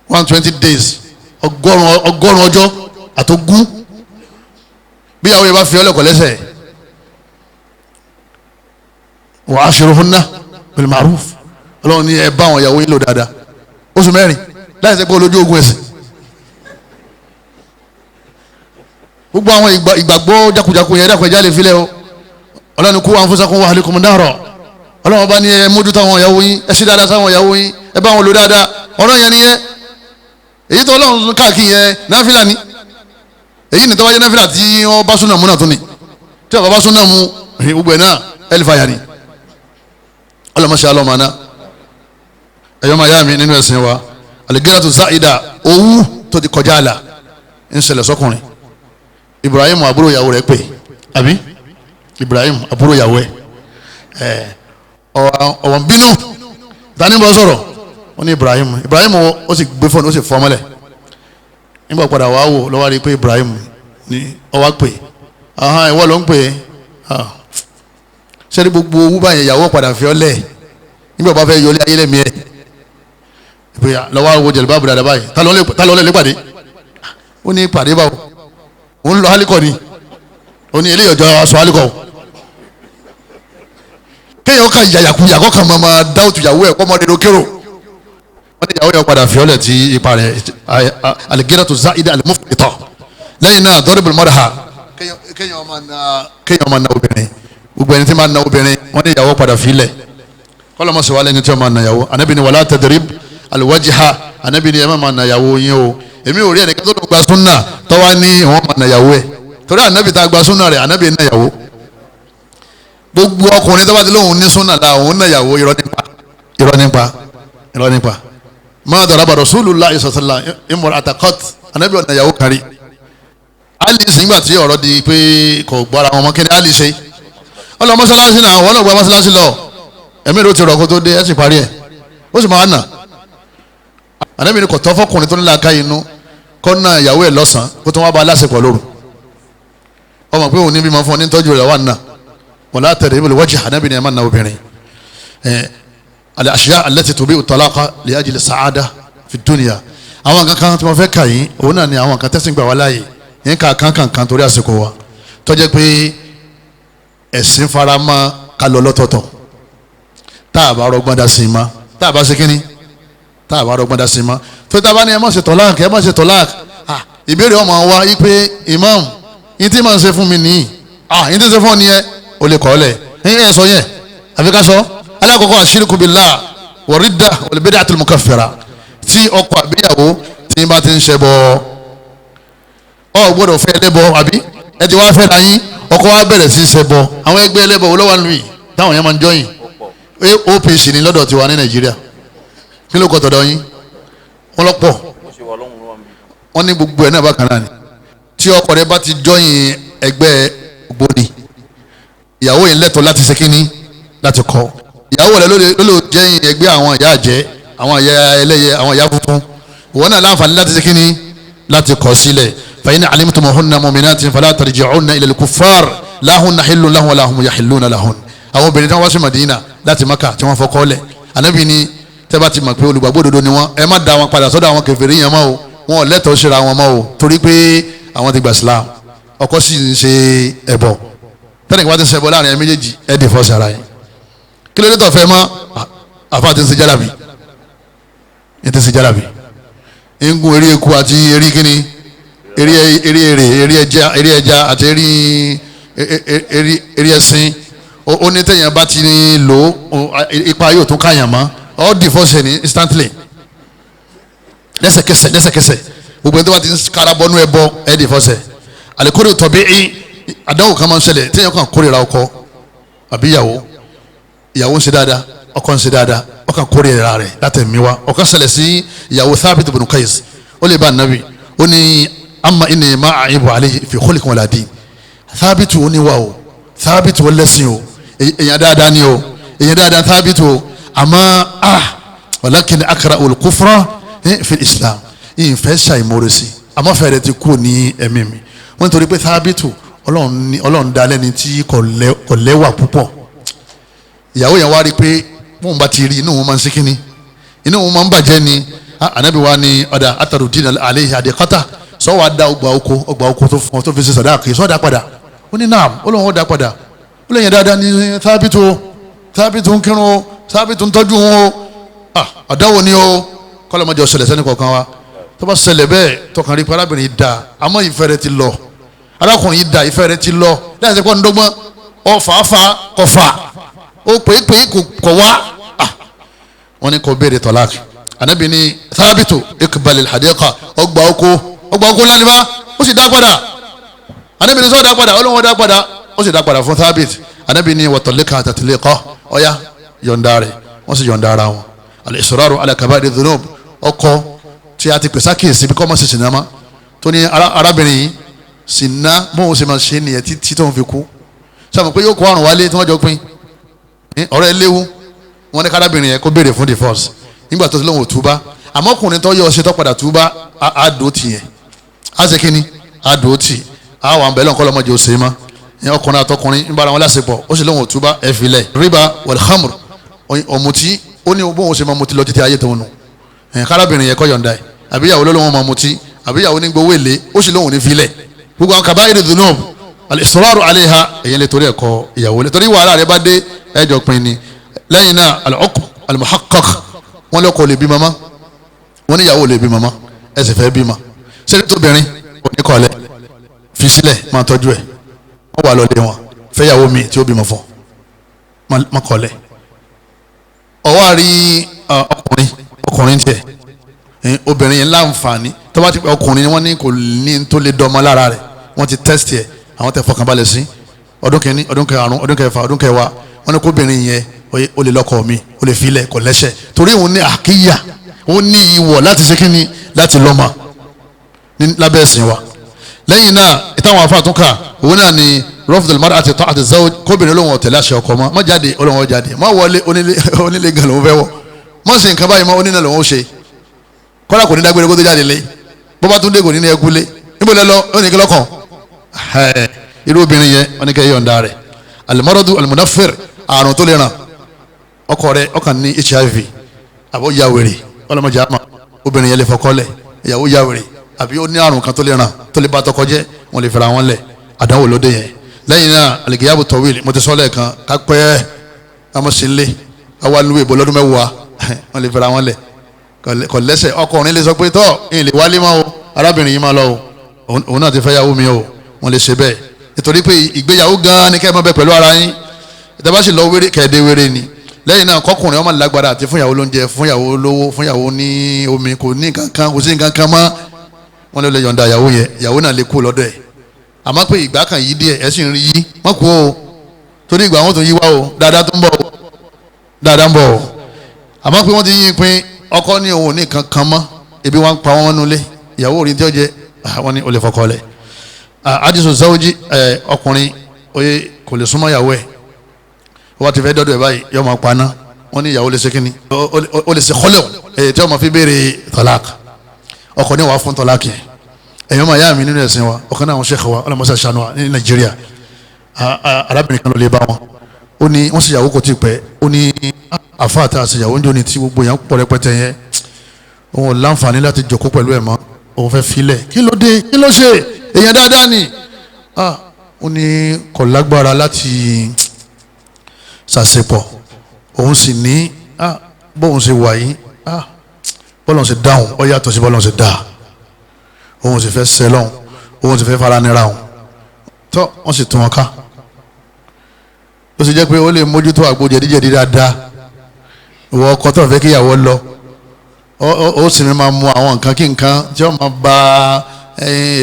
S2: 120 days ọgọ́rùn ọjọ́ àtogún bí àwọn yẹn bá fi ọlọ́kọ̀ lẹ́sẹ̀ wa ashiruhunna bil ma'ruf ọlọ́run ní ẹ bá àwọn ìyàwó yín lò dáadáa oṣù mẹ́rin láì sẹ́ pé olójú ogun ẹ̀sìn gbogbo àwọn ìgbàgbọ́ jákujàku yẹn dákun ẹja lè filẹ̀ o ọlọ́run kú anfusakum wa ahlikum nara ọlọ́run bá ní ẹ mójútó àwọn ìyàwó yín ẹ sí dáadáa sáwọn ìyàwó yín ẹ bá wọn lò dáadáa ọ̀rọ̀ yẹn nìyẹn èyí tó ọlọ́run káàkiri yẹn náfìlà ni èyí ni tọ́wájẹ́ náfìlà tí wọ́n bá súnà mú náà tún ni tí wọ́n bá súnà mú gbogbo ẹ̀ náà ẹlifàyà ni ọlọ́mọṣẹ́ alọ́mọ̀ọ́ná ẹ̀yọ́ máa yá mi nínú ẹ̀sìn wa aligiratu zaida owú tó ti kọjá àlà ń ṣẹlẹ̀ sọ́kùnrin Ibrahim àbúrò ìyàwó rẹ̀ pè àbí Ibrahim àbúrò ìyàwó ẹ̀ ọ̀wọ̀n bínú tani bọ́ sọ̀rọ̀ wọ́n ní Ibrahim ó sì gbé fóònù ó sì fọ́ mọ́lẹ̀ nígbà padà wàá wò lọ́wọ́ rí i pé Ibrahim ní ọwá pè ìwọ ló ń pè sẹ́ni gbogbo owó báyẹn ìyàwó padà fi ọ́ lẹ̀ nígbà bá fẹ́ yọlé ayé lẹ́mí ẹ̀ lọ́wọ́ wo jẹ̀lú báàbù dáadáa báyìí tá ló lè pàdé ó ní pàdé báwo òun lọ alikọ ni ó ní eléyìí ọjọ́ aṣọ alikọ kéèyàn kan yàyàkuyà kọ́ kan máa dáwọ́tù ìyàwó ẹ̀ kọ́ mọ́ nínú kérò wọ́n ní ìyàwó yẹn padà fi ọ́ lẹ̀ tí ipa rẹ̀ aligiratu zaida alimufita lẹ́yìn náà dọ́rẹ́bùl mọ́dà kéèyàn máa na obìnrin gbogbo ẹni tí máa na obìnrin wọ́n ní ìyàwó padà fi lẹ̀ kọ́lọ́mọ́ sọ wá lẹ́ni tí wọ́n máa na ìyàwó anabi ni wàlá tadrib alwajha anabi ni ẹ máa na ìyàwó yín o èmi ò rí ẹnìkan tó lọ gba súnà tó wá ní ìwọ̀n máa na ìyàwó ẹ̀ torí anabi tá a gba súnà rẹ̀ anabi na ìyàwó gbogbo ọkùnrin tó bá ti lóhùn ní súnà la òun na ìyàwó irọ́ nípa máa daraba rasulullah sallallahu imra'ata qat anabi ọ̀nà ìyàwó kárí ali sìngbà tí ọ̀rọ̀ di pé kò gbára wọn mọ́ kí ni ali ṣe ọlọ́ mọ́sálásí náà wọ́n náà gba mọ́sálásí lọ ẹ̀mí ló ti rọ̀ kó tó dé ẹ̀ sì parí ẹ̀ ó sì máa nà anabi ni kò tọ́ fọkùnrin tó ní làákà inú kọ́ náà ìyàwó ẹ̀ lọ́sàn kó tó wá bá aláṣepọ̀ lóru ọmọ pé òun ní bí máa fún ọ ní tọ́jú rẹ̀ wà nà wọ́n látẹ̀ rẹ̀ ibùdó wọ́jì anabi ni ẹ̀ máa na obìnrin al-ashya' allati tubi'u talaqa li ajli sa'ada fi dunya àwọn kankan tí wọ́n fẹ́ kà yín òun náà ni àwọn kan tẹ́sìn gbà wá láàyè yín ká kankan torí àsìkò wa tó jẹ́ pé ẹ̀sìn farama ká lọ lọ́tọ̀ọ̀tọ̀ tá a bá rọgbọ́n dá sí i ma tá a bá ṣe kínní tá a bá rọgbọ́n dá sí i ma tó tá a bá ní ẹ má ṣe tọ́láàkì ẹ má ṣe tọ́láàkì ìbéèrè ọmọ wa yí pé imam yín tí màá ṣe fún mi nìyí yín tí ṣe fún ọ nìyẹn o lè kọ́ ọ lẹ̀ ẹ sọ yẹn àfi ká sọ alákọ̀ọ́kọ́ àṣírìkù billah wa ridda wal bid'atul mukaffira tí ọkọ àbíyàwó tí bá ti ń ṣe bọ́ ọ gbọ́dọ̀ fẹ́ ẹlẹ́bọ àbí ẹ ti wá fẹ́ ra yín ọkọ wa bẹ̀rẹ̀ sí í ṣe bọ́ àwọn ẹgbẹ́ ẹlẹ́bọ olówó àlùmí táwọn yẹn máa ń jọyìn OPC ní lọ́dọ̀ tiwa ní Nàìjíríà kí ló kọ́ tọ̀dọ̀ yín wọ́n lọ́pọ̀ wọ́n ní gbogbo ẹ̀ náà bákan náà ni tí ọkọ rẹ bá ti jọyìn ẹgbẹ́ ògbóni ìyàwó yẹn lẹ́tọ̀ọ́ láti ṣe kínní láti kọ́ ìyàwó rẹ ló lè jẹ́yìn ẹgbẹ́ àwọn ìyá àjẹ́ àwọn ìyá ẹlẹ́yẹ àwọn ìyá funfun ìwọ náà láǹfààní láti ṣe kínní láti kọ̀ sílẹ̀ fa in alimtumuhunna mu'minatin fala tarji'unna ila al-kuffar la hunna hillun lahum wa la hum yahilluna lahun àwọn obìnrin tí wọ́n wá sí Madina láti Maka tí wọ́n fọkọ́ lẹ̀ Ànábì ni tẹ́ bá ti mọ̀ pé olùgbàgbọ́ òdodo ni wọ́n ẹ má da wọn padà sọ́dọ̀ àwọn kèfèrí yẹn mọ́ o wọn ò lẹ́tọ̀ọ́ síra wọn mọ́ o torí pé àwọn ti gbà Islam ọkọ sì ń ṣe ẹbọ tẹ́nìkan bá ti ń ṣe ẹbọ láàrin ẹ méjèèjì ẹ dè fọ́ sára yẹn kí ló dé tó fẹ́ mọ́ àfa ti ń ṣe jálàbí ń ti ṣe jálàbí ń gun eré eku àti eré kíni eré ẹja àti eré ẹṣin ó ní tẹ̀yìn bá ti lò ipa yóò tún káyàn mọ́ all divorce ní instantly lẹ́sẹ̀kẹsẹ̀ gbogbo ẹni tó bá ti ń kára bọ́nú ẹ bọ́ ẹ divorce àlékórè tọ̀bí àdánwò kan máa ń ṣẹlẹ̀ tẹ̀yìn kan kórìíra ọkọ àbí ìyàwó ń ṣe dáadáa ọkọ ń ṣe dáadáa ọkàn kórìíra rẹ̀ látẹ̀mí wa ọkàn ṣẹlẹ̀ sí ìyàwó Thabit ibn Qais ó lè bá ànábì ó ní ama inni ma àyìnbó àlẹ́ fi khulqin wala din Thabit ó ní wa o Thabit ó lẹ́sìn o èyàn dáadáa ni o èyàn dáadáa Thabit o àmọ́ walakin akrahul kufra fi Islam yìí fẹ́ ṣàìmọ̀rẹ́sì àmọ́ fẹ́rẹ̀ ti kú ní ẹ̀mí mi wọ́n nítorí pé Thabit ọlọ́run dá lẹ́ni tí kò lẹ́wà púpọ̀ ìyàwó yẹn wá rí i pé wọn bá ti rí inú wọn máa ń síkíní inú wọn máa ń bàjẹ́ ni anabi wa ni ọ̀dà atarudin alayhi adekata sọ wàá da ọgbà oko tó fún ọ tó fi ṣe sàdáàkì sọ dá padà ó ní naam ó lóun ó dá padà ó lè yẹn dáadáa ní Thabit ń kírun o Thabit ń tọ́jú wọn o àdáwò ni o kọ́lọ́mọdé ọ̀sẹ̀lẹ̀ sẹ́ni kọ̀ọ̀kan wa tó bá ṣẹlẹ̀ bẹ́ẹ̀ tọkàn rí parábìnrin yìí da àmọ́ ìfẹ́ rẹ ti lọ arákùnrin yìí da ìfẹ́ rẹ ti lọ láì sẹ́kọ́ ń dọ́gbọ́n ọ̀fàáfà kọfà ó pè kò wá wọ́n ní kò béèrè tọ́láàkì anabi ni Thabitu ikbalil hadiqa ọgbà oko ńlá ni bá ó sì dá padà anabi ni sọ dá padà ọlọ́wọ́ dá padà ó sì dá padà fún Thabit anabi ni watallika tatliqa ọ̀ya yọ̀ǹda rẹ̀ wọ́n sì yọ̀ǹda ara wọn al-israru ala kaba'iri dhunub ọkọ tí a ti pèsè àkíyèsí bí kò má ṣe sinamá tó ní arábìnrin yìí sinna bóun ṣe máa ṣe nìyẹn títí tó ń fi kú sọ pé yóò kó àrùn wálé tí wọ́n jọ pín ọ̀rẹ́ léwu wọn ní kárábìnrin yẹn kó béèrè fún divorce nígbà tó ti lóun ò túbá àmọ́ ọkùnrin tó yọ ọṣẹ tó padà túbá àdó tì yẹn á ṣe kínní àdó tì àwọn àbẹ̀lẹ̀ nǹkan lọ́mọdé òsè má ọkùnrin àtọkùnrin ń bára wọn lásìpọ̀ ó sì lóun ò túbá ẹ̀ filẹ̀ riba wal khamr ọ̀mùtí ó ní bóun ṣe máa mutí lọ títí ayé tó nù kárábìnrin yẹn kọ́ yọ̀ǹda ẹ̀ àbíyàwó ló lóun máa mutí àbíyàwó ní gbowó èlé ó sì lóun ní filẹ̀ gbogbo àwọn kaba'iri dhunub al-israru alayha èyí lè torí ẹ̀kọ́ ìyàwó lè torí wàhálà rẹ bá dé ẹjọ́ pin ni lẹ́yìn náà al-uqm al-muhaqqaq wọn lọ́kọ̀ lè bí mama wọn níyàwó lè bí mama ẹsẹ̀ fẹ́ bí ma sẹ́ni tóbìnrin oníkọ̀ọ́lẹ̀ fi sílẹ̀ máa tọ́jú ẹ̀ wọ́n wà lọ́lé wọn fẹ́yàwó mi tí ó bímọ fún má kọ́lẹ̀ ọwọ́ àrí ọkùnrin tiẹ̀ obìnrin yẹn láǹfààní tó bá ti pẹ́ ọkùnrin wọn ní kò ní tó lè dọ́mọ lára rẹ̀ wọ́n ti tẹ́sítì ẹ̀ àwọn tẹ̀ fọkànbalẹ̀ sí ọdún kìíní ọdún karùn-ún ọdún kẹfà ọdún kẹwàá wọn ní kóbìnrin yẹn ó lè lọ́kọ mi ó lè filẹ̀ kò lẹ́sẹ̀ torí òun ní àkíyà òun ní ìwọ̀ láti ṣe kíni láti lọ́mọ lábẹ́ ẹ̀sìn wa lẹ́yìn náà ìtàwọn afáàtúnkà òun náà ni rọ́fùdùl mar'ati ta'ati zawj kóbìnrin olóhùn ọ̀tẹ̀lẹ̀ àṣẹ ọkọ mọ́ má jáde olóhùn ọ̀jáde má wọlé onílé gan lòún fẹ́ wọ̀ má ṣe nǹkan báyìí má onílé lòún ṣe kọ́lá kò ní dágbére kó tó jáde lé bọ́bá tún dé kò ní ẹkú lé níbo lẹ lọ ó ní kí lọ́kàn irú obìnrin yẹn wọn ní kẹ́ yọ̀ǹda rẹ̀ al-maradu al-munaffir àrùn tó lè ràn ọkọ rẹ̀ ọkàn ní HIV àbọ̀ yàwèrè ọlọ́mọdé àmà obìnrin yẹn lè fọkọ́lẹ̀ ìyàwó yàwèrè àbí ó ní àrùn kan tó lè ràn tó lè bá tọkọ jẹ́ wọn lè fẹ́ra wọn lẹ̀ àdánwò lóde yẹn lẹ́yìn náà al-ghiyabu tawil mo ti sọ lẹ́ẹ̀kan kápẹ́ amọ̀sílẹ̀ awálúwẹ̀ bọ́ lọ́dún mẹ́wàá wọn lè fẹ́ra wọn lẹ̀ kò lẹ́sẹ̀ ọkùnrin lè sọ pé tọ́ ìyìn lè wálé máa o arábìnrin yìí máa lọ o òun náà ti fẹ́ yàwó mi o wọn lè ṣe bẹ́ẹ̀ nítorí pé ìgbéyàwó gan-an ni kẹ́ ẹ máa bẹ pẹ̀lú ara yín ìtàbáṣì lọ wéré kẹ́ẹ̀dé wéré ni lẹ́yìn náà kọkùnrin ọmọ lágbára àti fúnyàwó lóúnjẹ fúnyàwó lówó fúnyàwó ní omi kò ní kankan kò sí kankan mọ́ wọn lè yọ̀ǹda ìyàwó yẹn ìyàwó náà lè kú lọ́dọ̀ ẹ̀ àmọ́ pé ìgbà kan yí díẹ̀ ẹ̀ sì ń rí yí wọ́n kú o torí ìgbà wọn tó yí wá o dáadáa tó ń bọ̀ o dáadáa ń bọ̀ o àmọ́ pé wọ́n ti yín pin ọkọ ní òun ní kankan mọ́ ebi wọn pa wọn nulẹ̀ ìyàwó rí tí ó jẹ wọn ní olè fọkọ lẹ̀ àdìsù záwójì ọkùnrin oye kò lè súnmọ́ ìyàwó ẹ̀ wọ́n ti fẹ́ dọ́dọ̀ ẹ̀ báyìí yọ máa paná wọ́n ní ìyàwó lè ṣe kínní ó lè ṣe kọ́lẹ̀ èyí tí wọ́n máa fi béèrè tọ́lák ọkọ ní wàá fún tọ́lák yẹn ẹ̀yọ́ máa yá mi nínú ẹ̀sìn wa ọkọ náà àwọn ṣèkọ wa ọlọ́mọṣẹ́ ṣàánú wa ní Nàìjíríà arábìnrin kan ló lè bá wọn ó ní wọ́n sì yàwó kò tí ì pẹ́ ó ní àfa àti àṣeyàwó ń jóni tí gbogbo yẹn pọ̀ rẹpẹtẹ yẹn òun ò láǹfààní láti jòkó pẹ̀lú ẹ̀ mọ́ òun fẹ́ filẹ̀ kí ló dé kí ló ṣe èèyàn dáadáa ni ó ní kò lágbára láti ṣàṣepọ̀ òun sì ní bóun ṣe wà yìí bọ́lọ̀ ṣe dáhùn ó yàtọ̀ sí bọ́lọ̀ ṣe dáa òun sì fẹ́ sẹ́lọ̀n òun ti fẹ́ fara nira wọn tó wọ́n sì tún wọn ká ó sì jẹ́ pé ó lè mójútó àgbo jẹ̀díjẹ̀dí dáadáa ìwọ ọkọ tó fẹ́ kíyàwó lọ ó sì ní máa mu àwọn nǹkan kí nǹkan tí wọ́n máa ba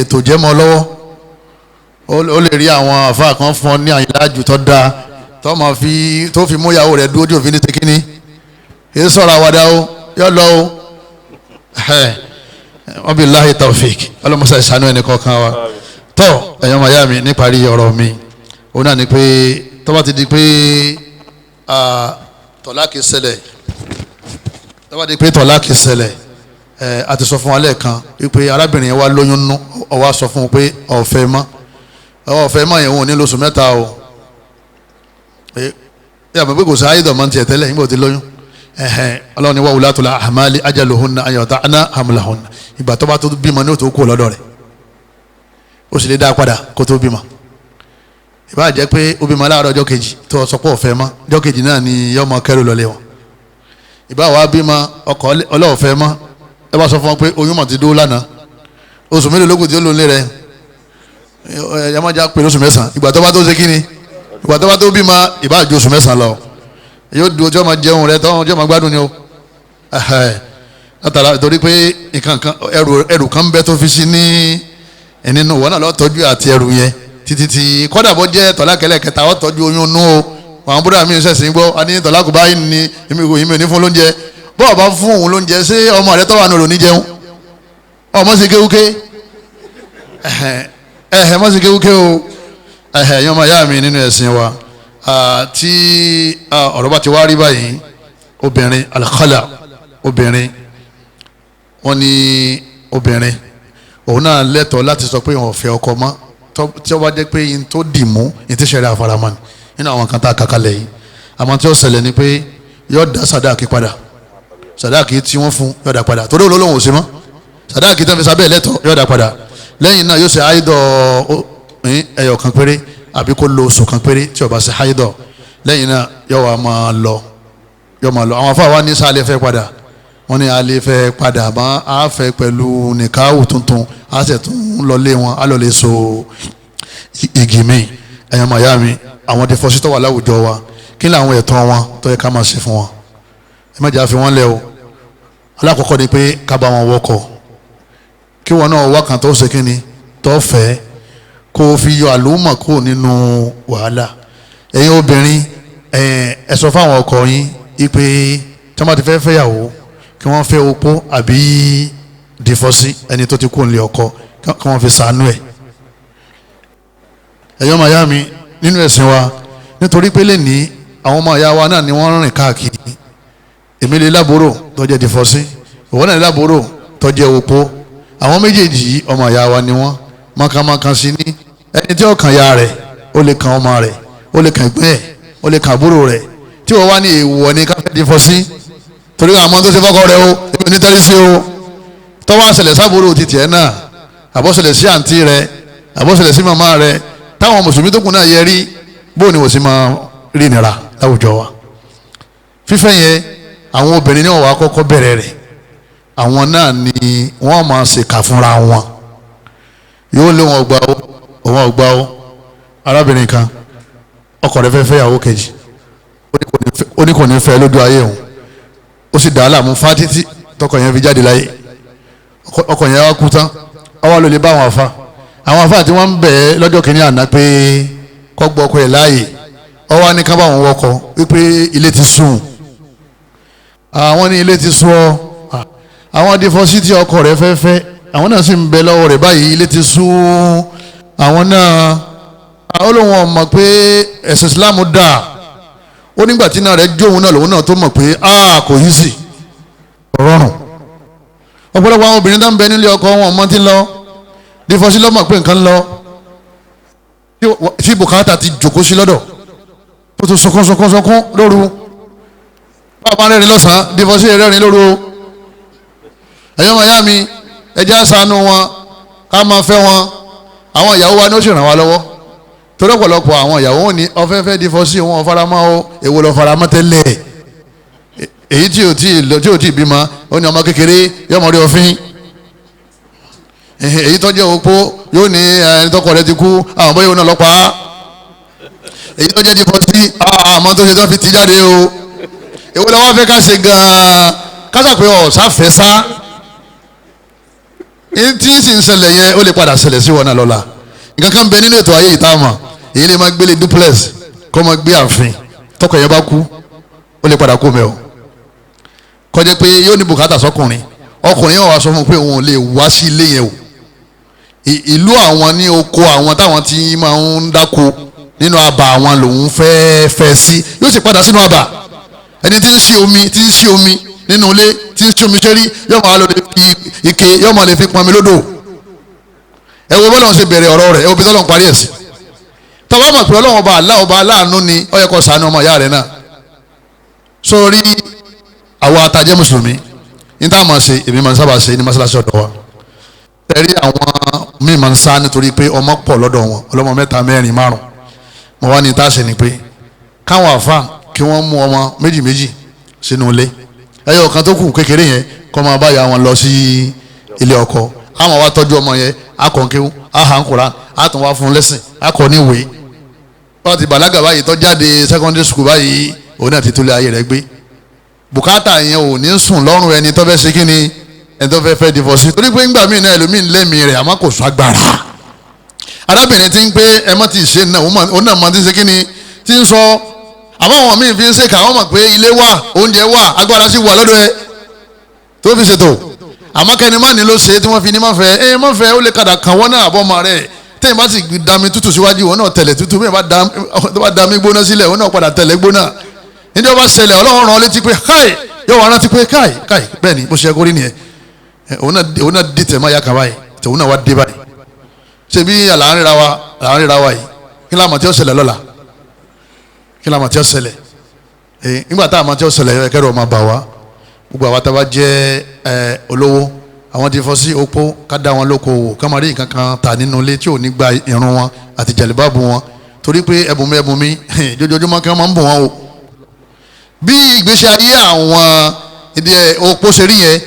S2: ètò jẹ́ mọ́ lọ́wọ́ ó lè rí àwọn àfáà kan fún ọ ní àyíláàjù tó dáa tó fi mú ìyàwó rẹ̀ dúró tí òfin ní tekíní èyí sọ̀rọ̀ àwàdà o yọ lọ o wọ́n bí láhì taofik ọlọ́mọṣẹ́ ìṣàánú ẹnì kọ̀ọ̀kan wa tọ́ ẹ̀yọ́ màyá mi níparí ọ̀rọ̀ mi òun náà ni pé tó bá ti di pé tọ̀láàkì ṣẹlẹ̀ a ti sọ fún wa lẹ́ẹ̀kan wípé arábìnrin yẹn wá lóyún nú ó wá sọ fún un pé ọ̀fẹ́ mọ́ yẹn wọn ò ní lóṣù mẹ́ta o yàtọ̀ pé kò sí ayédọ̀ máa ń tiẹ̀ tẹ́lẹ̀ nígbà tí lóyún ọlọ́run ni wa ulatul ahmali ajaluhunna an yata'na hamlahunna ìgbà tó bá tó bímọ ní òtún kú lọ́dọ̀ rẹ̀ ó sì lè dá padà kó tó bímọ ìbá jẹ́ pé ó bímọ láàárọ̀ ọjọ́ kejì tó sọ pé ọ̀fẹ́ mọ́ ọjọ́ kejì náà ni yọmọ kẹrù lọlé wọn ìbá wa bímọ ọkọ ọlọ́ọ̀fẹ́ mọ́ ẹ bá sọ fún wọn pé oyún mọ̀ ti dúró lánàá oṣù mélòó lókùn tí ó lò lé rẹ ẹ má já pé lóṣù mẹ́sàn-án ìgbà tó bá tó ṣe kí ni ìgbà tó bá tó bímọ ìbá ju oṣù mẹ́sàn-án lọ yóò dúró tí wọ́n máa jẹun rẹ tí wọ́n máa gbádùn ni o látara torí pé nǹkan kan ẹrù kan bẹ tó fi sí ní nínú wọn náà lọ tọ́jú àti ẹrù yẹn títí kọ́dà bọ́ jẹ́ tọ́lákẹ́lẹ́ kẹta ọ tọ́jú oyún nú o àwọn búrọ́dà mi ń sẹ̀sìn gbọ́ a ní tọ́lákù báyìí ní èmi ò ní fún lóúnjẹ bọ́ọ̀ bá fún òun lóúnjẹ ṣé ọmọ rẹ tọ́wà nù ní jẹun ọmọ sì kéwúké mọ́ sì kéwúké o ẹ̀yọ́ máa yá mi nínú ẹ̀sìn wa tí ọ̀rọ̀ bá ti wá rí báyìí obìnrin alakala obìnrin wọ́n ní obìnrin òun náà lẹ́tọ̀ọ́ láti sọ pé òun ò fẹ́ ọkọ mọ́ tí ó bá jẹ́ pé yín tó dì mú yín tí sẹ́rẹ̀ àfaramọ́ ni nínú àwọn kan tá a kàkálẹ̀ yìí àmọ́ tí ó ṣẹlẹ̀ ni pé yóò dá sàdáàkì padà sàdáàkì tí wọ́n fún yóò dá padà torí olólùwọ̀n ò sí mọ́ sàdáàkì tó ń fi sábẹ́ lẹ́tọ̀ọ́ yóò dá padà lẹ́yìn náà yóò ṣe àìdọ̀ ẹyọ kan péré àbí kó lo oṣù kan péré tí ó bá ṣe àìdọ̀ lẹ́yìn náà yóò máa lọ àwọn afọ àwa ní sáà fẹ́ padà wọ́n ní alẹ́ fẹ́ padà mọ́ a fẹ́ pẹ̀lú nìkáwù tuntun a sì tún lọlé wọn a lọ lè so igi mi ẹ̀yàn mayami àwọn dẹfọ́sítọ̀ wà láwùjọ wa kí ni àwọn ẹ̀tọ́ wọn tó yẹ ká máa ṣe fún wọn ẹ má jà fi wọ́n lẹ̀ o alákọ̀ọ́kọ́ ni pé ká bá wọn wọkọ̀ kí wọn náà wá kan tó ṣe kí ni tó fẹ́ kó o fi yọ àlùmọ̀ kó nínú wàhálà ẹ̀yin obìnrin ẹ sọ fáwọn ọkọ yín ipe tí wọ́n bá ti fẹ́ fẹ́yàwó kí wọ́n fẹ́ opó àbí dìfọ́sí ẹni tó ti kú nílé ọkọ kí wọ́n fi ṣàánú ẹ̀ ẹ̀yọ́ màyá mi nínú ẹ̀sìn wa nítorí pé lẹ́ni àwọn ọmọ ìyá wa náà ni wọ́n rìn káàkiri èmi lè lábòrò tó jẹ́ dìfọ́sí ìwọ náà lè lábòrò tó jẹ́ opó àwọn méjèèjì yìí ọmọ ìyá wa ni wọ́n mọ̀kànmọ̀kàn sí ní ẹni tí ó kàn ya rẹ̀ ó lè kàn ọmọ rẹ̀ ó lè kàn ẹ̀gbẹ́ ẹ̀ ó lè kàn àbúrò rẹ̀ tí wọ́n wá ní èèwọ̀ ní káfẹ́ dìfọ́sí torí àwọn tó ṣe fọ́kọ rẹ o èmi ní tẹ́lẹ̀ sí o tọ́wọ́ àṣẹlẹ̀ sábúrò ti tiẹ̀ náà àbọ̀ṣẹlẹ̀ sí àǹtí rẹ àbọ̀ṣẹlẹ̀ sí màmá rẹ táwọn mùsùlùmí tó kù náà yẹ rí bóun ni wò sí máa rí nira láwùjọ wa fífẹ́ yẹn àwọn obìnrin ní ọ̀wá kọ́kọ́ bẹ̀rẹ̀ rẹ̀ àwọn náà ni wọ́n máa ṣèkà fúnra wọn yóò lé wọn ọgbà ó arábìnrin kan ọkọ rẹ̀ fẹ́ fẹ́yàwó kejì ó ní kò ní fẹ́ lójú ayé òun ó sì dá a láàmú fátítí tọkọ yẹn fi jáde láyé ọkọ yẹn wá kú tán ọwọ́ ló lè bá àwọn afa tí wọ́n ń bẹ̀ ẹ́ lọ́jọ́ kìíní àná pé kọ́ gbọ́ ọkọ ẹ̀ láàyè ọwọ́ ní ká bá wọn wọkọ̀ wípé ilé ti sùn àwọn ní ilé ti sùn ọ àwọn dìfọ́sítì ọkọ rẹ̀ fẹ́fẹ́ àwọn náà sì ń bẹ lọ́wọ́ rẹ̀ báyìí ilé ti sùn àwọn náà ó lóun ọmọ pé ẹ̀sìn Islam dáa ó nígbà tí náà rẹ̀ jóun náà lòun náà tó mọ̀ pé kò yí sí rọrùn ọ̀pọ̀lọpọ̀ àwọn obìnrin tó ń bẹ nílé ọkọ wọn ọmọ tí ń lọ dífọ́sí lọ́mọ̀ pé nǹkan ń lọ tí bùkátà ti jòkó sí lọ́dọ̀ tó tó sọkún lóru bàbá rẹ́rìn lọ́sàn-án dífọ́sí rẹ́rìn lóru ẹ̀yọ́ màyá mi ẹjẹ́ àṣàánú wọn ká máa fẹ́ wọn àwọn ìyàwó wa ní ó sì ràn wá lọ́wọ́ torí ọ̀pọ̀lọpọ̀ àwọn ìyàwó wọn ní ọ̀fẹ́fẹ́ dífọ́sí wọn faramọ́ o èwo lọ faramọ́ tẹ́lẹ̀ èyí tí ò tí bímọ ó ní ọmọ kékeré yọmọ rí òfin èyí tó jẹ́ opó yóò ní ẹni tọkọ rẹ̀ ti kú àwọn bóyá òun náà lọ́pàá èyí tó jẹ́ di fọ́tí àmọ́ tó ṣe tó fi ti jáde o èwo lọ́wọ́ fẹ́ ká ṣe gan-an kásà pé sáfẹ́ sá tí sì ń ṣẹlẹ̀ yẹn ó lè padà ṣẹlẹ̀ sí wọn náà lọ́la nǹkan kan bẹ nínú ètò ayé ìtààmà èyí lè máa gbélé duplex kọ́ máa gbé ààfin tọkọ yẹn bá kú ó lè padà kó mẹ́ o kọjá pé yóò ní bùkátà sọkùnrin ọkùnrin yóò wá sọ fún un pé òun ò lè wá sí ilé yẹn o ìlú àwọn ní oko àwọn táwọn tí máa ń dáko nínú abà àwọn lòun fẹ́ sí yóò sì padà sínú abà ẹni tí ń ṣí omi nínú ilé tí ń ṣí omi ṣẹ́rí yóò máa lọ lè fi ike yóò máa lè fi pọnmi lódò ẹ wo bọ́lá wọn ṣe bẹ̀rẹ̀ ọ̀rọ̀ rẹ̀ ẹ wo bí tọ́lọ́ ń parí ẹ̀ sí tọ́wọ́ mọ̀ pé ọlọ́wọ́n ọba aláàánú ni ó yẹ kó ṣàánú ọmọ ìyá rẹ̀ náà sórí àwọn atajẹ́ mùsùlùmí ní táwọn máa ṣe èmi máa ń sábà ṣe ní mọ́ṣáláṣí ọ̀dọ̀ wa ẹ̀rí àwọn míì máa ń sá nítorí pé ọmọ pọ̀ lọ́dọ̀ wọn ọlọ́mọ 3 4 5 mo wá ní tá a ṣe ni pé káwọn àfa kí wọ́n mú ọmọ méjì sínú ilé ẹyọ kan tó kù kékeré yẹn kọ́ máa bá ya wọn lọ sí ilé ọkọ àwọn wa tọ́jú ọmọ yẹn akọ̀ǹkéwú ahankura àtún wá fún lẹ́sìn akọ̀ níwèé wọ́n ti bàlágà báyìí tó jáde secondary school báyìí òun náà ti tó lé ayé rẹ̀ gbé bùkátà yẹn ò ní sùn lọ́rùn ẹni tó fẹ́ ṣe kí ni ẹni tó fẹ́ divorce torí pé ńgbà míì náà ẹlòmíì lẹ́mìí rẹ̀ àmọ́ kò sọ agbára arábìnrin ti ń pé ẹ má ti ṣe náà òun náà máa ti ṣe kí ni ti ń sọ àmọ́ àwọn míì fi ń ṣe káwọn mọ̀ pé ilé wà oúnjẹ wà agbára sì wà lọ́dọ̀ ẹ tó fi ṣètò àmọ́ kẹ́ni má ní ló ṣe tí wọ́n fi ní má fẹ́ ó lè kadà kàn wọ́n náà àbọ̀mọ́ rẹ̀ tẹ́yìn bá sì dami tútù síwájú wọn náà tẹ̀lẹ̀ tútù bí wọ́n bá dami gbóná sílẹ̀ wọn náà padà tẹ̀lẹ̀ gbóná níjọ́ bá ṣẹlẹ̀ ọlọ́run rán létí pé káì yóò wá rántí pé káì bẹ́ẹ̀ ni bó ṣe kórìí nìyẹn òun náà dì tẹ̀ má yá kan báyìí tòun náà wá dé báyìí ṣe bí àlàáríra wa yìí kí láàmú tí ó ṣẹlẹ̀ lọ́la kí láàmú tí ó ṣẹlẹ̀ nígbà tá àmọ́ tí ó ṣẹlẹ̀ kẹ́rù ọmọ bà wá gbogbo àwa tá a bá jẹ́ olówó àwọn ti fọ́ sí opó ká dá wọn lóko wò ká máa rí nǹkan kan tà nínú ilé tí ò ní gba irun wọn àti jẹ̀lẹ́bàbù wọn torí pé ẹ̀bùn mi jójoojúmọ́ kí wọ́n máa ń bù wọn o bí ìgbésí ayé àwọn opó ṣe rí yẹn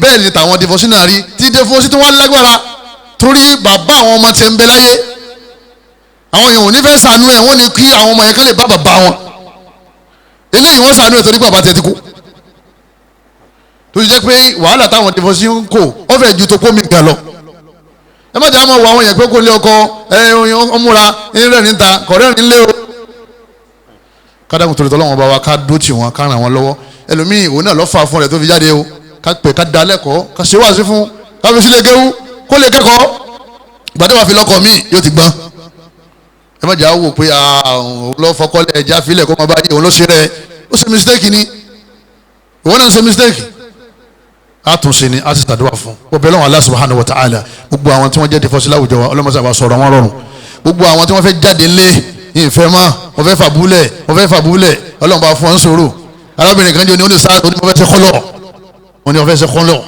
S2: bẹ́ẹ̀ ni tàwọn dìfọ́sí náà rí tí dìfọ́sí tí wọ́n lágbára torí bàbá àwọn ọmọ ti ń bẹ láyé àwọn èèyàn ò ní fẹ́ sànú ẹ̀ wọ́n ní kí àwọn ọmọ yẹn kán lè bá bàbá wọn eléyìí wọ́n sànú ẹ̀ torí bàbá tiẹ̀ ti kú tó ti jẹ́ pé wàhálà táwọn dìfọ́sí ń kó ó fẹ́ ju tó kó mi gan lọ ẹ má jẹ́ àmọ́ wọ àwọn yẹn pé kó lé ọkọ ọmúra rẹ̀ níta kọ̀rẹ́ nílé o kádàkùn torí tọ́lọ́wọ́n bá wa ká dó tì wọ́n ká ràn wọ́n lọ́wọ́ ẹlòmíì òun náà lọ́ fà fún rẹ̀ tó fi jáde o ká pè ká da lẹ́kọ̀ọ́ ká ṣe wáàsí fún ká fi sílé géwú kó lè kẹ́kọ̀ọ́ gbàdé wà fi lọ́kọ̀ míì yóò ti gbọ́n ẹ má jà á wò pé òun lọ́ fọkọ́lẹ̀ ẹja filẹ̀ kó má bá yé òun ló ṣe rẹ̀ ó ṣe mistake ni òun náà ṣe mistake a tún ṣe ni a ti ṣàdúrà fún gbogbo ẹlọ́wọ̀n Allah subhanahu wa ta'ala gbogbo àwọn tí wọ́n jẹ́ dìfọ́sí láwùjọ wa ọlọ́mọṣà sọ̀rọ̀ wọn rọrùn gbogbo àwọn tí wọ́n fẹ́ jáde ńlé ìfẹ́ mọ́ wọ́n fẹ́ fàbúlẹ̀ ọlọ́run bá fún wọn sọ̀rọ̀ arábìnrin kan jẹ́ ní ó lè sá ó ní wọ́n fẹ́ ṣe kọ́lọ̀ wọ́n ní wọ́n fẹ́ ṣe kọ́lọ̀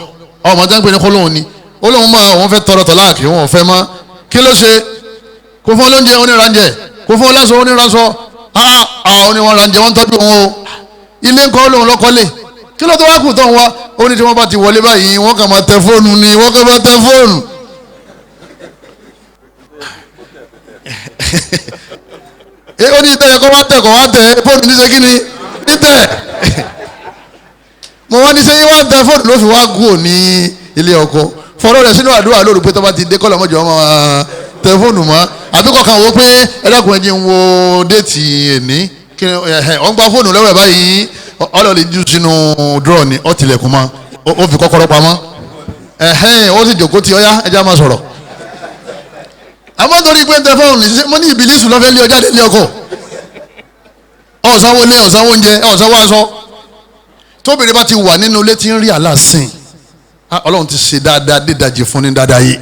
S2: ọmọ tí wọ́n ń pè ní kọ́lọ̀ ni olóhùn máa wọ́n fẹ́ tọrọ tọ́láàkì wọ́n fẹ́ mọ́ kí ló ṣe kó fún olóúnjẹ oníranjẹ kó fún ọlásọ oníranṣọ oníranjẹ wọ́n tọ́jú wọn o ilé ńkọ́ olóhùn lọ́kọ́lé kí ló tó wá kù tó ń wá ó ní tí wọ́n bá ti wọlé báyìí wọ́n kàn máa tẹ fóònù ni wọ́n kàn máa tẹ fóònù ó ní ìtẹ́ ẹ̀kọ́ wá tẹ̀ fóònù ní sẹ́kí ni nítẹ̀ mo wá ní sẹ́yìn wá tẹ fóònù ló fi wá gùn ní ilé ọkọ fọ́nrọ́ rẹ̀ sínú àdúrà lóru pé tó bá ti dé kọ́lọ̀ mọ́jọ́ ọmọ tẹ fóònù mọ́ àbíkọ́ kan wo pé ẹlẹ́kùnrin jí ń wo déètì ẹ̀ní kí wọ́n gba fóònù lọ́wọ́ ẹ̀ báyìí ọlọ́ọ̀lì jù sínú dúró ni ó tilẹ̀kùn mọ́ ó fi kọ́kọ́rọ́ pamọ́ ó sì jòkó tí ọyá ẹja máa sọ̀rọ̀ àmọ́ torí pé ń tẹ fóònù mo ní ìbílísù lọ́fẹ́ lé ọjà délé ọkọ̀ ọ̀sánwó lé ọ̀sánwó oúnjẹ ọ̀sánwó aṣọ tóbìnrin bá ti wà nínú ilé tí ń rí aláàsìn ọlọ́run ti ṣe dáadáa dídajì fún ní dáadáa yìí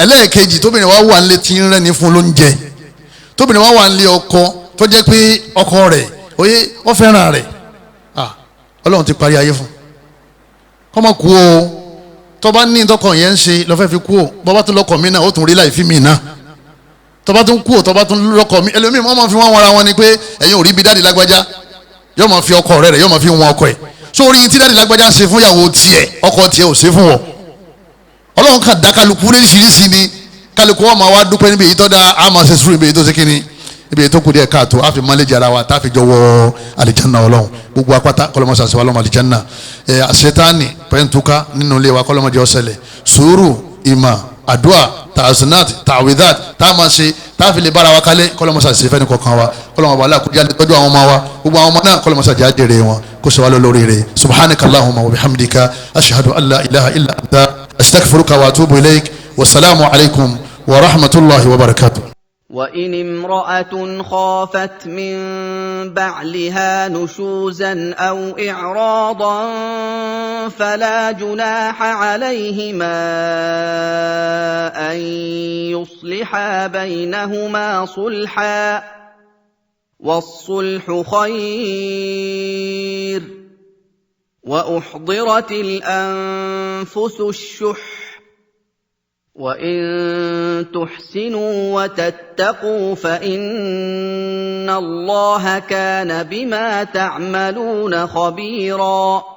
S2: ẹlẹ́ẹ̀kejì tóbìnrin wá wà nílé tí ń rẹ́ni fún lóúnjẹ tóbìnrin wá wà nílé ọkọ tó jẹ́ pé ọkọ rẹ̀ oyè wọ́n fẹ́ràn rẹ̀ ọlọ́run ti parí ayé fún kọ́mọ kú o tọ́ba ní tọkọ yẹn ń ṣe lọ́fẹ́ fi kú o bọ́bá tún lọ́kọ̀ mí náà ó tún rí láì fi mí náà tọ́ba tún kú o tọ́ba tún lọ́kọ̀ mí ẹlòmíì wọ́n máa fi wọ́n wọra wọn ni pé ẹ̀yin ò rí bí dáàdi lágbájá yóò máa fi ọkọ rẹ̀ yóò máa fi wọn ọkọ ẹ̀ sórí tí dáàdi lágbájá ṣe fún ìyàwó tiẹ̀ ọkọ tiẹ̀ ò ṣe fún wọn ọlọ́run kan dá kálukú lóríṣiríṣi ni kálukú wọn máa wá dúpẹ́ níbi èyí tó dá a máa ṣe sùúrù níbi èyí tó ṣe kíni níbi èyí tó kù díẹ̀ káàtó a fi mọ́lẹ́jì ara wa tá a fi jọ wọ àlìjánná ọlọ́run gbogbo apáta kọlọmọsà sí wa lọ́mọ àlìjánná àṣetáni pẹ̀ntúká nínú ilé wa kọlọmọdé ọ̀sẹ̀lẹ̀ sùúrù ìmọ̀ àdúà tààzínàt tàwídàt tá a máa ṣe tá a fi lè bára wa kálẹ̀ kọlọmọsà sí fẹ́ni kọ̀ọ̀kan wa kọlọmọ bàálà kó jáde tọ́jú àwọn ọmọ wa gbogbo àwọn ọmọ náà kọlọmọsà jẹ́ àjèrè wọn kó sọ wá lórí rẹ̀ subhanakallahumma wa bihamdika ashhadu an la ilaha illa anta astaghfiruka wa atubu ilayk wasalaamu alaykum wa rahmatulahi wa barakatuh.
S1: وإن امرأة خافت من بعلها نشوزا أو إعراضا فلا جناح عليهما أن يصلحا بينهما صلحا والصلح خير وأحضرت الأنفس الشح وَإِن تُحْسِنُوا وَتَتَّقُوا فَإِنَّ اللَّهَ كَانَ بِمَا تَعْمَلُونَ خَبِيرًا